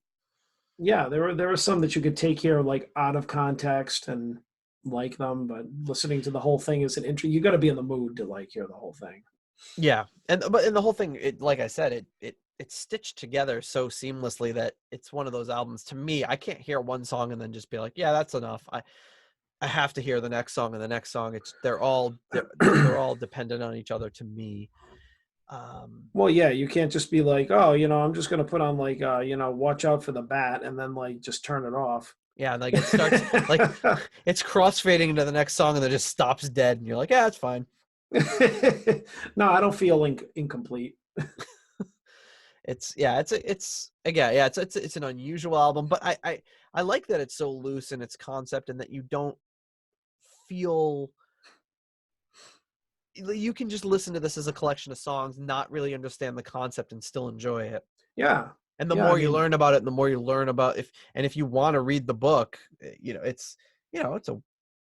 yeah, there were some that you could take here like out of context and like them, but listening to the whole thing is an intro. You got to be in the mood to like hear the whole thing. Yeah, and the whole thing, it, like I said, it's stitched together so seamlessly that it's one of those albums. To me, I can't hear one song and then just be like, yeah, that's enough. I have to hear the next song and the next song. They're all dependent on each other to me. Well, yeah, you can't just be like, oh, you know, I'm just gonna put on like, you know, Watch Out for the Bat, and then like just turn it off. Yeah, and like it starts like it's crossfading into the next song and then just stops dead, and you're like, yeah, it's fine. No, I don't feel incomplete. It's an unusual album, but I like that it's so loose in its concept and that you don't feel, you can just listen to this as a collection of songs, not really understand the concept and still enjoy it. Yeah. And the more you learn about it, and the more you learn about if you want to read the book, it's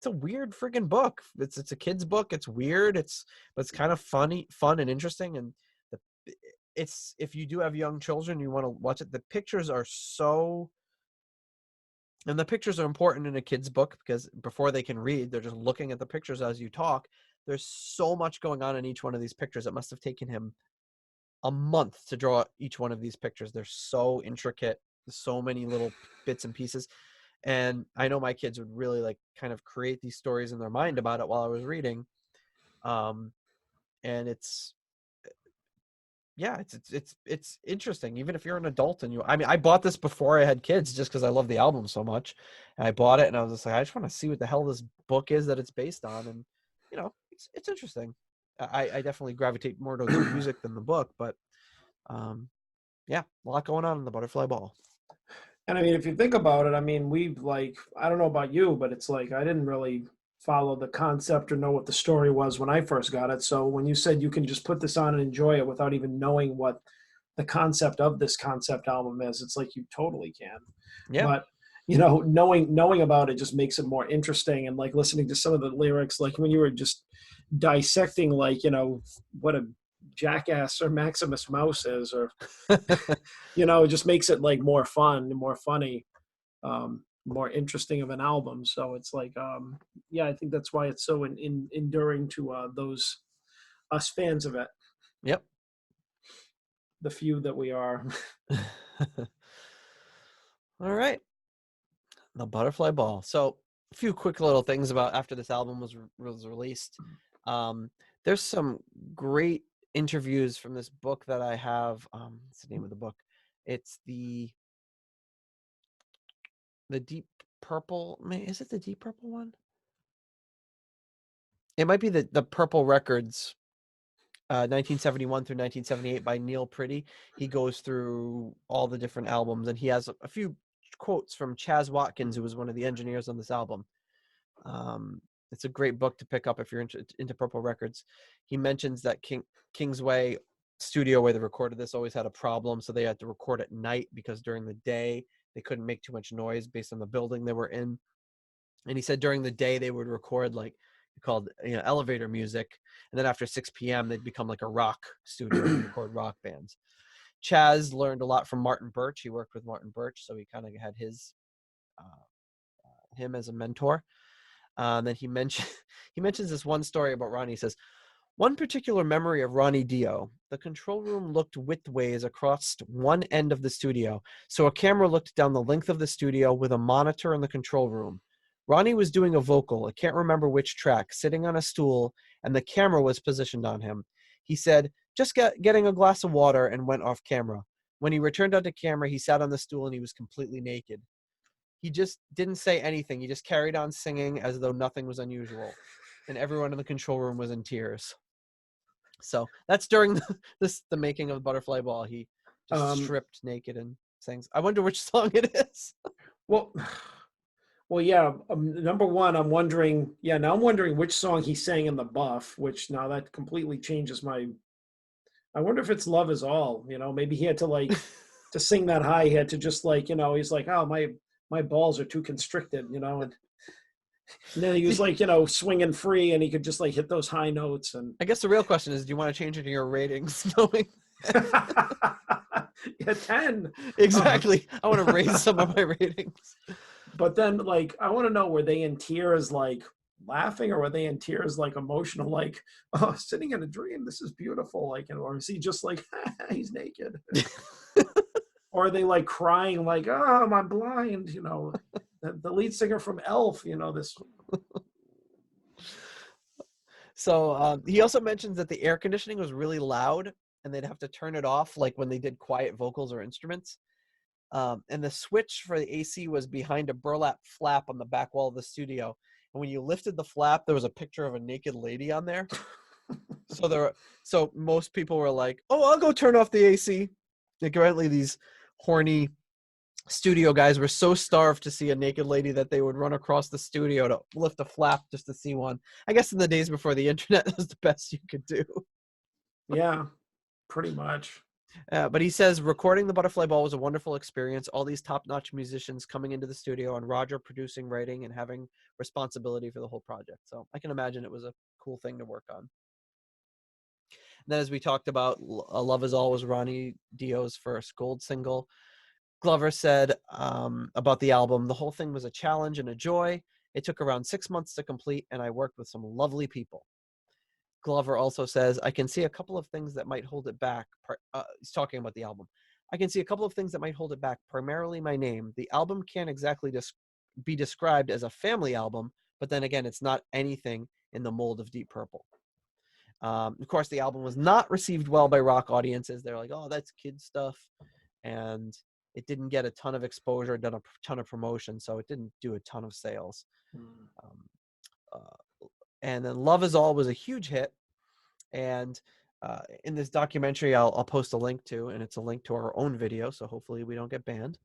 a weird freaking book. It's a kid's book. It's weird. But it's kind of fun and interesting. And if you do have young children, you want to watch it. The pictures are so And the pictures are important in a kid's book because before they can read, they're just looking at the pictures as you talk. There's so much going on in each one of these pictures. It must have taken him a month to draw each one of these pictures. They're so intricate, so many little bits and pieces. And I know my kids would really like kind of create these stories in their mind about it while I was reading. And it's it's interesting. Even if you're an adult and I mean, I bought this before I had kids just because I love the album so much. And I bought it and I was just like, I just want to see what the hell this book is that it's based on. And it's interesting. I definitely gravitate more to the music than the book, but yeah, a lot going on in the Butterfly Ball. And I mean, if you think about it, I mean, I don't know about you, but it's like I didn't really follow the concept or know what the story was when I first got it. So when you said you can just put this on and enjoy it without even knowing what the concept of this concept album is, it's like you totally can. Yeah. But knowing about it just makes it more interesting. And like listening to some of the lyrics, like when you were just dissecting, like, what a jackass or Maximus Mouse is, or it just makes it like more fun, more funny, more interesting of an album. So it's like, I think that's why it's so enduring to those us fans of it. Yep. The few that we are. All right. The Butterfly Ball. So a few quick little things about after this album was released. There's some great interviews from this book that I have. What's the name of the book? It's the Deep Purple. Is it the Deep Purple one? It might be the Purple Records, 1971 through 1978 by Neil Pretty. He goes through all the different albums, and he has a few quotes from Chaz Watkins, who was one of the engineers on this album. It's a great book to pick up if you're into Purple Records. He mentions that Kingsway studio where they recorded this always had a problem, so they had to record at night because during the day they couldn't make too much noise based on the building they were in. And he said during the day they would record like called elevator music, and then after 6 p.m. they'd become like a rock studio and record rock bands. Chaz learned a lot from Martin Birch. He worked with Martin Birch, so he kind of had him as a mentor. Then he mentions this one story about Ronnie. He says, one particular memory of Ronnie Dio, the control room looked widthways across one end of the studio, so a camera looked down the length of the studio with a monitor in the control room. Ronnie was doing a vocal, I can't remember which track, sitting on a stool, and the camera was positioned on him. He said, just getting a glass of water, and went off camera. When he returned onto camera, he sat on the stool and he was completely naked. He just didn't say anything. He just carried on singing as though nothing was unusual. And everyone in the control room was in tears. So that's during the making of the Butterfly Ball. He just stripped naked and sang. I wonder which song it is. Well, yeah. Number one, I'm wondering. Yeah, now I'm wondering which song he sang in the Buff. Which now that completely changes my. I wonder if it's "Love Is All." Maybe he had to like to sing that high. He had to just like he's like, oh, my balls are too constricted, and then he was like swinging free, and he could just like hit those high notes. And I guess the real question is, do you want to change it to your ratings, knowing? Yeah, 10. Exactly. I want to raise some of my ratings. But then, like, I want to know, were they in tears, like, laughing, or were they in tears, like, emotional, like, oh, sitting in a dream, this is beautiful, like, or is he just like, he's naked? Or are they, like, crying, like, oh, I'm blind, the lead singer from Elf, this. So he also mentions that the air conditioning was really loud, and they'd have to turn it off, like, when they did quiet vocals or instruments. And the switch for the AC was behind a burlap flap on the back wall of the studio. And when you lifted the flap, there was a picture of a naked lady on there. So most people were like, oh, I'll go turn off the AC. Like, apparently these horny studio guys were so starved to see a naked lady that they would run across the studio to lift a flap just to see one. I guess in the days before the internet, that was the best you could do. Yeah, pretty much. But he says recording the Butterfly Ball was a wonderful experience. All these top-notch musicians coming into the studio, and Roger producing, writing, and having responsibility for the whole project. So I can imagine it was a cool thing to work on. And then, as we talked about, Love Is All was Ronnie Dio's first gold single. Glover said about the album, the whole thing was a challenge and a joy. It took around 6 months to complete, and I worked with some lovely people. Glover also says, I can see a couple of things that might hold it back. He's talking about the album. I can see a couple of things that might hold it back, primarily my name. The album can't exactly be described as a family album, but then again, it's not anything in the mold of Deep Purple. Of course, the album was not received well by rock audiences. They're like, oh, that's kid stuff. And it didn't get a ton of exposure, done a ton of promotion, so it didn't do a ton of sales. And then Love Is All was a huge hit. And in this documentary, I'll post a link to, and it's a link to our own video, so hopefully we don't get banned.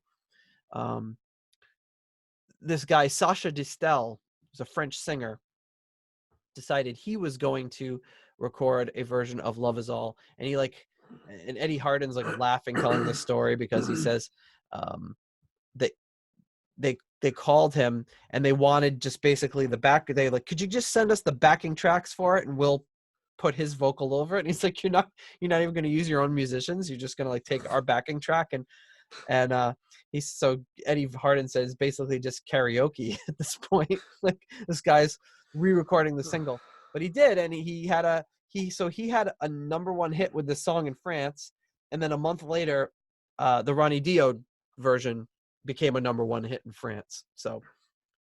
This guy, Sacha Distel, who's a French singer, decided he was going to record a version of Love Is All. And and Eddie Hardin's like laughing, telling this story, because he says that they called him and they wanted just basically they like, could you just send us the backing tracks for it and we'll put his vocal over it? And he's like, you're not even going to use your own musicians. You're just going to like take our backing track. And so Eddie Hardin says basically just karaoke at this point. Like, this guy's re-recording the single, but he did. And he had a #1 hit with this song in France. And then a month later, the Ronnie Dio version became a #1 hit in France. So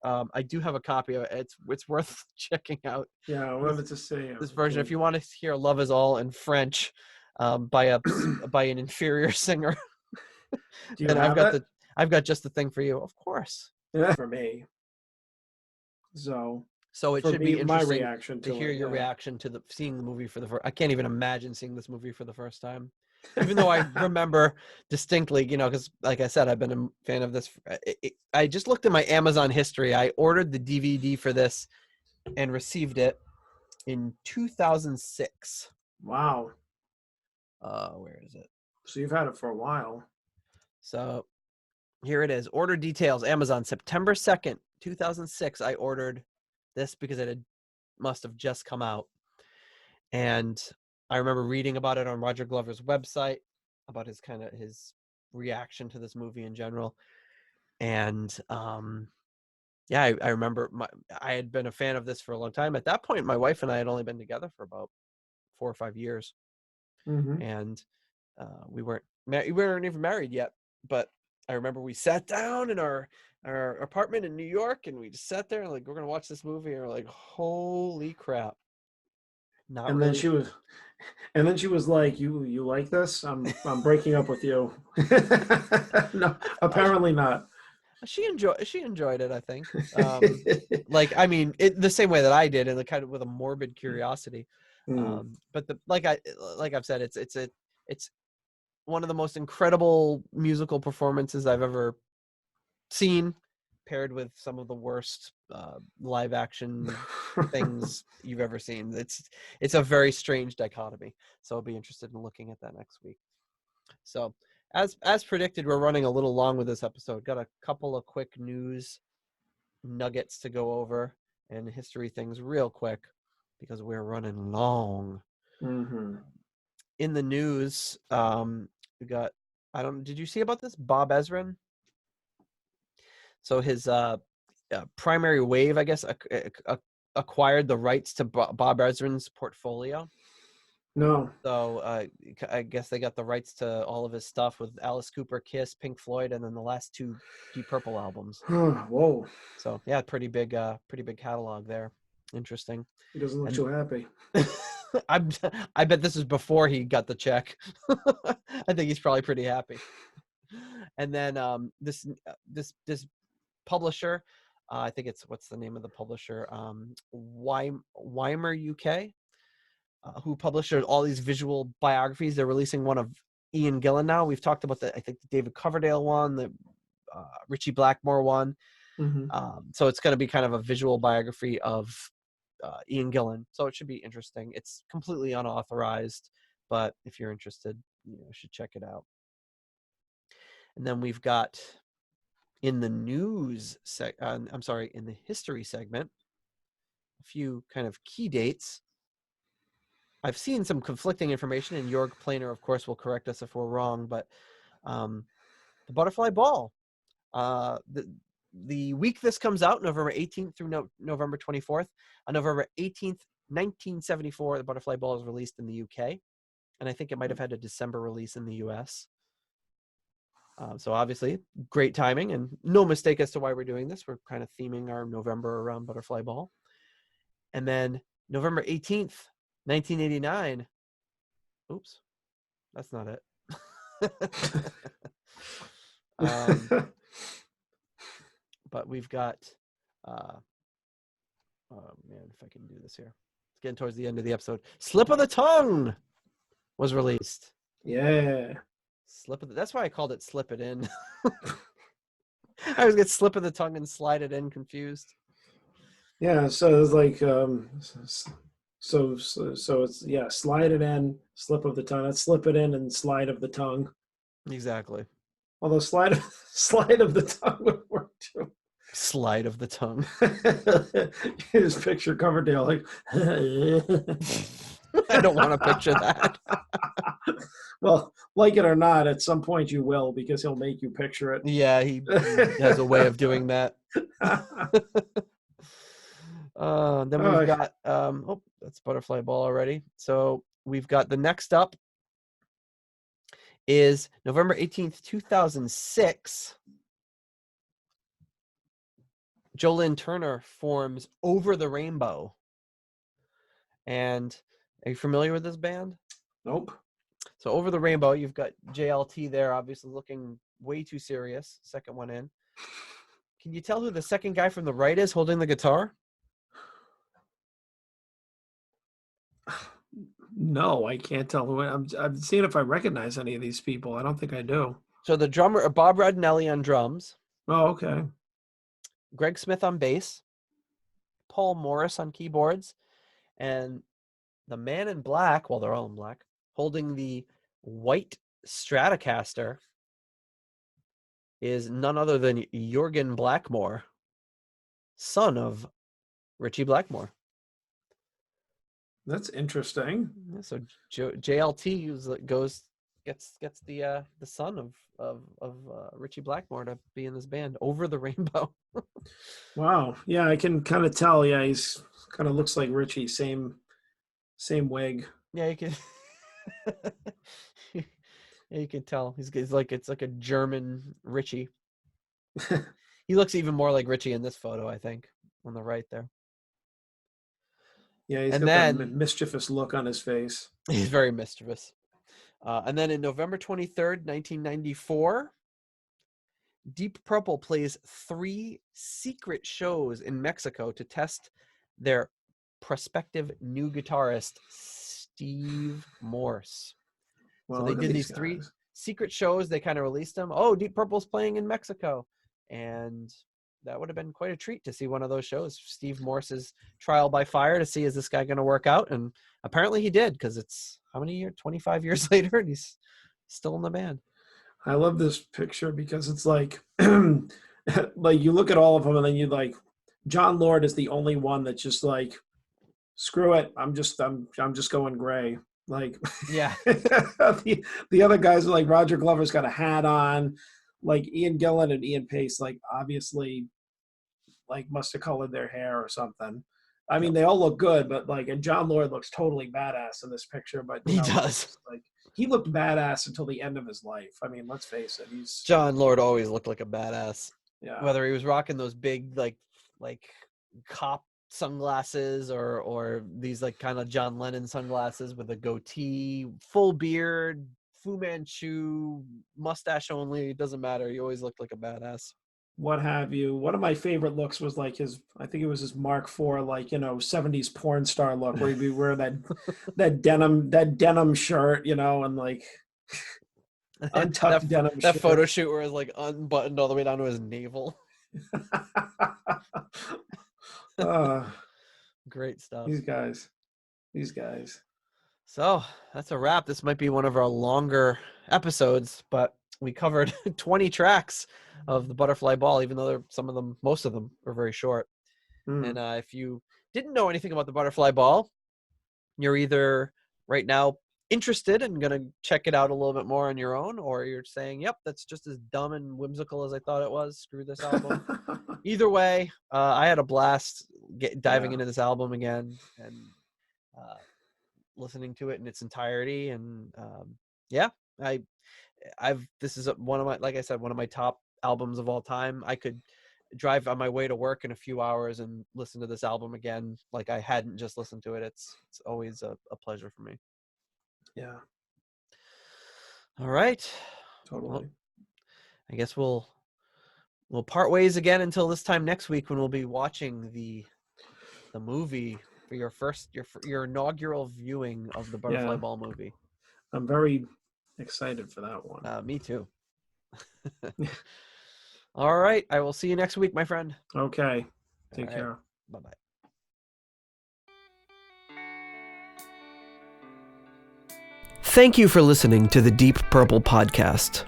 I do have a copy of it. It's worth checking out. Yeah, I wanted to say this version. If you want to hear Love Is All in French by an inferior singer, do you and have I've got just the thing for you, of course. Yeah, for me. So it should be interesting my reaction to hear your reaction to seeing the movie for the first. I can't even imagine seeing this movie for the first time. Even though I remember distinctly, because like I said, I've been a fan of this. I just looked at my Amazon history. I ordered the DVD for this and received it in 2006. Wow. Where is it? So you've had it for a while. So here it is. Order details. Amazon, September 2nd, 2006. I ordered this because must have just come out. And I remember reading about it on Roger Glover's website, about his reaction to this movie in general. And I remember I had been a fan of this for a long time. At that point, my wife and I had only been together for about 4 or 5 years. Mm-hmm. And we weren't even married yet. But I remember we sat down in our apartment in New York, and we just sat there and like, we're going to watch this movie. And we're like, holy crap. Then she was like, you like this? I'm breaking up with you. No, apparently not. She enjoyed it, I think. The same way that I did, and kind of with a morbid curiosity. But like I've said, it's one of the most incredible musical performances I've ever seen, paired with some of the worst live action things you've ever seen. It's a very strange dichotomy. So I'll be interested in looking at that next week. So as predicted, we're running a little long with this episode. Got a couple of quick news nuggets to go over and history things real quick because we're running long. Mm-hmm. In the news, we got, did you see about this? Bob Ezrin. So his Primary Wave, I guess, acquired the rights to Bob Ezrin's portfolio. No. So I guess they got the rights to all of his stuff with Alice Cooper, Kiss, Pink Floyd, and then the last 2 Deep Purple albums. Whoa. So yeah, pretty big catalog there. Interesting. He doesn't look too happy. I bet this is before he got the check. I think he's probably pretty happy. And then this publisher, I think what's the name of the publisher? Weimer UK, who published all these visual biographies. They're releasing one of Ian Gillan now. We've talked about I think the David Coverdale one, the Richie Blackmore one. Mm-hmm. So it's going to be kind of a visual biography of Ian Gillan. So it should be interesting. It's completely unauthorized, but if you're interested, you should check it out. And then we've got in the news in the history segment, a few kind of key dates. I've seen some conflicting information, and Jörg Planer, of course, will correct us if we're wrong, but the the butterfly ball. The week this comes out, November 18th through November 24th. On November 18th, 1974, the butterfly ball was released in the UK, and I think it might have had a December release in the US. So obviously, great timing, and no mistake as to why we're doing this. We're kind of theming our November around butterfly ball. And then November 18th, 1989. Oops, that's not it. But we've got, oh man, if I can do this here. It's getting towards the end of the episode. Slip of the Tongue was released. Yeah. That's why I called it Slip It In. I always get Slip of the Tongue and Slide It In confused. Yeah, so it's like so it's slide it in, slip of the tongue. That's slip it in and slide of the tongue. Exactly. Although slide of the tongue would work too. Slide of the tongue. His picture Coverdale like I don't want to picture that. Well, like it or not, at some point you will, because he'll make you picture it. Yeah, he has a way of doing that. Then we've got that's butterfly ball already. So we've got the next up is November 18th, 2006. Jolyn Turner forms Over the Rainbow. And are you familiar with this band? Nope. So Over the Rainbow, you've got JLT there, obviously looking way too serious. Second one in. Can you tell who the second guy from the right is holding the guitar? No, I can't tell who. I'm seeing if I recognize any of these people. I don't think I do. So the drummer, Bob Radnelli on drums. Oh, okay. Greg Smith on bass. Paul Morris on keyboards. And the man in black, well, they're all in black, holding the white Stratocaster is none other than Jurgen Blackmore, son of Richie Blackmore. That's interesting. So JLT gets the son of Richie Blackmore to be in this band, Over the Rainbow. Wow. Yeah, I can kind of tell. Yeah, he's kind of looks like Richie. Same wig. Yeah, you can. Yeah, you can tell. It's like a German Richie. He looks even more like Richie in this photo, I think, on the right there. Yeah, he's got that mischievous look on his face. He's very mischievous. And then in November 23rd, 1994, Deep Purple plays 3 secret shows in Mexico to test their prospective new guitarist, Steve Morse. Well, so they did these 3 secret shows. They kind of released them. Oh, Deep Purple's playing in Mexico. And that would have been quite a treat to see one of those shows. Steve Morse's trial by fire to see, is this guy going to work out? And apparently he did, because it's how many years? 25 years later, and he's still in the band. I love this picture because it's like, like you look at all of them and then you like, John Lord is the only one that's just like, screw it. I'm just going gray. Like, yeah. the other guys are like Roger Glover's got a hat on. Like Ian Gillan and Ian Pace, like obviously, like must have colored their hair or something. I mean, they all look good, but like, and John Lord looks totally badass in this picture. But he does. Like he looked badass until the end of his life. I mean, let's face it. John Lord always looked like a badass. Yeah. Whether he was rocking those big like cop sunglasses or these like kind of John Lennon sunglasses with a goatee, full beard, Fu Manchu, mustache only, it doesn't matter. He always looked like a badass. What have you. One of my favorite looks was like I think it was his Mark IV, like, 70s porn star look where he'd be wearing that denim shirt, and like untucked denim shirt. That photo shoot where it's like unbuttoned all the way down to his navel. Great stuff. These guys. So that's a wrap. This might be one of our longer episodes, but we covered 20 tracks of the Butterfly Ball, even though most of them are very short. And if you didn't know anything about the Butterfly Ball, you're either right now interested and going to check it out a little bit more on your own, or you're saying, yep, that's just as dumb and whimsical as I thought it was, screw this album. Either way, I had a blast diving into this album again and listening to it in its entirety. And this is one of my, like I said, one of my top albums of all time. I could drive on my way to work in a few hours and listen to this album again like I hadn't just listened to it. It's always a pleasure for me. Yeah. All right. Totally. Well, I guess we'll part ways again until this time next week when we'll be watching the movie for your inaugural viewing of the Butterfly Ball movie. I'm very excited for that one. Me too. All right. I will see you next week, my friend. Okay. Take care. Bye-bye. Thank you for listening to the Deep Purple Podcast.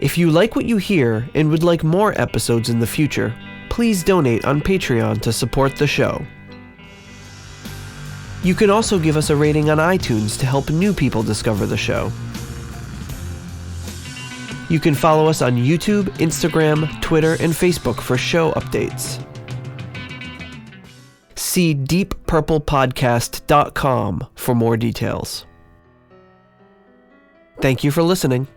If you like what you hear and would like more episodes in the future, please donate on Patreon to support the show. You can also give us a rating on iTunes to help new people discover the show. You can follow us on YouTube, Instagram, Twitter, and Facebook for show updates. See deeppurplepodcast.com for more details. Thank you for listening.